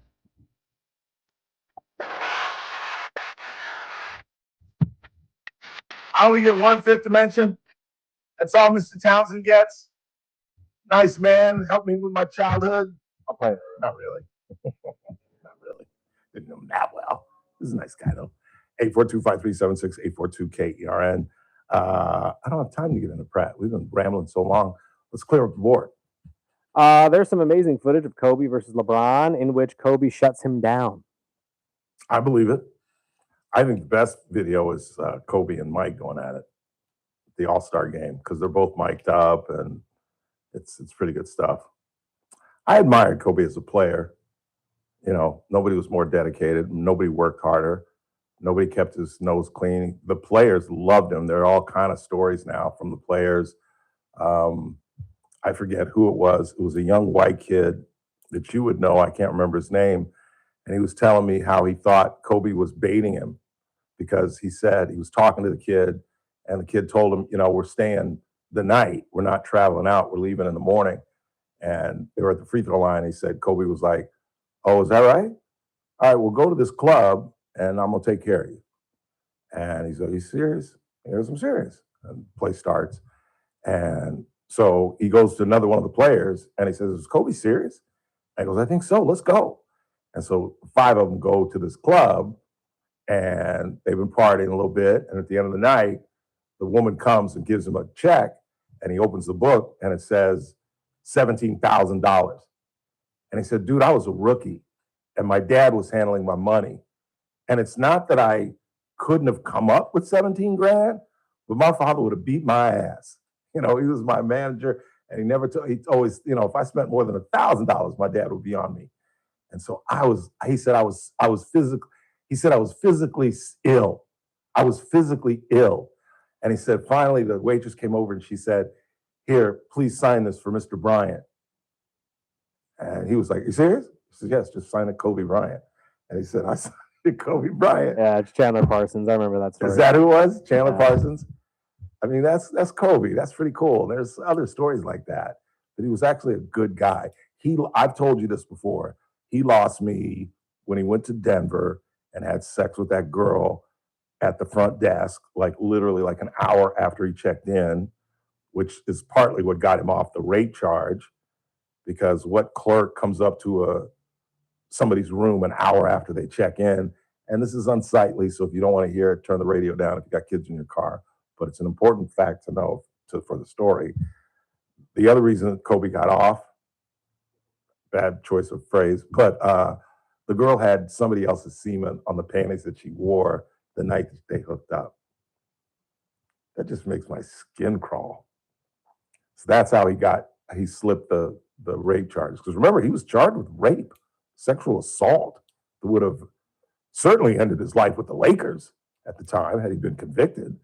I only get one fifth dimension. That's all Mr. Townsend gets. Nice man, helped me with my childhood. I'll play it. Not really. Not really. Didn't know him that well. This is a nice guy, though. 842-5376, 842-KERN. I don't have time to get into Pratt. We've been rambling so long. Let's clear up the board.
There's some amazing footage of Kobe versus LeBron in which Kobe shuts him down.
I believe it. I think the best video is Kobe and Mike going at it. The All-Star game, because they're both mic'd up, and it's pretty good stuff. I admired Kobe as a player. You know, nobody was more dedicated. Nobody worked harder. Nobody kept his nose clean. The players loved him. There are all kind of stories now from the players. I forget who it was. It was a young white kid that you would know. I can't remember his name. And he was telling me how he thought Kobe was baiting him because he said he was talking to the kid, and the kid told him, you know, we're staying the night. We're not traveling out. We're leaving in the morning. And they were at the free throw line. He said, Kobe was like, oh, is that right? All right, we'll go to this club, and I'm going to take care of you. And he said, are you serious? He goes, I'm serious. And the play starts. And so he goes to another one of the players, and he says, is Kobe serious? And he goes, I think so. Let's go. And so 5 of them go to this club, and they've been partying a little bit. And at the end of the night, the woman comes and gives him a check, and he opens the book, and it says $17,000. And he said, dude, I was a rookie, and my dad was handling my money. And it's not that I couldn't have come up with 17 grand, but my father would have beat my ass. You know, he was my manager, and he always, you know, if I spent more than $1,000, my dad would be on me. And so he said I was physically ill. I was physically ill. And he said, finally, the waitress came over and she said, here, please sign this for Mr. Bryant. And he was like, you serious? He said, yes, just sign it, Kobe Bryant. And he said, I signed it, Kobe Bryant.
Yeah, it's Chandler Parsons. I remember that story.
Is that who it was? Chandler Parsons? I mean, that's Kobe. That's pretty cool. There's other stories like that. But he was actually a good guy. I've told you this before. He lost me when he went to Denver and had sex with that girl at the front desk, like literally like an hour after he checked in, which is partly what got him off the rape charge, because what clerk comes up to somebody's room an hour after they check in? And this is unsightly, so if you don't want to hear it, turn the radio down if you got kids in your car. but it's an important fact to know for the story. The other reason that Kobe got off, bad choice of phrase, but the girl had somebody else's semen on the panties that she wore the night that they hooked up. That just makes my skin crawl. So that's how he slipped the rape charges. Because remember, he was charged with rape, sexual assault, that would have certainly ended his life with the Lakers at the time had he been convicted.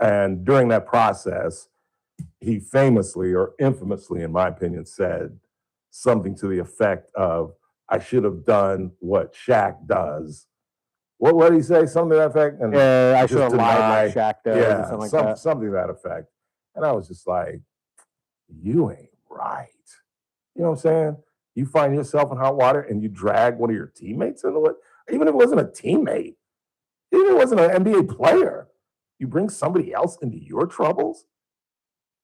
And during that process, he famously or infamously, in my opinion, said something to the effect of, I should have done what Shaq does. What did he say? Something to that effect? And
I should have lied like Shaq does.
Yeah,
Something like that.
Something to that effect. And I was just like, you ain't right. You know what I'm saying? You find yourself in hot water and you drag one of your teammates into it. Even if it wasn't a teammate, even if it wasn't an NBA player, you bring somebody else into your troubles.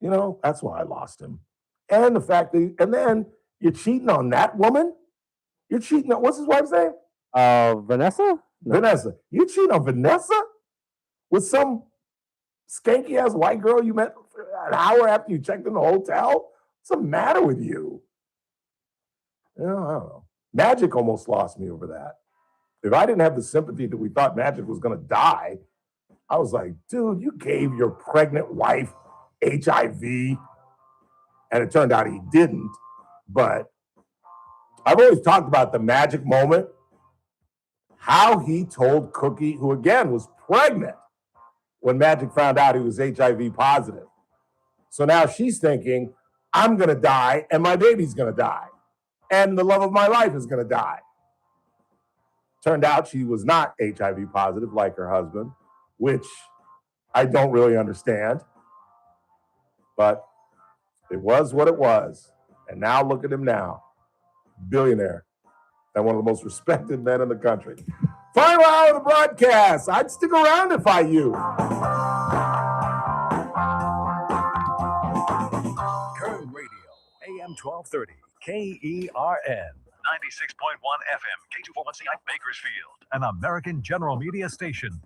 You know, that's why I lost him. And the fact that, and then you're cheating on that woman. You're cheating on, what's his wife's name?
Vanessa? No.
Vanessa. You cheating on Vanessa with some skanky ass white girl you met an hour after you checked in the hotel? What's the matter with you? You know, I don't know. Magic almost lost me over that. If I didn't have the sympathy that we thought Magic was going to die, I was like, dude, you gave your pregnant wife HIV. And it turned out he didn't. But I've always talked about the Magic moment, how he told Cookie, who again was pregnant when Magic found out he was HIV positive. So now she's thinking, I'm going to die and my baby's going to die. And the love of my life is going to die. Turned out she was not HIV positive like her husband, which I don't really understand. But it was what it was. And now look at him now. Billionaire. And one of the most respected men in the country. Final hour of the broadcast. I'd stick around if I you.
Kern Radio, AM 1230, KERN. 96.1 FM, K241CI Bakersfield, an American General Media station.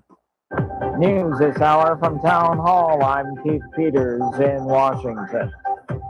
News this hour from Town Hall. I'm Keith Peters in Washington.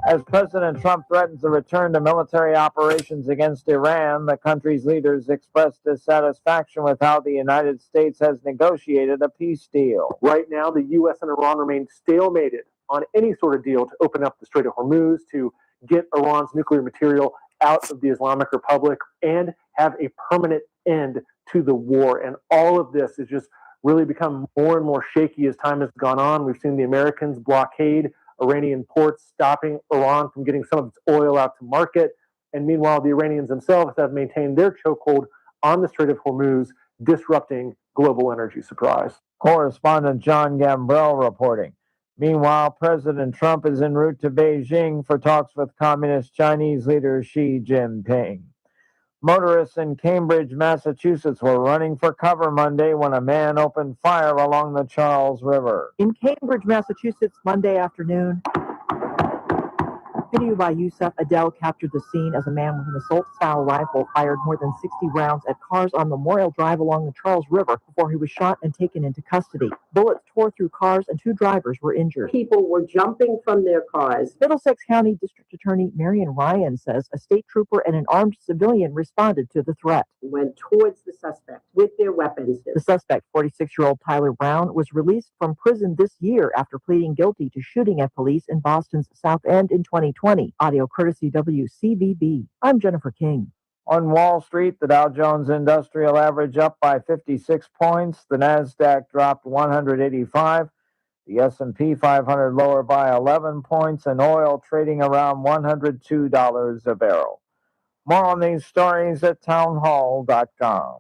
As President Trump threatens a return to military operations against Iran, the country's leaders expressed dissatisfaction with how the United States has negotiated a peace deal.
Right now, the U.S. and Iran remain stalemated on any sort of deal to open up the Strait of Hormuz, to get Iran's nuclear material out of the Islamic Republic, and have a permanent end to the war. And all of this has just really become more and more shaky as time has gone on. We've seen the Americans blockade Iranian ports, stopping Iran from getting some of its oil out to market. And meanwhile, the Iranians themselves have maintained their chokehold on the Strait of Hormuz, disrupting global energy supplies.
Correspondent John Gambrell reporting. Meanwhile, President Trump is en route to Beijing for talks with Communist Chinese leader Xi Jinping. Motorists in Cambridge, Massachusetts were running for cover Monday when a man opened fire along the Charles River.
In Cambridge, Massachusetts, Monday afternoon, video by Yusuf Adel captured the scene as a man with an assault-style rifle fired more than 60 rounds at cars on Memorial Drive along the Charles River before he was shot and taken into custody. Bullets tore through cars and 2 drivers were injured.
People were jumping from their cars.
Middlesex County District Attorney Marion Ryan says a state trooper and an armed civilian responded to the threat.
Went towards the suspect with their weapons.
The suspect, 46-year-old Tyler Brown, was released from prison this year after pleading guilty to shooting at police in Boston's South End in 2020. Audio courtesy WCVB. I'm Jennifer King.
On Wall Street, the Dow Jones Industrial Average up by 56 points. The Nasdaq dropped 185. The S&P 500 lower by 11 points, and oil trading around $102 a barrel. More on these stories at townhall.com.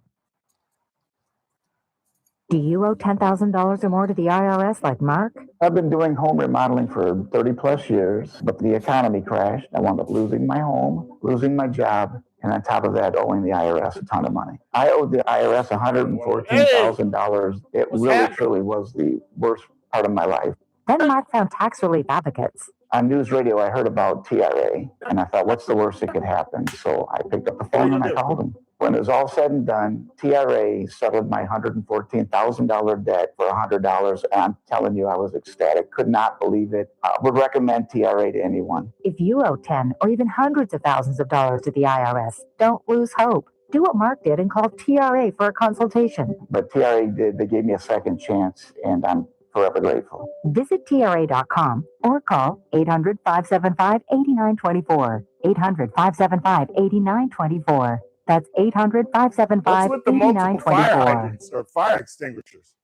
Do you owe $10,000 or more to the IRS like Mark?
I've been doing home remodeling for 30 plus years, but the economy crashed. I wound up losing my home, losing my job, and on top of that, owing the IRS a ton of money. I owed the IRS $114,000. It really, truly was the worst part of my life.
Then Mark found tax relief advocates.
On news radio, I heard about TRA, and I thought, what's the worst that could happen? So I picked up the phone and I called them. When it was all said and done, TRA settled my $114,000 debt for $100, and I'm telling you, I was ecstatic. Could not believe it. Would recommend TRA to anyone.
If you owe 10 or even hundreds of thousands of dollars to the IRS, don't lose hope. Do what Mark did and call TRA for a consultation.
But TRA did. They gave me a second chance, and I'm forever grateful.
Visit TRA.com or call 800-575-8924. 800-575-8924. That's 800-575-8924.
What's with the multiple fire hydrants or fire extinguishers?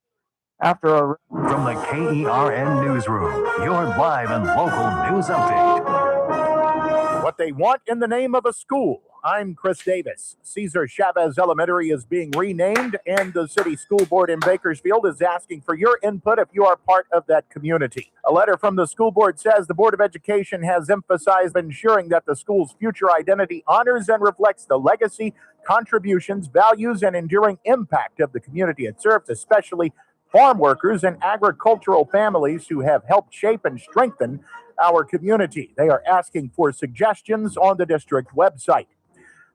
After
From the KERN Newsroom, your live and local news update.
What they want in the name of a school. I'm Chris Davis. Cesar Chavez Elementary is being renamed, and the city school board in Bakersfield is asking for your input if you are part of that community. A letter from the school board says the Board of Education has emphasized ensuring that the school's future identity honors and reflects the legacy, contributions, values, and enduring impact of the community it serves, especially farm workers and agricultural families who have helped shape and strengthen our community. They are asking for suggestions on the district website.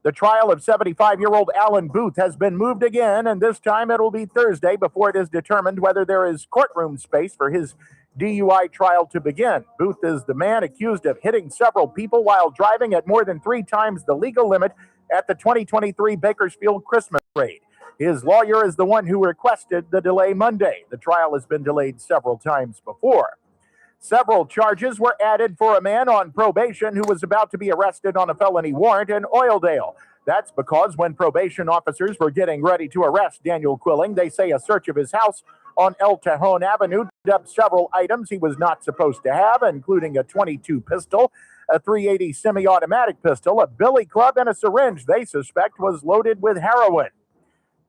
The trial of 75-year-old Alan Booth has been moved again, and this time it'll be Thursday before it is determined whether there is courtroom space for his DUI trial to begin. Booth is the man accused of hitting several people while driving at more than 3 times the legal limit at the 2023 Bakersfield Christmas parade. His lawyer is the one who requested the delay Monday. The trial has been delayed several times before. Several charges were added for a man on probation who was about to be arrested on a felony warrant in Oildale. That's because when probation officers were getting ready to arrest Daniel Quilling, they say a search of his house on El Tejon Avenue picked up several items he was not supposed to have, including a .22 pistol, a .380 semi-automatic pistol, a billy club, and a syringe they suspect was loaded with heroin.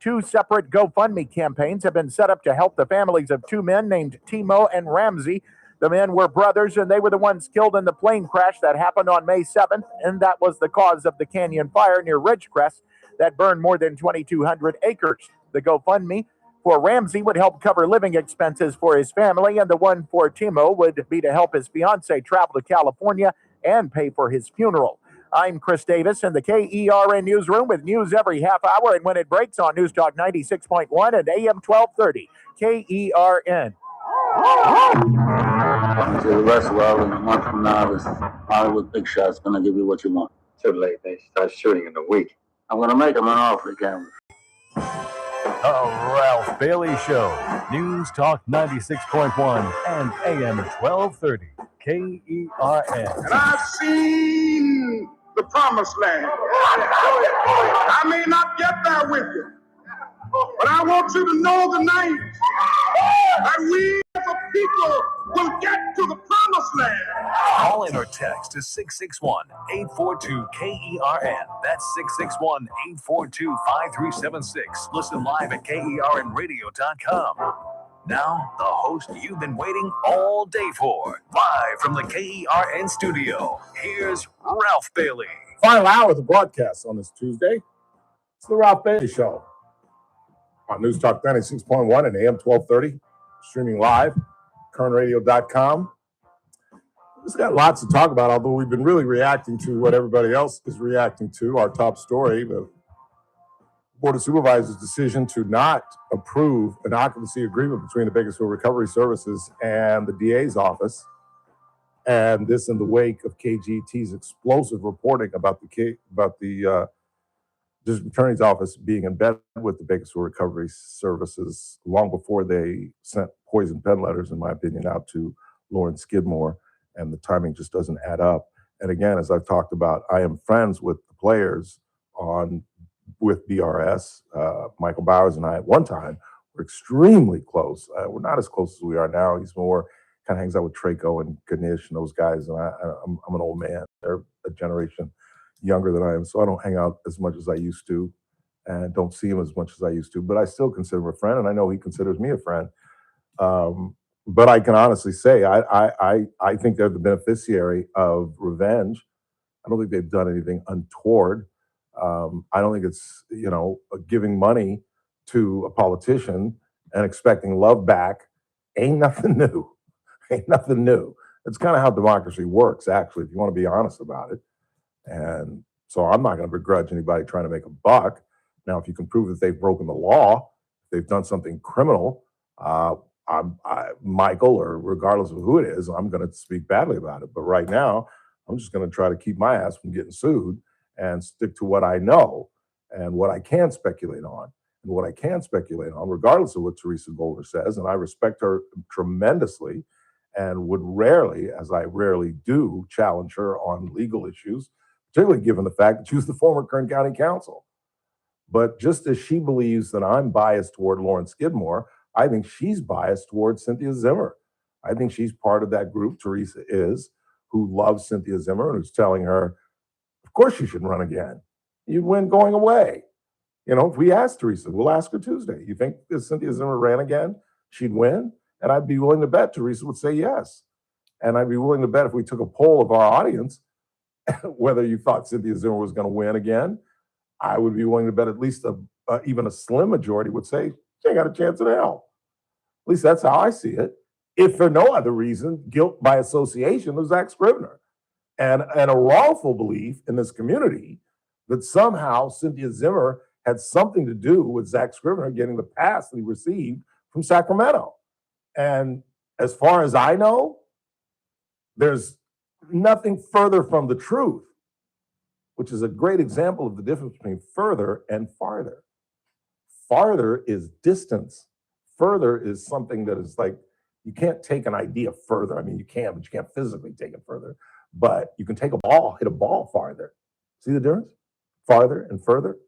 2 separate GoFundMe campaigns have been set up to help the families of 2 men named Timo and Ramsey. The men were brothers, and they were the ones killed in the plane crash that happened on May 7th, and that was the cause of the canyon fire near Ridgecrest that burned more than 2,200 acres. The GoFundMe for Ramsey would help cover living expenses for his family, and the one for Timo would be to help his fiancée travel to California and pay for his funeral. I'm Chris Davis in the KERN Newsroom with news every half hour, and when it breaks on News Talk 96.1 and AM 1230, KERN.
To the rest well, in a month from now, this Hollywood big shot's gonna give you what you want. Too late. They start shooting in a week. I'm gonna make them an offer again.
The Ralph Bailey Show. News Talk 96.1 and AM 1230. KERN.
And I've seen the promised land. I may not get there with you, but I want you to know tonight that we as a people will get to the promised land.
Call in or text to 661-842-KERN. That's 661-842-5376. Listen live at KERNradio.com. Now, the host you've been waiting all day for. Live from the KERN studio, here's Ralph Bailey.
Final hour of the broadcast on this Tuesday. It's the Ralph Bailey Show on News Talk 96.1 and AM 1230. Streaming live, KERNradio.com. We've got lots to talk about, although we've been really reacting to what everybody else is reacting to. Our top story, the Board of Supervisors' decision to not approve an occupancy agreement between the Bakersfield Recovery Services and the DA's office. And this in the wake of KGT's explosive reporting about the District Attorney's Office being in bed with the Bakersfield Recovery Services long before they sent poison pen letters, in my opinion, out to Lauren Skidmore. And the timing just doesn't add up. And again, as I've talked about, I am friends with the players with BRS. Michael Bowers and I at one time were extremely close. We're not as close as we are now. He's more kind of hangs out with Traco and Ganesh and those guys. And I'm an old man. They're a generation younger than I am, so I don't hang out as much as I used to and don't see him as much as I used to. But I still consider him a friend, and I know he considers me a friend. But I can honestly say I think they're the beneficiary of revenge. I don't think they've done anything untoward. I don't think it's, giving money to a politician and expecting love back ain't nothing new. Ain't nothing new. It's kind of how democracy works, actually, if you want to be honest about it. And so I'm not going to begrudge anybody trying to make a buck.
Now, if you can prove that they've broken the law, they've done something criminal, Michael, or regardless of who it is, I'm going to speak badly about it. But right now, I'm just going to try to keep my ass from getting sued and stick to what I know and what I can speculate on. And what I can speculate on, regardless of what Teresa Goldner says, and I respect her tremendously and would rarely, as I rarely do, challenge her on legal issues, particularly given the fact that she was the former Kern County Council. But just as she believes that I'm biased toward Lauren Skidmore, I think she's biased toward Cynthia Zimmer. I think she's part of that group, Teresa is, who loves Cynthia Zimmer and who's telling her, of course you should run again. You'd win going away. You know, if we ask Teresa, we'll ask her Tuesday. You think if Cynthia Zimmer ran again, she'd win? And I'd be willing to bet Teresa would say yes. And I'd be willing to bet if we took a poll of our audience, whether you thought Cynthia Zimmer was going to win again, I would be willing to bet at least even a slim majority would say she ain't got a chance in hell. At least that's how I see it. If for no other reason, guilt by association of Zach Scrivener. And a wrongful belief in this community that somehow Cynthia Zimmer had something to do with Zach Scrivener getting the pass that he received from Sacramento. And as far as I know, there's nothing further from the truth, which is a great example of the difference between further and farther. Farther is distance. Further is something that is like, you can't take an idea further. I mean, you can, but you can't physically take it further. But you can take a ball, hit a ball farther. See the difference? Farther and further.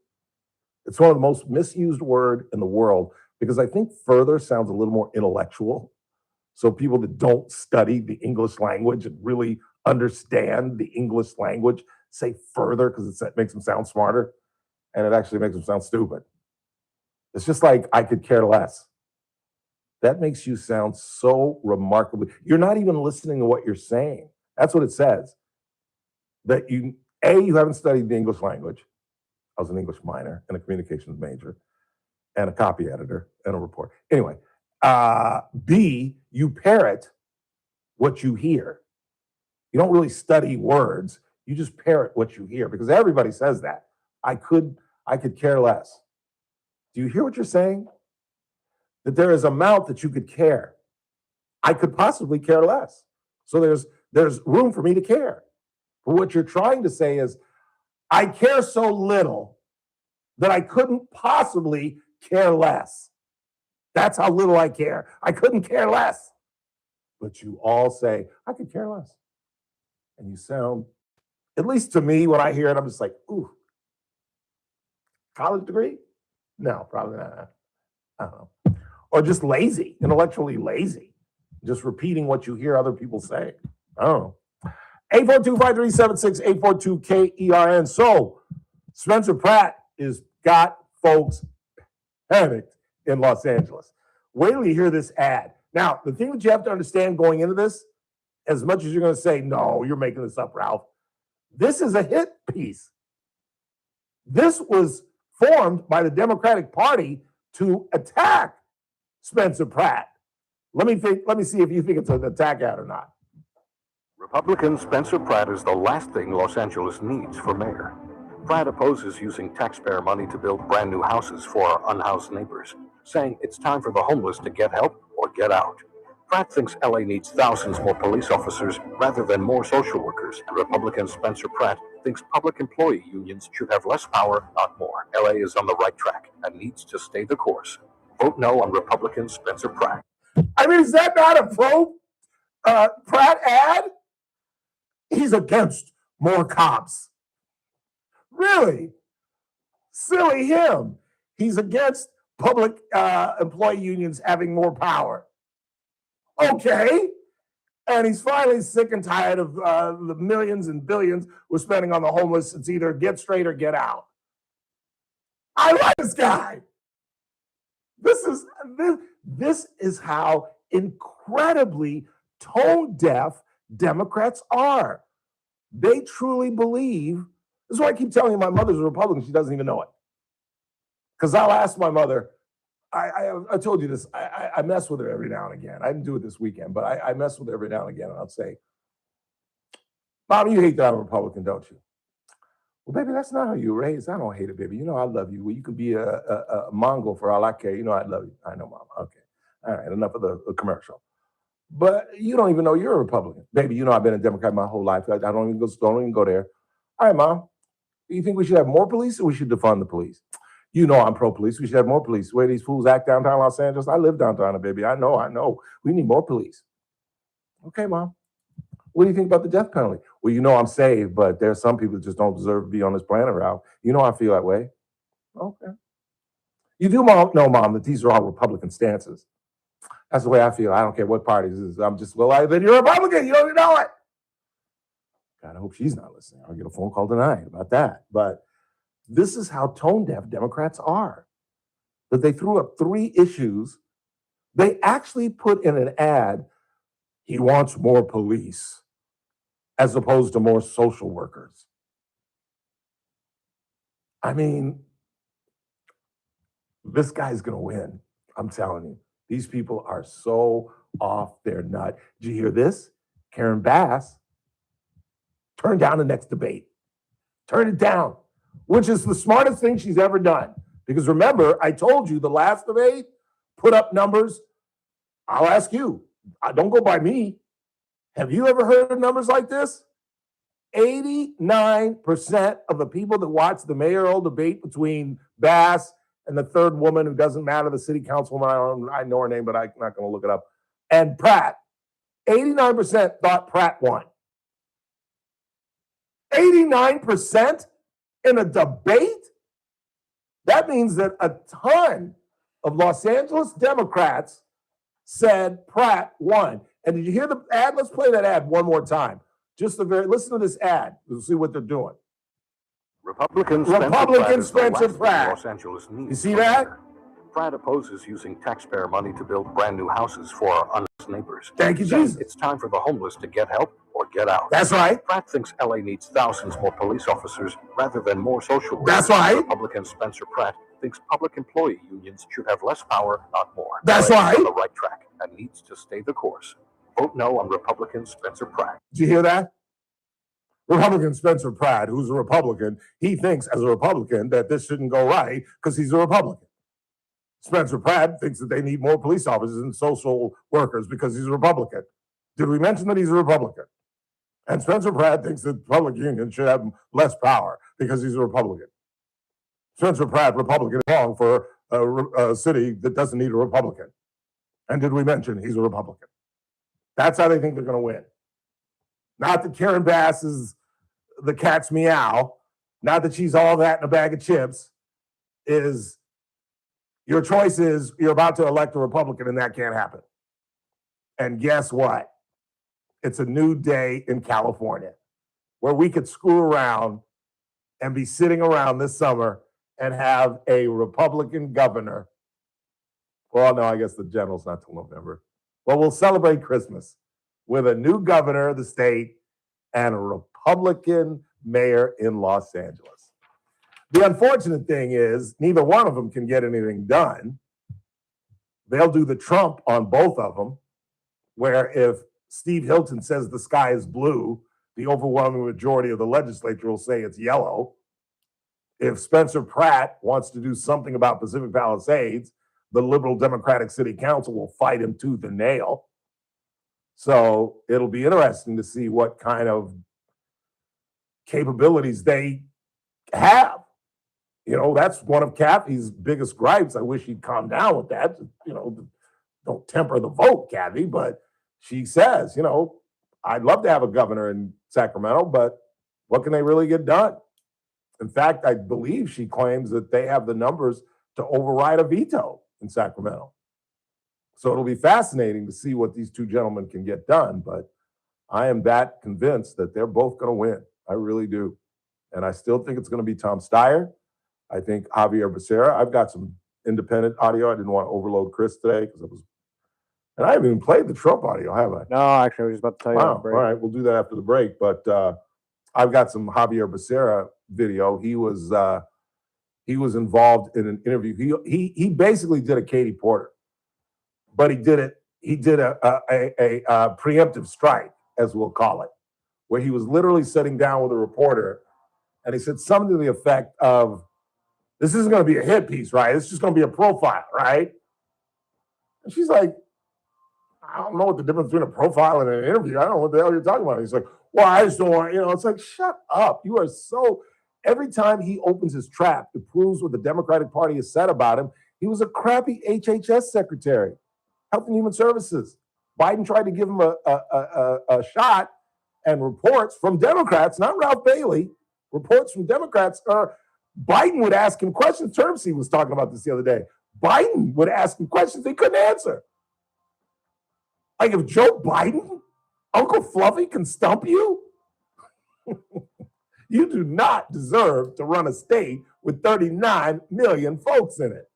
It's one of the most misused words in the world because I think further sounds a little more intellectual. So people that don't study the English language and really understand the English language say further because it makes them sound smarter, and it actually makes them sound stupid. It's just like I could care less. That makes you sound so remarkably. You're not even listening to what you're saying. That's what it says. That you haven't studied the English language. I was an English minor and a communications major and a copy editor and a reporter. Anyway, B, you parrot what you hear. You don't really study words. You just parrot what you hear because everybody says that. I could care less. Do you hear what you're saying? That there is a amount that you could care. I could possibly care less. So there's room for me to care. But what you're trying to say is, I care so little that I couldn't possibly care less. That's how little I care. I couldn't care less. But you all say, I could care less. And you sound, at least to me, when I hear it, I'm just like, ooh, college degree? No, probably not. I don't know. Or just lazy, intellectually lazy. Just repeating what you hear other people say. I don't know. 842-5376, 842-KERN. So, Spencer Pratt is got folks panicked in Los Angeles. Wait till you hear this ad. Now, the thing that you have to understand going into this, as much as you're going to say, no, you're making this up, Ralph, this is a hit piece. This was formed by the Democratic Party to attack Spencer Pratt. Let me see if you think it's an attack ad or not.
Republican Spencer Pratt is the last thing Los Angeles needs for mayor. Pratt opposes using taxpayer money to build brand new houses for our unhoused neighbors, saying it's time for the homeless to get help or get out. Pratt thinks LA needs thousands more police officers rather than more social workers, and Republican Spencer Pratt thinks public employee unions should have less power, not more. LA is on the right track and needs to stay the course. Vote no on Republican Spencer Pratt.
I mean, is that not a pro Pratt ad? He's against more cops. Really? Silly him. He's against public employee unions having more power. Okay. And he's finally sick and tired of the millions and billions we're spending on the homeless. It's either get straight or get out. I like this guy. This is how incredibly tone deaf Democrats are. They truly believe. This is why I keep telling you my mother's a Republican. She doesn't even know it. Because I'll ask my mother, I told you this, I mess with her every now and again. I didn't do it this weekend, but I mess with her every now and again. And I'll say, Mom, you hate that I'm a Republican, don't you? Well, baby, that's not how you raised. I don't hate it, baby. You know I love you. Well, you could be a Mongol for all I care. You know I love you. I know, Mama. Okay. All right, enough of the commercial. But you don't even know you're a Republican. Baby, you know I've been a Democrat my whole life. I don't even go there. All right, Mom. You think we should have more police or we should defund the police? You know I'm pro-police. We should have more police. The way these fools act downtown Los Angeles, I live downtown, baby. I know. We need more police. Okay, Mom. What do you think about the death penalty? Well, you know I'm saved, but there's some people that just don't deserve to be on this planet, Ralph. You know I feel that way. Okay. You do know, Mom, that these are all Republican stances. That's the way I feel. I don't care what party this is. I'm just, then you're a Republican. You don't even know it. God, I hope she's not listening. I'll get a phone call tonight about that. But this is how tone-deaf Democrats are. That they threw up 3 issues. They actually put in an ad, he wants more police, as opposed to more social workers. I mean, this guy's going to win. I'm telling you. These people are so off their nut. Did you hear this? Karen Bass turned down the next debate. Turned it down, which is the smartest thing she's ever done. Because remember, I told you the last debate put up numbers. I'll ask you. Don't go by me. Have you ever heard of numbers like this? 89% of the people that watched the mayoral debate between Bass and the third woman who doesn't matter, the city councilwoman, I know her name, but I'm not going to look it up, and Pratt, 89% thought Pratt won. 89% in a debate? That means that a ton of Los Angeles Democrats said Pratt won. And did you hear the ad? Let's play that ad one more time. Listen to this ad. We'll see what they're doing.
Republican
Spencer Pratt.
Los Angeles needs.
You see that?
Pratt opposes using taxpayer money to build brand new houses for our unhoused neighbors.
Thank you, Jesus.
It's time for the homeless to get help or get out.
That's right.
Pratt thinks LA needs thousands more police officers rather than more social workers.
That's right.
Republican Spencer Pratt thinks public employee unions should have less power, not more.
That's
LA
right.
is on the right track and needs to stay the course. Vote no on Republican Spencer Pratt.
Did you hear that? Republican Spencer Pratt, who's a Republican, he thinks as a Republican that this shouldn't go right because he's a Republican. Spencer Pratt thinks that they need more police officers and social workers because he's a Republican. Did we mention that he's a Republican? And Spencer Pratt thinks that public unions should have less power because he's a Republican. Spencer Pratt, Republican, is wrong for a city that doesn't need a Republican. And did we mention he's a Republican? That's how they think they're going to win. Not that Karen Bass is the cat's meow, not that she's all that in a bag of chips, is your choice is you're about to elect a Republican and that can't happen. And guess what? It's a new day in California where we could screw around and be sitting around this summer and have a Republican governor. Well, no, I guess the general's not till November. Well, we'll celebrate Christmas with a new governor of the state and a Republican mayor in Los Angeles. The unfortunate thing is neither one of them can get anything done. They'll do the Trump on both of them, where if Steve Hilton says the sky is blue, the overwhelming majority of the legislature will say it's yellow. If Spencer Pratt wants to do something about Pacific Palisades, the liberal Democratic City Council will fight him tooth and nail. So it'll be interesting to see what kind of capabilities they have. You know, that's one of Kathy's biggest gripes. I wish he'd calm down with that. You know, don't temper the vote, Kathy, but she says, you know, I'd love to have a governor in Sacramento, but what can they really get done? In fact, I believe she claims that they have the numbers to override a veto in Sacramento. So it'll be fascinating to see what these two gentlemen can get done, but I am that convinced that they're both going to win. I really do. And I still think it's going to be Tom Steyer. I think Javier Becerra. I've got some independent audio. I didn't want to overload Chris today because it was, and I haven't even played the Trump audio, have I?
No, actually, I was just about to tell you.
Wow. All right, we'll do that after the break. But I've got some Javier Becerra video. He was involved in an interview. He basically did a Katie Porter, but he did a preemptive strike, as we'll call it, where he was literally sitting down with a reporter And he said something to the effect of, this isn't going to be a hit piece, right? It's just going to be a profile, right? And she's like, I don't know what the difference between a profile and an interview. I don't know what the hell you're talking about. He's like, well, I just don't want, it's like, shut up. You are so, every time he opens his trap, it proves what the Democratic Party has said about him. He was a crappy HHS secretary, Health and Human Services. Biden tried to give him a shot, and reports from Democrats, not Ralph Bailey, reports from Democrats are Biden would ask him questions. Teresa was talking about this the other day. Biden would ask him questions they couldn't answer. Like if Joe Biden, Uncle Fluffy, can stump you, you do not deserve to run a state with 39 million folks in it.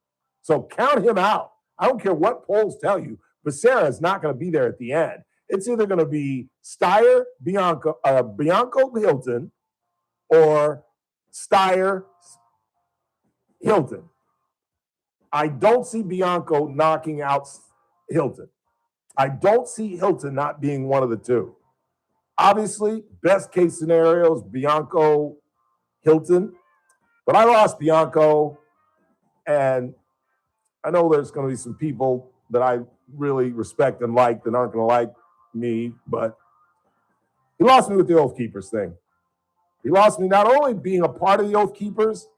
So count him out. I don't care what polls tell you, Becerra is not going to be there at the end. It's either going to be Steyer, Bianco Hilton, or Steyer, Hilton. I don't see Bianco knocking out Hilton. I don't see Hilton not being one of the two. Obviously, best case scenario is Bianco, Hilton. But I lost Bianco, and I know there's going to be some people that I really respect and like that aren't going to like me, but he lost me with the Oath Keepers thing. He lost me not only being a part of the Oath Keepers,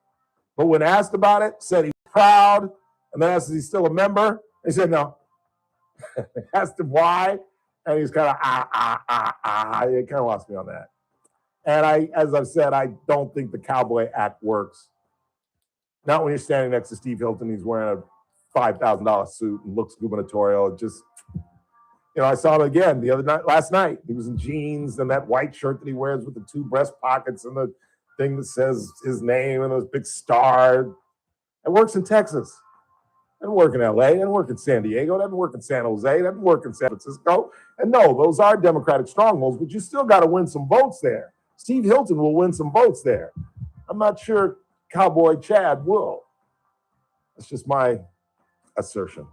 but when asked about it, said he's proud, and then asked, is he still a member? He said no. Asked him why, and he's kind of It kind of lost me on that. And as I've said, I don't think the cowboy act works. Not when you're standing next to Steve Hilton, he's wearing a $5,000 suit and looks gubernatorial. It just, I saw him again last night. He was in jeans and that white shirt that he wears with the two breast pockets and the thing that says his name and those big stars. It works in Texas. Doesn't work in LA, doesn't work in San Diego, doesn't work in San Jose, doesn't work in San Francisco. And no, those are Democratic strongholds, but you still got to win some votes there. Steve Hilton will win some votes there. I'm not sure Cowboy Chad will. That's just my assertion,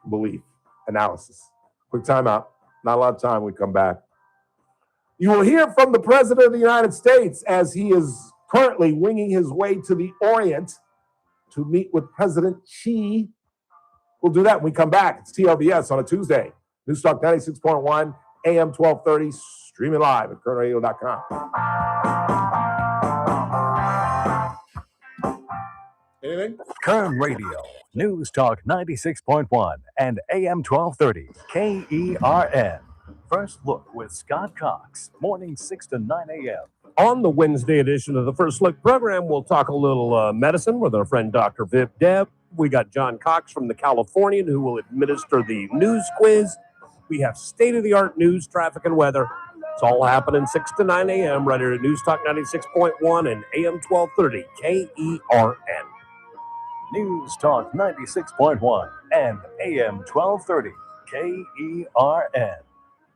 belief, analysis. Quick timeout. Not a lot of time. We come back. You will hear from the President of the United States as he is currently winging his way to the Orient to meet with President Xi. We'll do that when we come back. It's TLBS on a Tuesday. Newstalk 96.1, AM 1230, streaming live at currentradio.com. Anything?
Current Radio, News Talk 96.1 and AM 1230, KERN. First Look with Scott Cox, morning 6 to 9 a.m.
On the Wednesday edition of the First Look program, we'll talk a little medicine with our friend Dr. Viv Deb. We got John Cox from the Californian who will administer the news quiz. We have state-of-the-art news, traffic, and weather. It's all happening 6 to 9 a.m. right here at News Talk 96.1 and AM 1230 KERN.
News Talk 96.1 and AM 1230 KERN.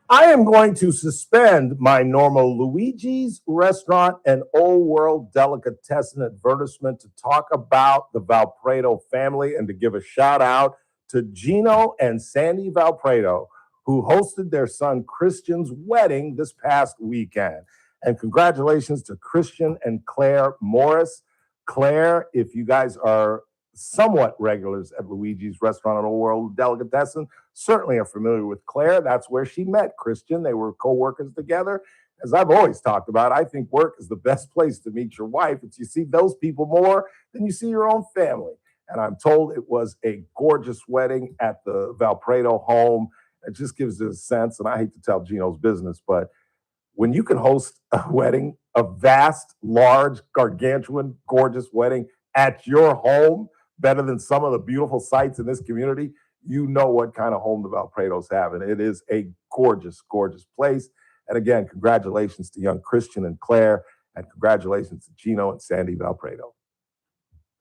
I am going to suspend my normal Luigi's Restaurant and Old World Delicatessen advertisement to talk about the Valpredo family and to give a shout out to Gino and Sandy Valpredo, who hosted their son Christian's wedding this past weekend. And congratulations to Christian and Claire Morris. Claire, if you guys are somewhat regulars at Luigi's Restaurant and Old World Delicatessen, certainly are familiar with Claire. That's where she met Christian. They were co-workers together. As I've always talked about, I think work is the best place to meet your wife. It's you see those people more than you see your own family. And I'm told it was a gorgeous wedding at the Valpredo home. It just gives you a sense, and I hate to tell Gino's business, but when you can host a wedding, a vast, large, gargantuan, gorgeous wedding at your home, better than some of the beautiful sites in this community, you know what kind of home the Valpredos have. And it is a gorgeous, gorgeous place. And again, congratulations to young Christian and Claire, and congratulations to Gino and Sandy Valpredo.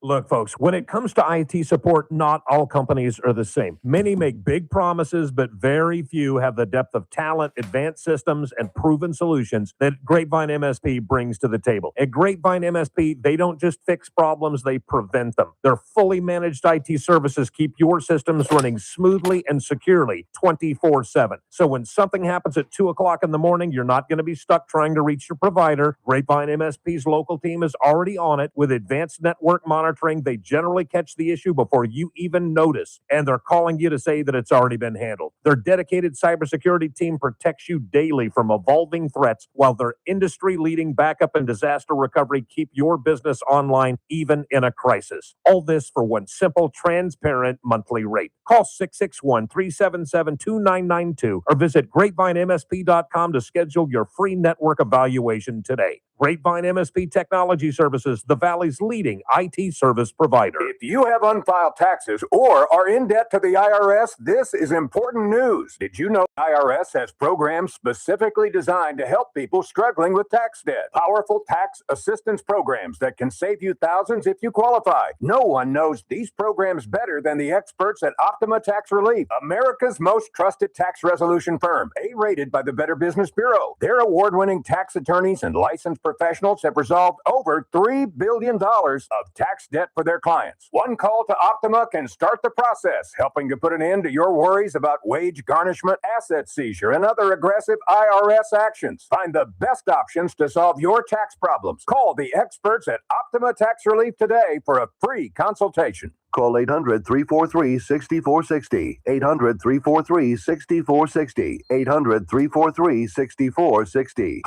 Look, folks, when it comes to IT support, not all companies are the same. Many make big promises, but very few have the depth of talent, advanced systems, and proven solutions that Grapevine MSP brings to the table. At Grapevine MSP, they don't just fix problems, they prevent them. Their fully managed IT services keep your systems running smoothly and securely 24/7. So when something happens at 2 o'clock in the morning, you're not going to be stuck trying to reach your provider. Grapevine MSP's local team is already on it with advanced network monitoring. They generally catch the issue before you even notice, and they're calling you to say that it's already been handled. Their dedicated cybersecurity team protects you daily from evolving threats, while their industry-leading backup and disaster recovery keep your business online even in a crisis. All this for one simple, transparent monthly rate. Call 661-377-2992 or visit grapevinemsp.com to schedule your free network evaluation today. Grapevine MSP Technology Services, the Valley's leading IT service provider.
If you have unfiled taxes or are in debt to the IRS, this is important news. Did you know the IRS has programs specifically designed to help people struggling with tax debt? Powerful tax assistance programs that can save you thousands if you qualify. No one knows these programs better than the experts at Optima Tax Relief, America's most trusted tax resolution firm, A-rated by the Better Business Bureau. Their award-winning tax attorneys and licensed professionals have resolved over $3 billion of tax debt for their clients. One call to Optima can start the process, helping to put an end to your worries about wage garnishment, asset seizure, and other aggressive IRS actions. Find the best options to solve your tax problems. Call the experts at Optima Tax Relief today for a free consultation.
Call 800-343-6460. 800-343-6460. 800-343-6460.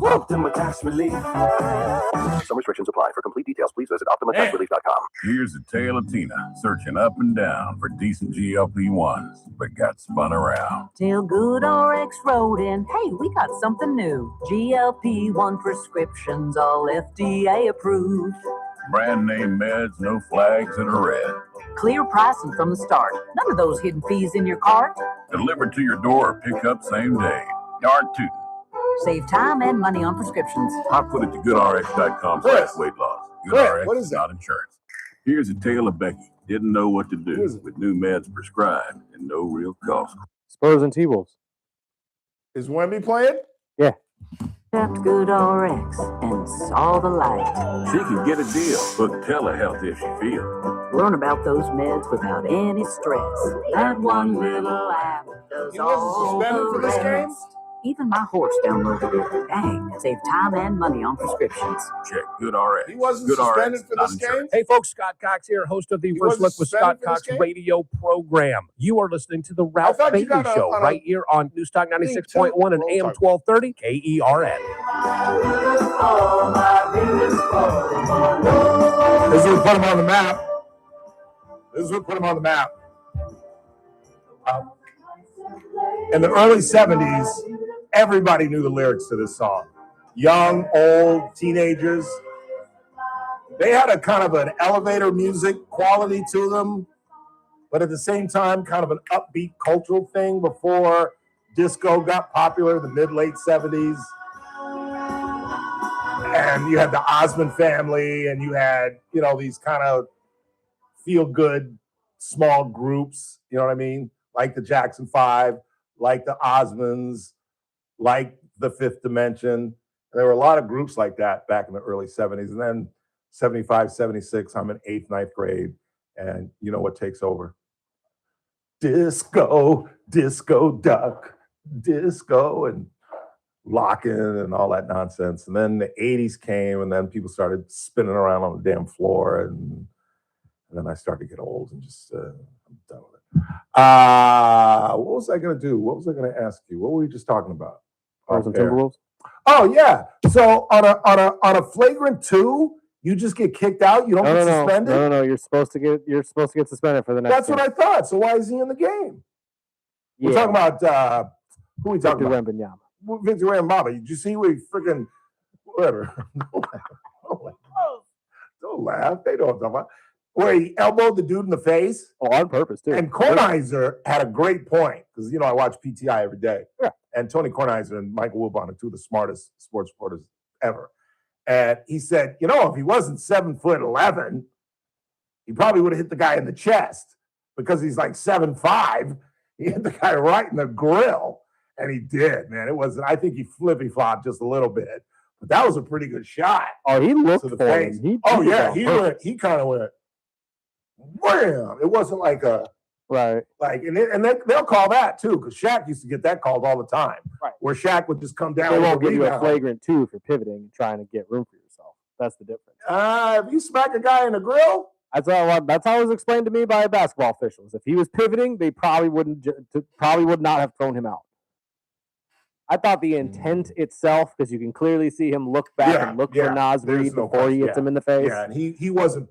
Optima Tax Relief.
Some restrictions apply. For complete details, please visit OptimaTaxRelief.com.
Here's a tale of Tina searching up and down for decent GLP-1s, but got spun around.
Till Good RX wrote in, hey, we got something new. GLP-1 prescriptions, all FDA approved.
Brand name meds, no flags in a red.
Clear pricing from the start. None of those hidden fees in your cart.
Delivered to your door or pick up same day. Yard tootin'.
Save time and money on prescriptions.
I put it to goodrx.com/weight loss. GoodRx
what is that?
not insurance. Here's a tale of Becky. Didn't know what to do with new meds prescribed and no real cost.
Spurs and T-Wolves.
Is Wemby playing?
Yeah.
Tapped Good RX and saw the light.
She can get a deal. Book telehealth if she feels.
Learn about those meds without any stress. That one little app does
He wasn't
all
suspended
the
for this game?
rest. Even my horse downloaded it. Dang, save time and money on prescriptions.
Check GoodRx.
He wasn't
GoodRx,
suspended for
not
this
insurance.
game?
Hey, folks, Scott Cox here, host of the First
wasn't
Look with Scott
suspended for
Cox
this game?
radio program. You are listening to the Ralph
thought you
Bailey
got
Show
on a
right here on Newstalk 96.1 and AM 1230 KERN.
This is what put him on the map. This is what put him on the map. In the early 70s, everybody knew the lyrics to this song. Young, old, teenagers. They had a kind of an elevator music quality to them, but at the same time, kind of an upbeat cultural thing before disco got popular in the mid-late 70s. And you had the Osmond family, and you had, you know, these kind of feel-good small groups, you know what I mean? Like the Jackson 5, like the Osmonds, like the Fifth Dimension. There were a lot of groups like that back in the early 70s. And then 75, 76, I'm in 8th, 9th grade, and you know what takes over? Disco, disco duck, disco, and locking and all that nonsense. And then the 80s came, and then people started spinning around on the damn floor, and then I started to get old and just, I'm done with it. What was I going to do? What was I going to ask you? What were we just talking about?
Spurs and Timberwolves.
Oh yeah. So on a flagrant 2, you just get kicked out. You don't get suspended.
No. You're supposed to get suspended for the next.
That's what I thought. So why is he in the game? We're talking about who are we talking about?
Wembanyama.
Victor Wembanyama. Did you see where he freaking whatever? Don't laugh. They don't talk about where he elbowed the dude in the face.
Oh, on purpose too.
And Kornheiser had a great point because I watch PTI every day.
Yeah.
And Tony Kornheiser and Michael Wilbon are two of the smartest sports reporters ever. And he said, if he wasn't 7'11", he probably would have hit the guy in the chest because he's like 7'5". He hit the guy right in the grill, and he did, man. It wasn't. I think he flippy-flopped just a little bit, but that was a pretty good shot.
Oh, he looked
to the
for
face.
him.
He kind of went, wham. It wasn't like a
right.
Like, and they'll call that too, because Shaq used to get that called all the time.
Right.
Where Shaq would just come down.
They won't give you a flagrant 2 if you're pivoting and trying to get room for yourself. That's the difference.
If you smack a guy in the grill,
that's how it was explained to me by basketball officials. If he was pivoting, they probably would not have thrown him out. I thought the intent itself, because you can clearly see him look back and look for Naz Reid before he hits him in the face.
Yeah, and he wasn't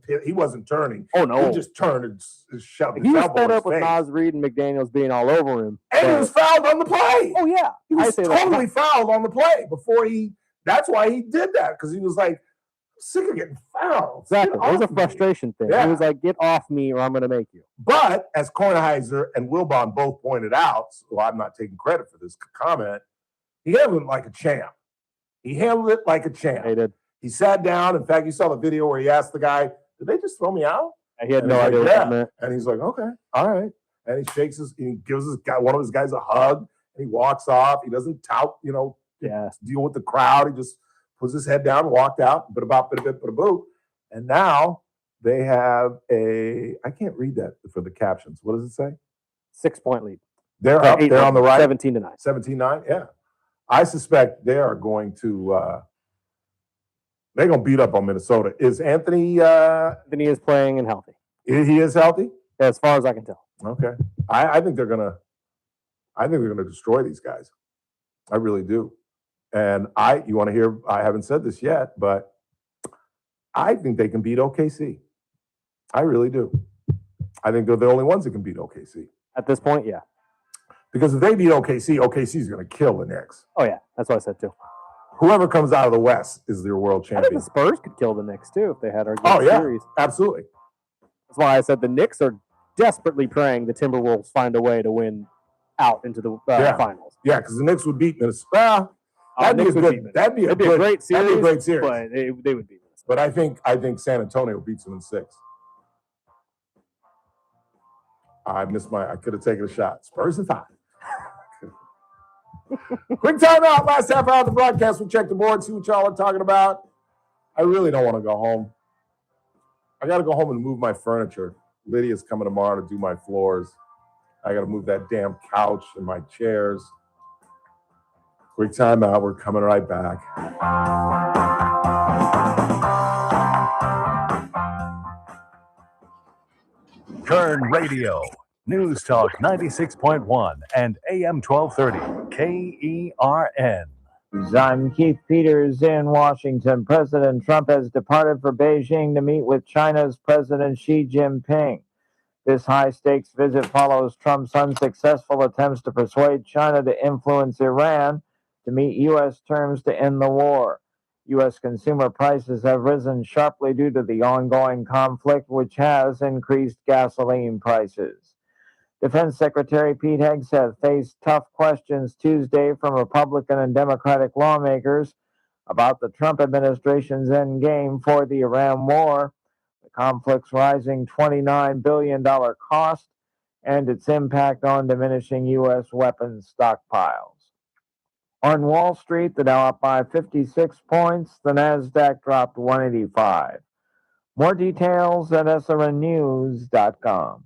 turning.
Oh no,
he just turned and shoved.
He was fed up with Naz Reid and McDaniels being all over him,
and he was fouled on the play.
Oh yeah,
he was totally fouled on the play before he. That's why he did that, because he was like, sick of getting fouled.
Exactly. It was a frustration thing.
Yeah.
He was like, get off me or I'm going to make you.
But as Kornheiser and Wilbon both pointed out, so I'm not taking credit for this comment, he handled it like a champ. He handled it like a champ.
He did.
He sat down. In fact, you saw the video where he asked the guy, did they just throw me out?
He had no idea what that meant.
And he's like, okay, all right. And he gives one of his guys a hug, and he walks off. He doesn't tout, deal with the crowd. He just puts his head down, walked out, but a boot. And now they have I can't read that for the captions. What does it say?
6-point lead.
They're up there on the right.
17-9.
17-9, yeah. I suspect they are going to they're going to beat up on Minnesota. Is Anthony
Anthony is playing and healthy.
He is healthy?
Yeah, as far as I can tell.
Okay. I think they're gonna destroy these guys. I really do. And you want to hear, I haven't said this yet, but I think they can beat OKC. I really do. I think they're the only ones that can beat OKC.
At this point, yeah.
Because if they beat OKC, OKC is going to kill the Knicks.
Oh, yeah. That's what I said, too.
Whoever comes out of the West is their world champion.
I think the Spurs could kill the Knicks, too, if they had our good series.
Absolutely.
That's why I said the Knicks are desperately praying the Timberwolves find a way to win out into the finals.
Yeah, because the Knicks would beat Minnesota. That'd be a great series. That'd be a great series.
But they would beat Minnesota.
But I think San Antonio beats them in 6. I could have taken a shot. Spurs in 5. Quick timeout. Last half hour of the broadcast. We'll check the board, see what y'all are talking about. I really don't want to go home. I got to go home and move my furniture. Lydia's coming tomorrow to do my floors. I got to move that damn couch and my chairs. Quick timeout. We're coming right back.
Kern Radio, News Talk 96.1 and AM 1230, KERN.
I'm Keith Peters in Washington. President Trump has departed for Beijing to meet with China's President Xi Jinping. This high-stakes visit follows Trump's unsuccessful attempts to persuade China to influence Iran to meet U.S. terms to end the war. U.S. consumer prices have risen sharply due to the ongoing conflict, which has increased gasoline prices. Defense Secretary Pete Hegseth faced tough questions Tuesday from Republican and Democratic lawmakers about the Trump administration's endgame for the Iran war, the conflict's rising $29 billion cost, and its impact on diminishing U.S. weapons stockpiles. On Wall Street, the Dow up by 56 points, the NASDAQ dropped 185. More details at srnnews.com.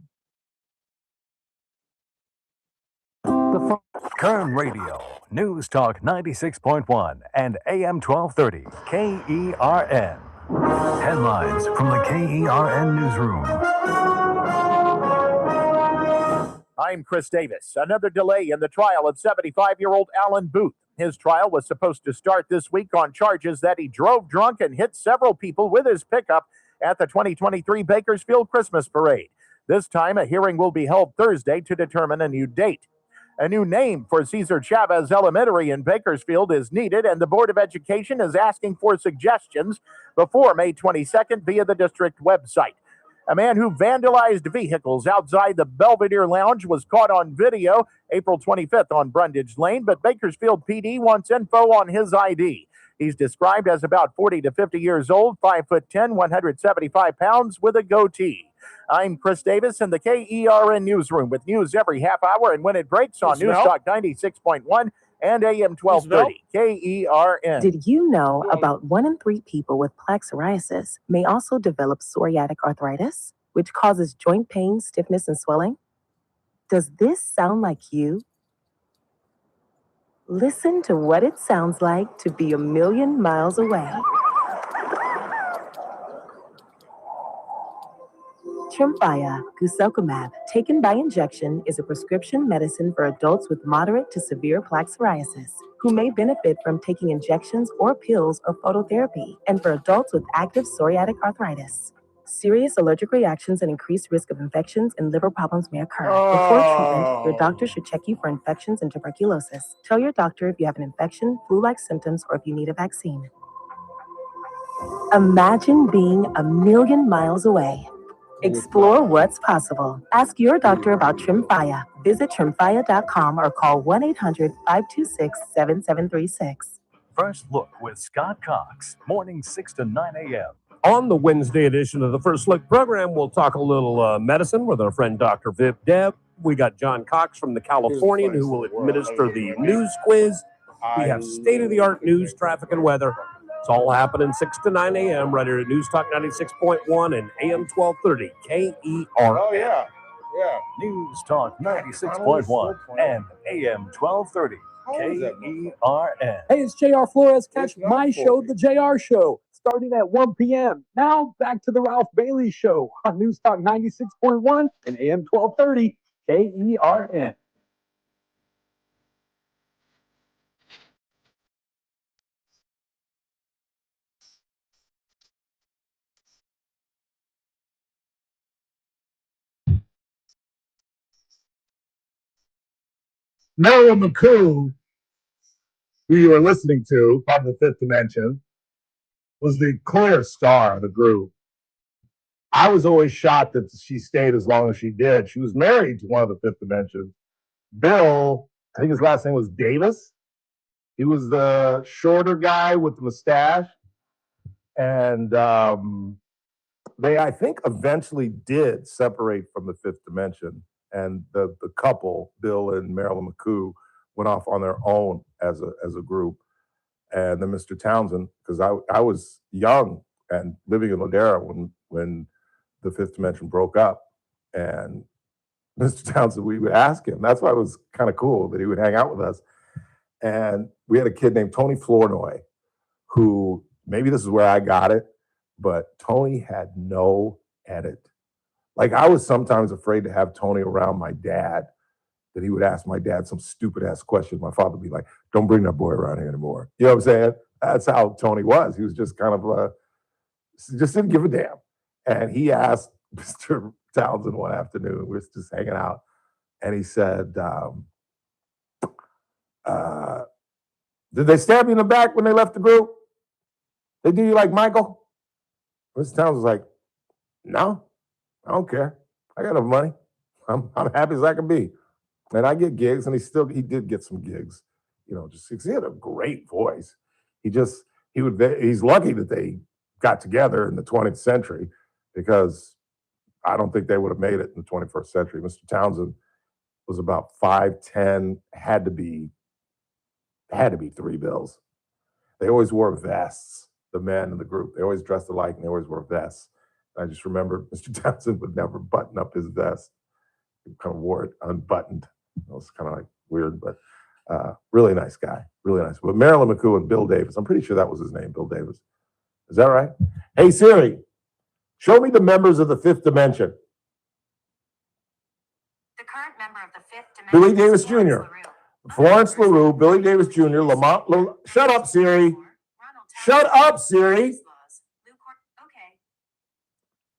Kern Radio, News Talk 96.1 and AM 1230, KERN. Headlines from the KERN Newsroom.
I'm Chris Davis. Another delay in the trial of 75-year-old Alan Booth. His trial was supposed to start this week on charges that he drove drunk and hit several people with his pickup at the 2023 Bakersfield Christmas Parade. This time, a hearing will be held Thursday to determine a new date. A new name for Cesar Chavez Elementary in Bakersfield is needed, and the Board of Education is asking for suggestions before May 22nd via the district website. A man who vandalized vehicles outside the Belvedere Lounge was caught on video April 25th on Brundage Lane, but Bakersfield PD wants info on his ID. He's described as about 40 to 50 years old, 5'10", 175 pounds, with a goatee. I'm Chris Davis in the KERN newsroom with news every half hour and when it breaks on News Talk 96.1 and AM 1230 KERN.
Did you know about 1 in 3 people with plaque psoriasis may also develop psoriatic arthritis, which causes joint pain, stiffness, and swelling? Does this sound like you? Listen to what it sounds like to be a million miles away. Tremfya guselkumab, taken by injection, is a prescription medicine for adults with moderate to severe plaque psoriasis who may benefit from taking injections or pills or phototherapy, and for adults with active psoriatic arthritis. Serious allergic reactions and increased risk of infections and liver problems may occur. Before treatment, your doctor should check you for infections and tuberculosis. Tell your doctor if you have an infection, flu-like symptoms, or if you need a vaccine. Imagine being a million miles away. Explore what's possible. Ask your doctor about Tremfya. Visit Tremfya.com or call 1-800-526-7736.
First Look with Scott Cox, morning 6 to 9 a.m.
On the Wednesday edition of the First Look program, we'll talk a little medicine with our friend Dr. Vip Deb. We got John Cox from the Californian who will administer the news quiz. We have state-of-the-art news, traffic, and weather. It's all happening 6 to 9 a.m. right here at News Talk 96.1 and AM 1230 KER.
Oh, yeah.
News Talk 96.1 and AM 1230 KERN.
Hey, it's JR Flores. Catch my show, The JR Show, starting at 1 p.m. Now back to the Ralph Bailey Show on News Talk 96.1 and AM 1230 KERN.
Marilyn McCoo, who you were listening to from the Fifth Dimension, was the clear star of the group. I was always shocked that she stayed as long as she did. She was married to one of the Fifth Dimensions. Bill, I think his last name was Davis. He was the shorter guy with the mustache. And they, I think, eventually did separate from the Fifth Dimension. And the couple, Bill and Marilyn McCoo, went off on their own as a group. And then Mr. Townsend, because I was young and living in Ladera when the Fifth Dimension broke up. And Mr. Townsend, we would ask him. That's why it was kind of cool that he would hang out with us. And we had a kid named Tony Flournoy, who, maybe this is where I got it, but Tony had no edit. Like, I was sometimes afraid to have Tony around my dad, that he would ask my dad some stupid ass question. My father would be like, don't bring that boy around here anymore. You know what I'm saying? That's how Tony was. He was just kind of, just didn't give a damn. And he asked Mr. Townsend one afternoon, we were just hanging out, and he said, did they stab you in the back when they left the group? They do you like Michael? Mr. Townsend was like, no, I don't care. I got enough money. I'm happy as I can be. And I get gigs, and he did get some gigs, you know, just because he had a great voice. He's lucky that they got together in the 20th century, because I don't think they would have made it in the 21st century. Mr. Townsend was about 5'10", had to be 3 bills. They always wore vests, the men in the group. They always dressed alike, and they always wore vests. I just remember Mr. Townsend would never button up his vest. He kind of wore it unbuttoned. It was kind of like weird, but really nice guy, really nice. But Marilyn McCoo and Bill Davis, I'm pretty sure that was his name, Bill Davis. Is that right? Hey, Siri, show me the members of the Fifth Dimension.
The current member of the Fifth Dimension.
Billy Davis Jr., Florence LaRue, Billy Davis Jr., Lamont. Shut up, Siri. Shut up, Siri.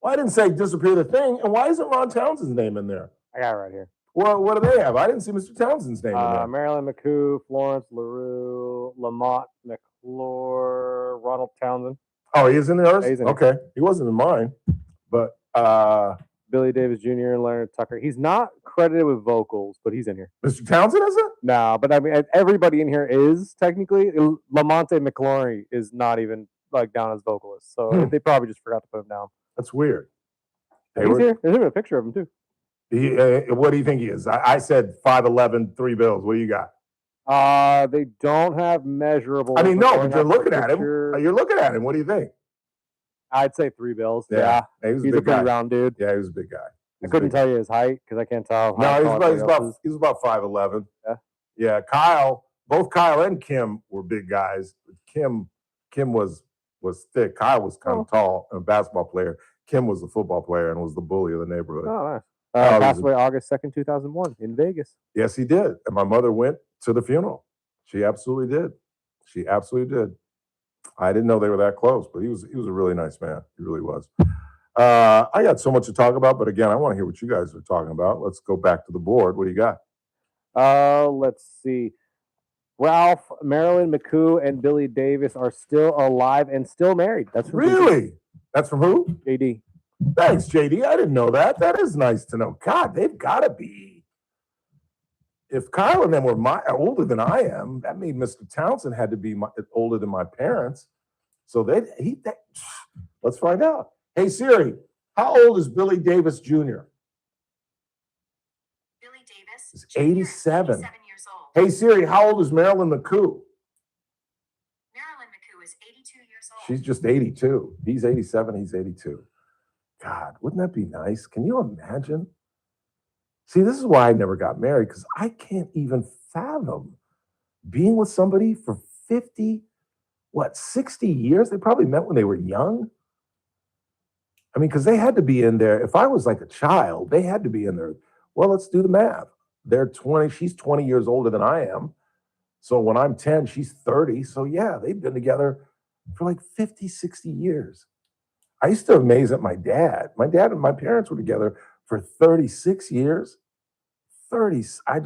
Well, I didn't say disappear the thing. And why isn't Ron Townsend's name in there?
I got it right here.
Well, what do they have? I didn't see Mr. Townsend's name in there.
Marilyn McCoo, Florence LaRue, Lamont McClure, Ronald Townsend.
Oh, he is in yours?
He's in
okay. He wasn't in mine. But
Billy Davis Jr. and Leonard Tucker. He's not credited with vocals, but he's in here.
Mr. Townsend is it?
No, but I mean, everybody in here is technically. Lamonte McClory is not even like down as vocalist, so they probably just forgot to put him down.
That's weird.
He's here. There's even a picture of him too.
What do you think he is? I said 5'11", 3 bills. What do you got?
They don't have measurable.
I mean, no, but you're looking at him. You're looking at him. What do you think?
I'd say 3 bills.
Yeah.
He's a pretty round dude.
Yeah, he was a big guy.
I couldn't tell you his height because I can't tell.
No, he's about 5'11". Yeah. Both Kyle and Kim were big guys. Kim was thick. Kyle was kind of tall and a basketball player. Kim was a football player and was the bully of the neighborhood.
Oh, nice. Passed away August 2nd, 2001 in Vegas.
Yes, he did. And my mother went to the funeral. She absolutely did. I didn't know they were that close, but he was a really nice man. He really was. I got so much to talk about, but again, I want to hear what you guys are talking about. Let's go back to the board. What do you got?
Let's see. Ralph, Marilyn McCoo, and Billy Davis are still alive and still married. That's from
really? That's from who?
JD.
Thanks, JD. I didn't know that. That is nice to know. God, they've got to be. If Kyle and them were older than I am, that means Mr. Townsend had to be older than my parents. So let's find out. Hey, Siri, how old is Billy Davis Jr.?
Billy Davis
is 87.
87 years old.
Hey, Siri, how old is Marilyn McCoo?
Marilyn McCoo is 82 years old.
She's just 82. He's 87. He's 82. God, wouldn't that be nice? Can you imagine? See, this is why I never got married, because I can't even fathom being with somebody for 60 years? They probably met when they were young. I mean, because they had to be in there. If I was like a child, they had to be in there. Well, let's do the math. They're 20. She's 20 years older than I am. So when I'm 10, she's 30. So yeah, they've been together for like 50, 60 years. I used to amaze at my dad. My dad and my parents were together for 36 years. 30. I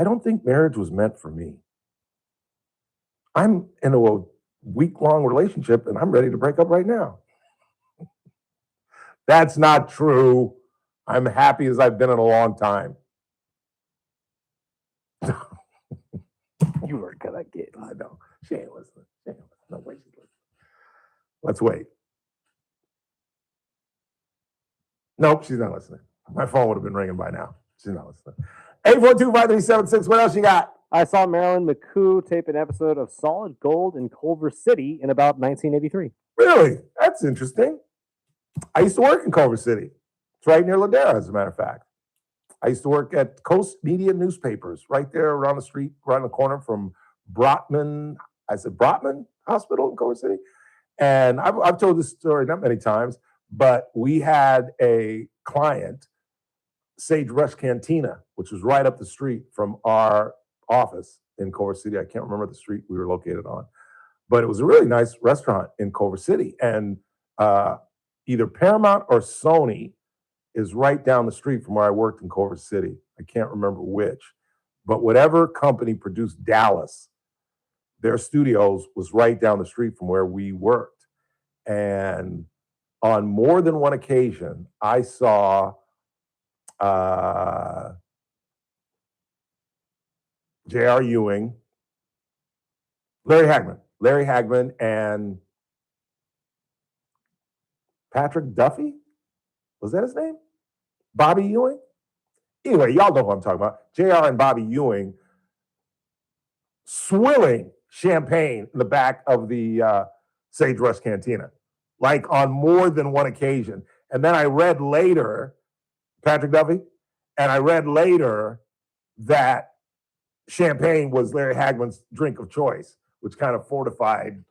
don't think marriage was meant for me. I'm in a week-long relationship and I'm ready to break up right now. That's not true. I'm happy as I've been in a long time.
You weren't gonna get.
I know. She ain't listening. No way she's listening. Let's wait. Nope, she's not listening. My phone would have been ringing by now. She's not listening. 842-5376. What else you got?
I saw Marilyn McCoo tape an episode of Solid Gold in Culver City in about 1983.
Really? That's interesting. I used to work in Culver City. It's right near Ladera, as a matter of fact. I used to work at Coast Media Newspapers, right there around the street, right on the corner from Brotman Hospital in Culver City. And I've told this story not many times, but we had a client, Sagebrush Cantina, which was right up the street from our office in Culver City. I can't remember the street we were located on, but it was a really nice restaurant in Culver City. And either Paramount or Sony is right down the street from where I worked in Culver City. I can't remember which, but whatever company produced Dallas, their studios was right down the street from where we worked. And on more than one occasion, I saw J.R. Ewing, Larry Hagman, and Patrick Duffy? Was that his name? Bobby Ewing? Anyway, y'all know who I'm talking about. J.R. and Bobby Ewing swilling champagne in the back of the Sagebrush Cantina, like on more than one occasion. And then I read later, Patrick Duffy, and I read later that champagne was Larry Hagman's drink of choice, which kind of fortified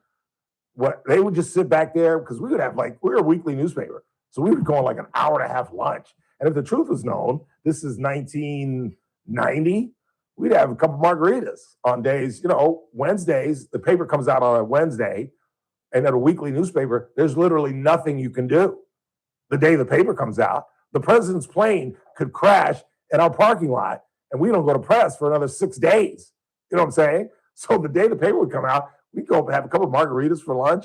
what they would just sit back there, because we would have we were a weekly newspaper. So we would go on like an hour and a half lunch. And if the truth was known, this is 1990, we'd have a couple margaritas on days, Wednesdays. The paper comes out on a Wednesday, and at a weekly newspaper, there's literally nothing you can do. The day the paper comes out, the president's plane could crash in our parking lot, and we don't go to press for another 6 days. You know what I'm saying? So the day the paper would come out, we'd go have a couple of margaritas for lunch,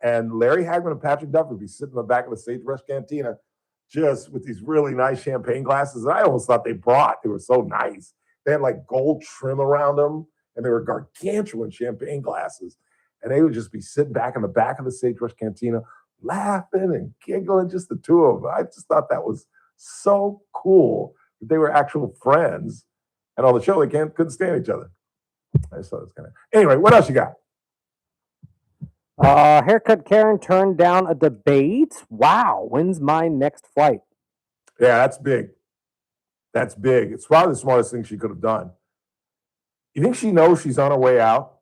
and Larry Hagman and Patrick Duffy would be sitting in the back of the Sagebrush Cantina just with these really nice champagne glasses that I almost thought they brought. They were so nice. They had like gold trim around them, and they were gargantuan champagne glasses. And they would just be sitting back in the back of the Sagebrush Cantina, laughing and giggling, just the two of them. I just thought that was so cool that they were actual friends. And on the show, they couldn't stand each other. I just thought it was kind of. Anyway, what else you got?
Haircut Karen turned down a debate. Wow, when's my next flight?
Yeah, that's big. That's big. It's probably the smartest thing she could have done. You think she knows she's on her way out?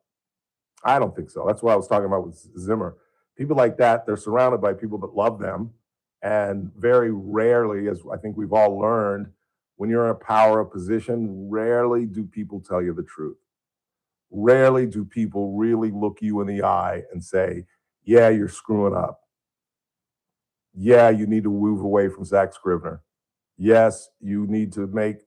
I don't think so. That's what I was talking about with Zimmer. People like that, they're surrounded by people that love them. And very rarely, as I think we've all learned, when you're in a power position, rarely do people tell you the truth. Rarely do people really look you in the eye and say, yeah, you're screwing up. Yeah, you need to move away from Zach Scrivener. Yes, you need to make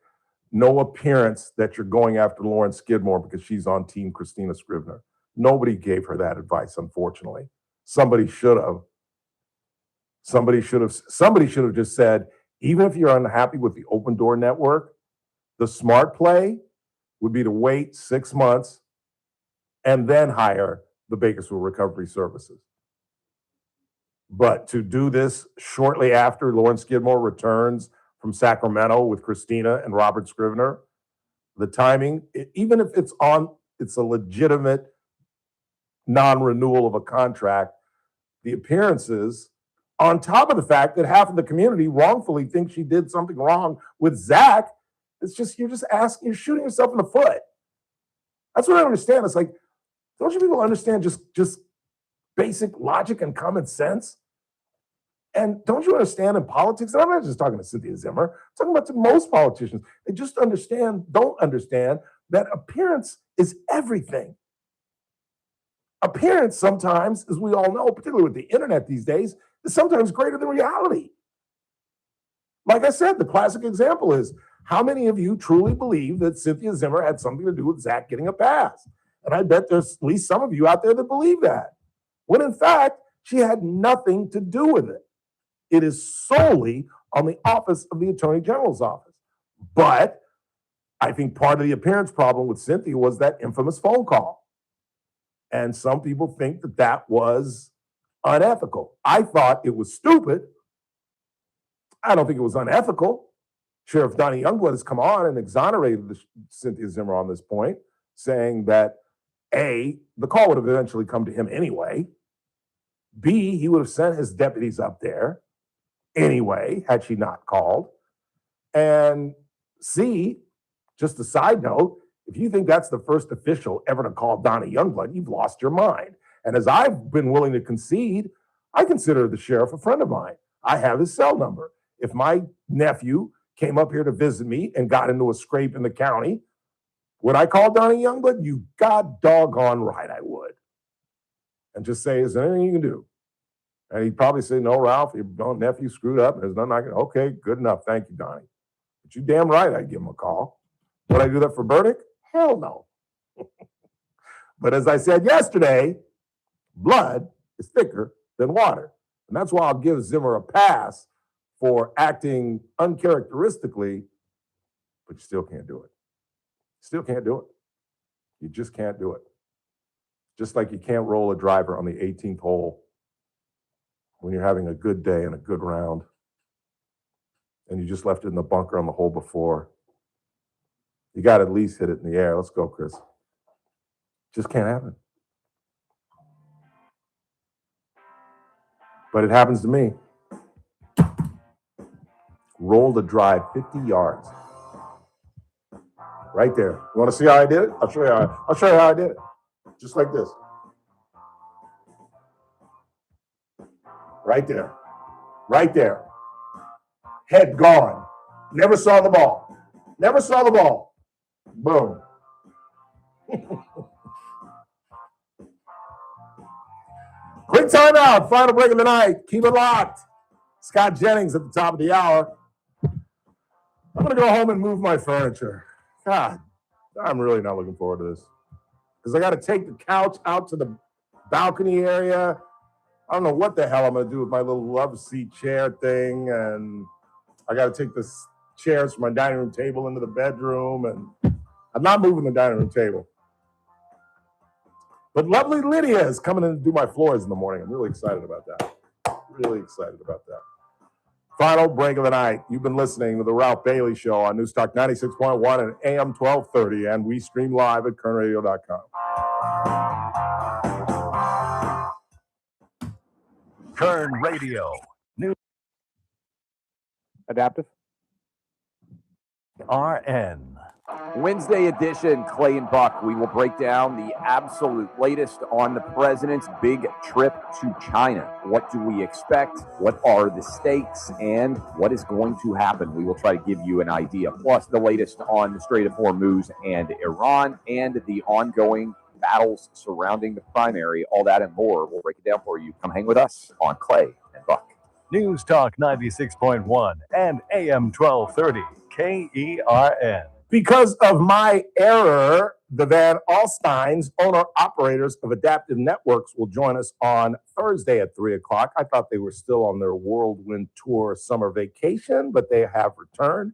no appearance that you're going after Lauren Skidmore because she's on Team Christina Scrivener. Nobody gave her that advice, unfortunately. Somebody should have. Somebody should have just said, even if you're unhappy with the Open Door Network, the smart play would be to wait 6 months and then hire the Bakersfield Recovery Services. But to do this shortly after Lauren Skidmore returns from Sacramento with Christina and Robert Scrivener, the timing, even if it's a legitimate non-renewal of a contract, the appearances, on top of the fact that half of the community wrongfully thinks she did something wrong with Zach, you're shooting yourself in the foot. That's what I understand. It's like, don't you people understand just basic logic and common sense? And don't you understand in politics, and I'm not just talking to Cynthia Zimmer, I'm talking about to most politicians, they just don't understand that appearance is everything. Appearance sometimes, as we all know, particularly with the internet these days, is sometimes greater than reality. Like I said, the classic example is, how many of you truly believe that Cynthia Zimmer had something to do with Zach getting a pass? And I bet there's at least some of you out there that believe that. When in fact, she had nothing to do with it. It is solely on the office of the Attorney General's office. But I think part of the appearance problem with Cynthia was that infamous phone call. And some people think that that was unethical. I thought it was stupid. I don't think it was unethical. Sheriff Donnie Youngblood has come on and exonerated Cynthia Zimmer on this point, saying that A, the call would have eventually come to him anyway. B, he would have sent his deputies up there anyway, had she not called. And C, just a side note, if you think that's the first official ever to call Donnie Youngblood, you've lost your mind. And as I've been willing to concede, I consider the sheriff a friend of mine. I have his cell number. If my nephew came up here to visit me and got into a scrape in the county, would I call Donnie Youngblood? You god doggone right I would. And just say, is there anything you can do? And he'd probably say, no, Ralph, your nephew screwed up. There's nothing I can. Okay, good enough. Thank you, Donnie. But you damn right I'd give him a call. Would I do that for Burdick? Hell no. But as I said yesterday, blood is thicker than water. And that's why I'll give Zimmer a pass for acting uncharacteristically, but you still can't do it. Still can't do it. You just can't do it. Just like you can't roll a driver on the 18th hole when you're having a good day and a good round, and you just left it in the bunker on the hole before. You got to at least hit it in the air. Let's go, Chris. Just can't happen. But it happens to me. Rolled a drive 50 yards. Right there. You want to see how I did it? I'll show you how I did it. Just like this. Right there. Right there. Head gone. Never saw the ball. Never saw the ball. Boom. Quick timeout. Final break of the night. Keep it locked. Scott Jennings at the top of the hour. I'm going to go home and move my furniture. God, I'm really not looking forward to this. Because I got to take the couch out to the balcony area. I don't know what the hell I'm going to do with my little love seat chair thing. And I got to take the chairs from my dining room table into the bedroom. And I'm not moving the dining room table. But lovely Lydia is coming in to do my floors in the morning. I'm really excited about that.
Really excited about that. Final break of the night. You've been listening to the Ralph Bailey Show on News Talk 96.1 and AM 1230, and we stream live at kernradio.com.
Kern Radio. New
Adaptive.
RN.
Wednesday edition, Clay and Buck. We will break down the absolute latest on the president's big trip to China. What do we expect? What are the stakes? And what is going to happen? We will try to give you an idea. Plus, the latest on the Strait of Hormuz and Iran and the ongoing battles surrounding the primary. All that and more. We'll break it down for you. Come hang with us on Clay and Buck.
News Talk 96.1 and AM 1230. KERN.
Because of my error, the Van Alstynes, owner-operators of Adaptive Networks, will join us on Thursday at 3 o'clock. I thought they were still on their whirlwind tour summer vacation, but they have returned.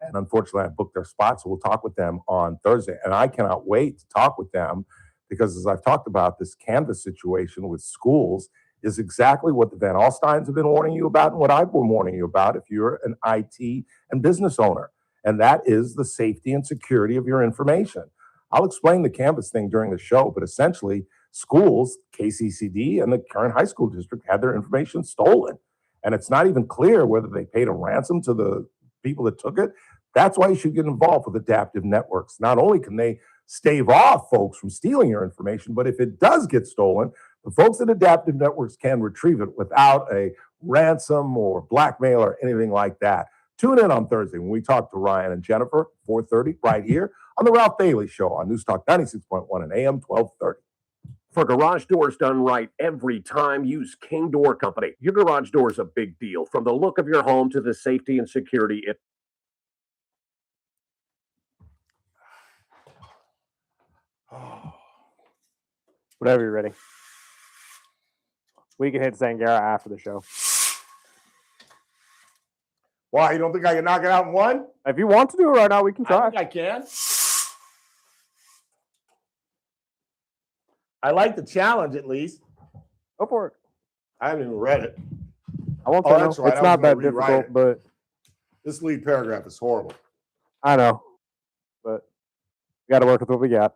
And unfortunately, I booked their spot, so we'll talk with them on Thursday. And I cannot wait to talk with them because, as I've talked about, this Canvas situation with schools is exactly what the Van Alstynes have been warning you about and what I've been warning you about if you're an IT and business owner. And that is the safety and security of your information. I'll explain the Canvas thing during the show, but essentially schools, KCCD and the current high school district had their information stolen. And it's not even clear whether they paid a ransom to the people that took it. That's why you should get involved with Adaptive Networks. Not only can they stave off folks from stealing your information, but if it does get stolen, the folks at Adaptive Networks can retrieve it without a ransom or blackmail or anything like that. Tune in on Thursday when we talk to Ryan and Jennifer, 4:30, right here on the Ralph Bailey Show on News Talk 96.1 and AM 1230.
For garage doors done right every time, use King Door Company. Your garage door is a big deal. From the look of your home to the safety and security,
Whenever you're ready. We can hit Sangara after the show.
Why? You don't think I can knock it out in one?
If you want to do it right now, we can try.
I think I can. I like the challenge, at least.
Go for it.
I haven't even read it.
I won't say no.
That's right.
It's not that difficult, but
this lead paragraph is horrible.
I know. But we got to work with what we got.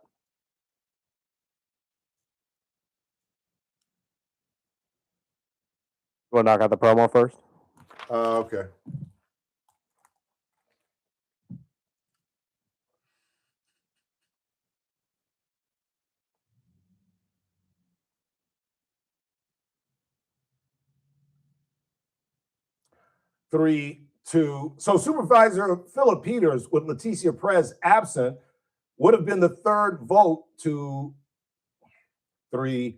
You want to knock out the promo first?
Okay. Three, two. So Supervisor Philip Peters, with Leticia Perez absent, would have been the third vote to 3-2.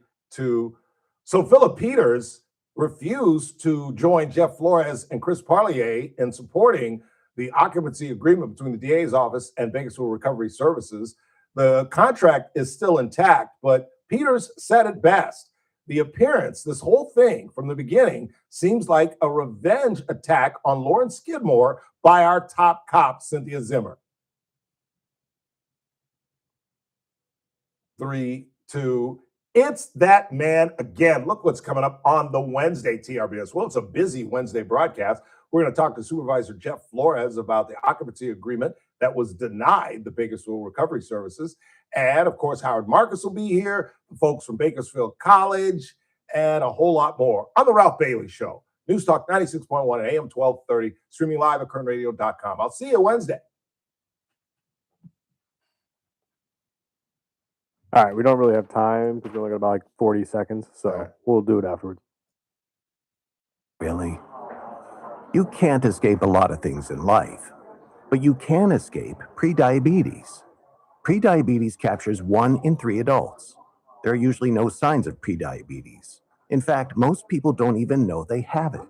So Philip Peters refused to join Jeff Flores and Chris Parlier in supporting the occupancy agreement between the DA's office and Bakersfield Recovery Services. The contract is still intact, but Peters said it best. The appearance, this whole thing from the beginning, seems like a revenge attack on Lauren Skidmore by our top cop, Cynthia Zimmer. 3, 2. It's that man again. Look what's coming up on the Wednesday TRBS. Well, it's a busy Wednesday broadcast. We're going to talk to Supervisor Jeff Flores about the occupancy agreement that was denied the Bakersfield Recovery Services. And, of course, Howard Marcus will be here, the folks from Bakersfield College, and a whole lot more on the Ralph Bailey Show. News Talk 96.1 and AM 1230, streaming live at kernradio.com. I'll see you Wednesday.
All right, we don't really have time because we're only got about 40 seconds, so we'll do it afterwards.
Really? You can't escape a lot of things in life, but you can escape prediabetes. Prediabetes captures 1 in 3 adults. There are usually no signs of prediabetes. In fact, most people don't even know they have it.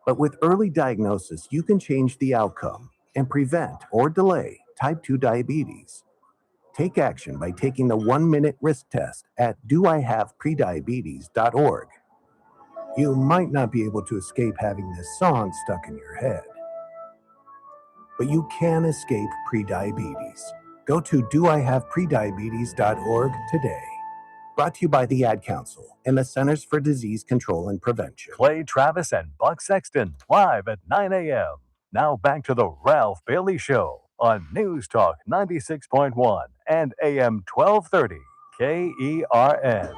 But with early diagnosis, you can change the outcome and prevent or delay type 2 diabetes. Take action by taking the 1-minute risk test at doihaveprediabetes.org. You might not be able to escape having this song stuck in your head, but you can escape prediabetes. Go to doihaveprediabetes.org today. Brought to you by the Ad Council and the Centers for Disease Control and Prevention.
Clay Travis and Buck Sexton live at 9 a.m. Now back to the Ralph Bailey Show on News Talk 96.1 and AM 1230 KERN.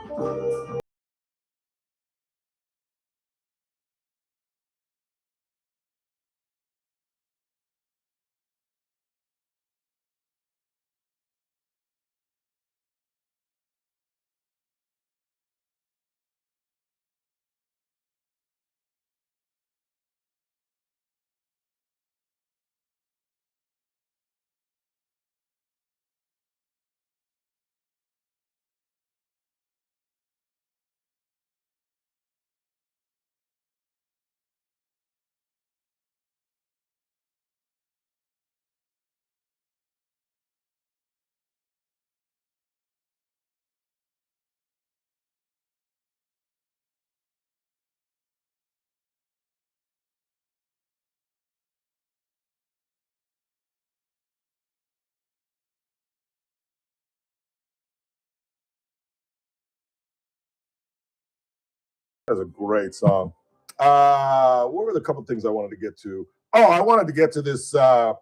That's a great song. What were the couple things I wanted to get to? Oh, I wanted to get to this. I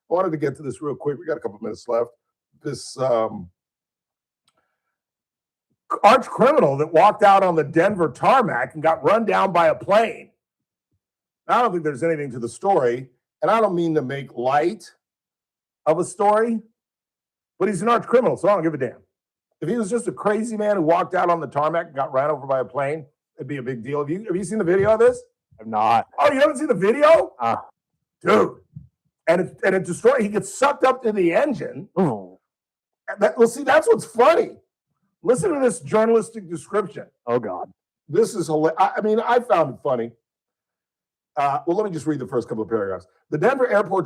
wanted to get to this real quick. We got a couple minutes left. This arch criminal that walked out on the Denver tarmac and got run down by a plane. I don't think there's anything to the story, and I don't mean to make light of a story, but he's an arch criminal, so I don't give a damn. If he was just a crazy man who walked out on the tarmac and got ran over by a plane, it'd be a big deal. Have you seen the video of this?
I'm not.
Oh, you haven't seen the video? Dude. And it destroyed. He gets sucked up to the engine.
Oh.
Well, see, that's what's funny. Listen to this journalistic description.
Oh, God.
This is hilarious. I mean, I found it funny. Well, let me just read the first couple of paragraphs. The Denver airport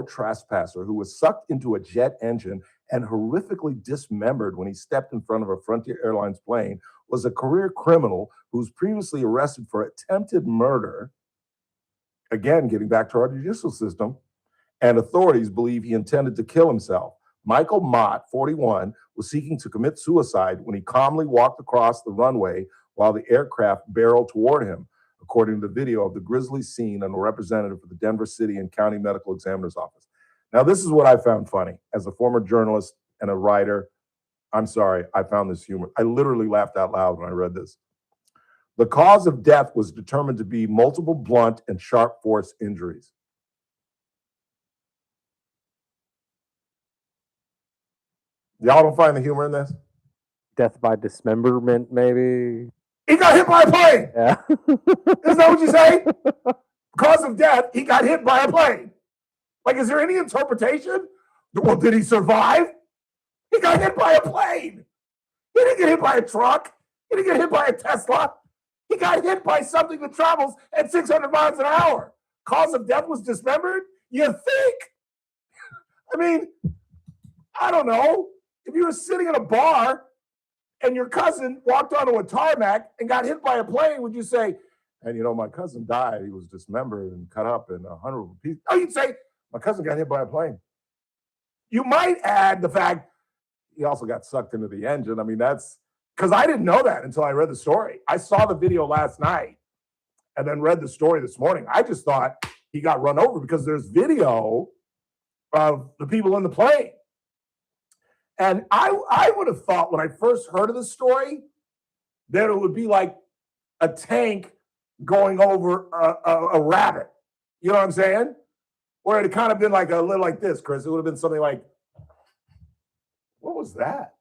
trespasser who was sucked into a jet engine and horrifically dismembered when he stepped in front of a Frontier Airlines plane was a career criminal who was previously arrested for attempted murder. Again, getting back to our judicial system, and authorities believe he intended to kill himself. Michael Mott, 41, was seeking to commit suicide when he calmly walked across the runway while the aircraft barreled toward him, according to the video of the grisly scene and a representative for the Denver City and County Medical Examiner's Office. Now, this is what I found funny. As a former journalist and a writer, I'm sorry, I found this humor. I literally laughed out loud when I read this. The cause of death was determined to be multiple blunt and sharp force injuries. Y'all don't find the humor in this?
Death by dismemberment, maybe.
He got hit by a plane.
Yeah.
Isn't that what you say? Cause of death, he got hit by a plane. Like, is there any interpretation? Well, did he survive? He got hit by a plane. He didn't get hit by a truck. He didn't get hit by a Tesla. He got hit by something that travels at 600 miles an hour. Cause of death was dismembered? You think? I mean, I don't know. If you were sitting in a bar and your cousin walked onto a tarmac and got hit by a plane, would you say, and my cousin died. He was dismembered and cut up in 100 pieces. Oh, you'd say, my cousin got hit by a plane. You might add the fact he also got sucked into the engine. I mean, that's because I didn't know that until I read the story. I saw the video last night and then read the story this morning. I just thought he got run over because there's video of the people in the plane. And I would have thought when I first heard of the story that it would be like a tank going over a rabbit. You know what I'm saying? Or it had kind of been like a little like this, Chris. It would have been something like, what was that?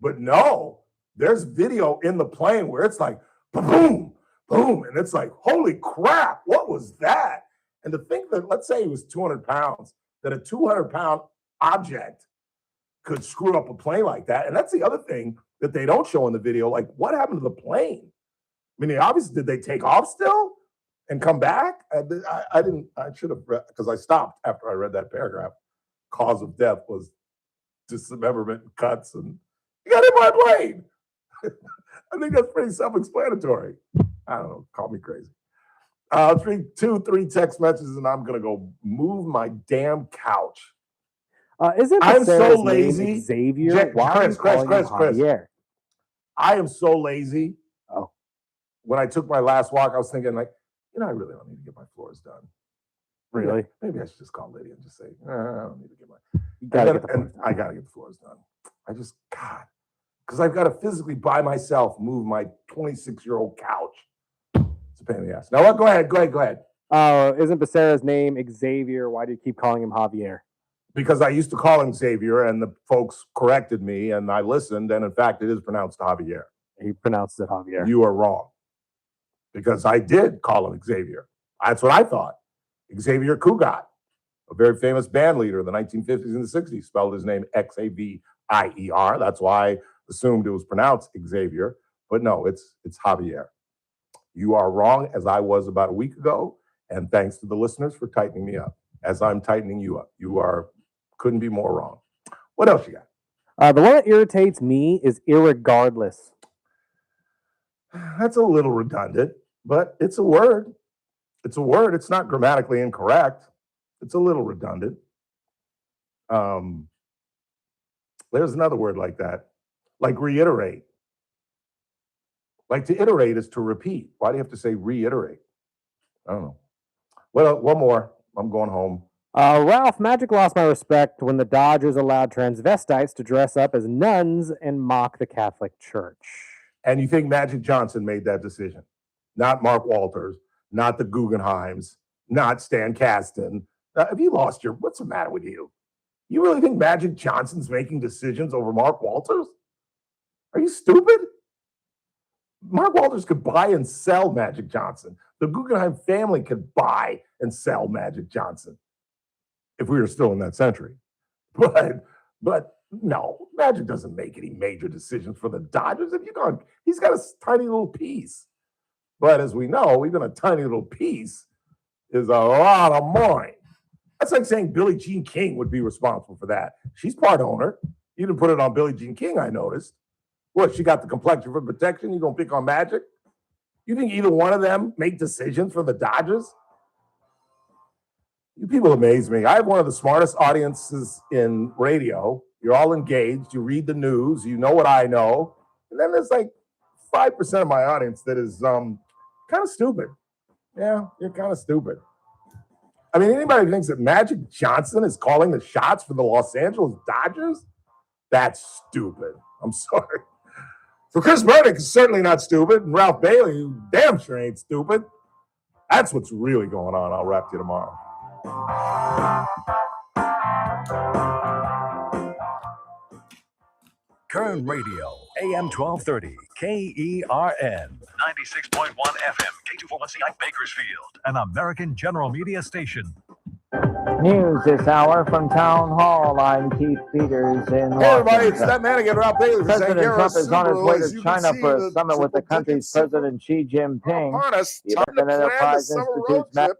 But no, there's video in the plane where it's like, boom, boom. And it's like, holy crap, what was that? And to think that, let's say he was 200 pounds, that a 200-pound object could screw up a plane like that. And that's the other thing that they don't show in the video. Like, what happened to the plane? I mean, obviously, did they take off still and come back? I should have, because I stopped after I read that paragraph. Cause of death was dismemberment and cuts, and he got hit by a plane. I think that's pretty self-explanatory. I don't know, call me crazy. 3 text messages, and I'm going to go move my damn couch.
Isn't
I'm so
Becerra's name
lazy.
Xavier? Why are you calling him Javier?
I am so lazy.
Oh.
When I took my last walk, I was thinking, like, I really don't need to get my floors done.
Really?
Maybe I should just call Lydia and just say, I don't need to get my.
You gotta get the floors done.
I gotta get the floors done. God, because I've got to physically by myself move my 26-year-old couch. It's a pain in the ass. Now what? Go ahead.
Isn't Becerra's name Xavier? Why do you keep calling him Javier?
Because I used to call him Xavier, and the folks corrected me, and I listened, and in fact, it is pronounced Javier.
He pronounced it Javier.
You are wrong. Because I did call him Xavier. That's what I thought. Xavier Cugat, a very famous band leader in the 1950s and the 60s, spelled his name Xavier. That's why I assumed it was pronounced Xavier. But no, it's Javier. You are wrong, as I was about a week ago, and thanks to the listeners for tightening me up. As I'm tightening you up, couldn't be more wrong. What else you got?
The one that irritates me is irregardless.
That's a little redundant, but it's a word. It's a word. It's not grammatically incorrect. It's a little redundant. There's another word like that, like reiterate. Like to iterate is to repeat. Why do you have to say reiterate? I don't know. Well, one more. I'm going home.
Ralph, Magic lost my respect when the Dodgers allowed transvestites to dress up as nuns and mock the Catholic Church.
And you think Magic Johnson made that decision? Not Mark Walters, not the Guggenheims, not Stan Kasten. Have you lost what's the matter with you? You really think Magic Johnson's making decisions over Mark Walters? Are you stupid? Mark Walters could buy and sell Magic Johnson. The Guggenheim family could buy and sell Magic Johnson if we were still in that century. But no, Magic doesn't make any major decisions for the Dodgers. He's got a tiny little piece. But as we know, even a tiny little piece is a lot of money. That's like saying Billie Jean King would be responsible for that. She's part owner. You didn't put it on Billie Jean King, I noticed. What, she got the complexion for protection? You gonna pick on Magic? You think either one of them make decisions for the Dodgers? You people amaze me. I have one of the smartest audiences in radio. You're all engaged. You read the news. You know what I know. And then there's like 5% of my audience that is kind of stupid. Yeah, you're kind of stupid. I mean, anybody who thinks that Magic Johnson is calling the shots for the Los Angeles Dodgers? That's stupid. I'm sorry. So Chris Burdick is certainly not stupid, and Ralph Bailey, who damn sure ain't stupid. That's what's really going on. I'll wrap you tomorrow.
Kern Radio, AM 1230, KERN, 96.1 FM, K241CI Bakersfield, an American General Media station.
News this hour from Town Hall. I'm Keith Peters in Washington.
Hey everybody, it's that man again, Ralph Bailey.
President Trump is on his way to China for a summit with the country's President Xi Jinping. The American Enterprise Institute's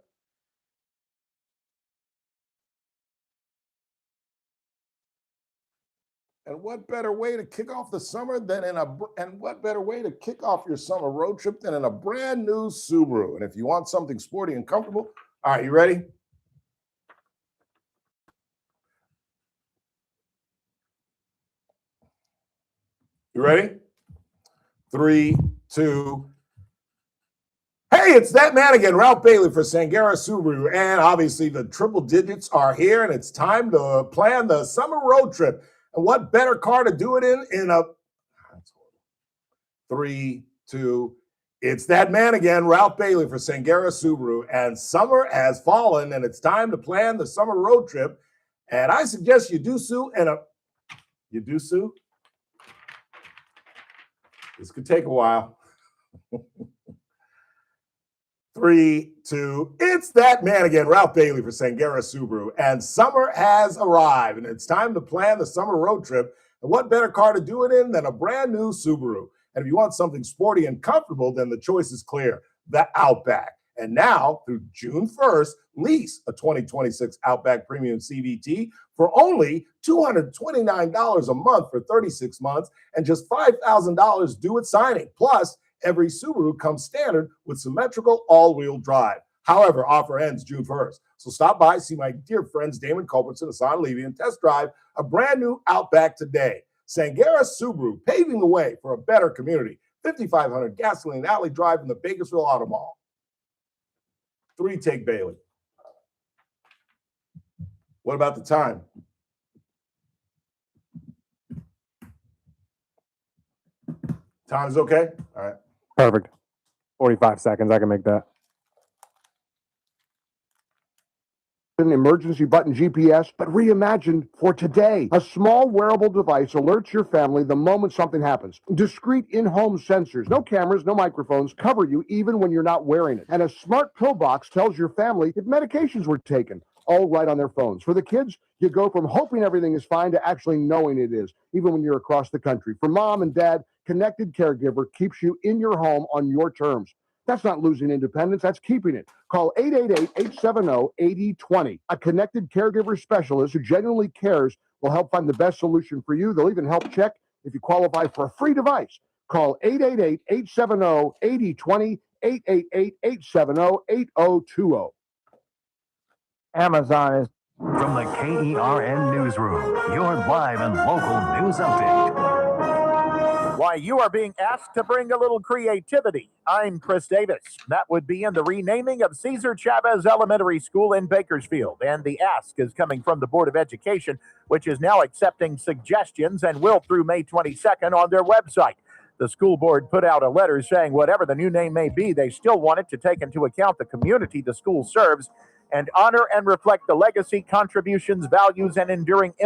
And what better way to kick off the summer what better way to kick off your summer road trip than in a brand new Subaru? And if you want something sporty and comfortable, all right, you ready? You ready? 3, 2. Hey, it's that man again, Ralph Bailey for Sangera Subaru. And obviously the triple digits are here, and it's time to plan the summer road trip. And what better car to do it in a 3, 2. It's that man again, Ralph Bailey for Sangera Subaru. And summer has fallen, and it's time to plan the summer road trip. And I suggest you do so You do so? This could take a while. 3, 2. It's that man again, Ralph Bailey for Sangera Subaru. And summer has arrived, and it's time to plan the summer road trip. And what better car to do it in than a brand new Subaru? And if you want something sporty and comfortable, then the choice is clear, the Outback. And now, through June 1st, lease a 2026 Outback Premium CVT for only $229 a month for 36 months and just $5,000 due at signing. Plus, every Subaru comes standard with symmetrical all-wheel drive.
However, offer ends June 1st. So stop by, see my dear friends Damon Culbertson, Hassan Levy, and test drive a brand new Outback today. Sangera Subaru, paving the way for a better community. 5500 Gasoline Alley Drive in the Bakersville Auto Mall. 3 take Bailey. What about the time? Time is okay? All right.
Perfect. 45 seconds. I can make that.
An emergency button GPS, but reimagined for today. A small wearable device alerts your family the moment something happens. Discrete in-home sensors, no cameras, no microphones, cover you even when you're not wearing it. And a smart pill box tells your family if medications were taken, all right on their phones. For the kids, you go from hoping everything is fine to actually knowing it is, even when you're across the country. For mom and dad, Connected Caregiver keeps you in your home on your terms. That's not losing independence, that's keeping it. Call 888-870-8020. A Connected Caregiver specialist who genuinely cares will help find the best solution for you. They'll even help check if you qualify for a free device. Call 888-870-8020, 888-870-8020.
Amazon is...
From the KERN Newsroom, your live and local news update.
Why, you are being asked to bring a little creativity. I'm Chris Davis. That would be in the renaming of Cesar Chavez Elementary School in Bakersfield. And the ask is coming from the Board of Education, which is now accepting suggestions and will through May 22nd on their website. The school board put out a letter saying whatever the new name may be, they still want it to take into account the community the school serves and honor and reflect the legacy, contributions, values, and enduring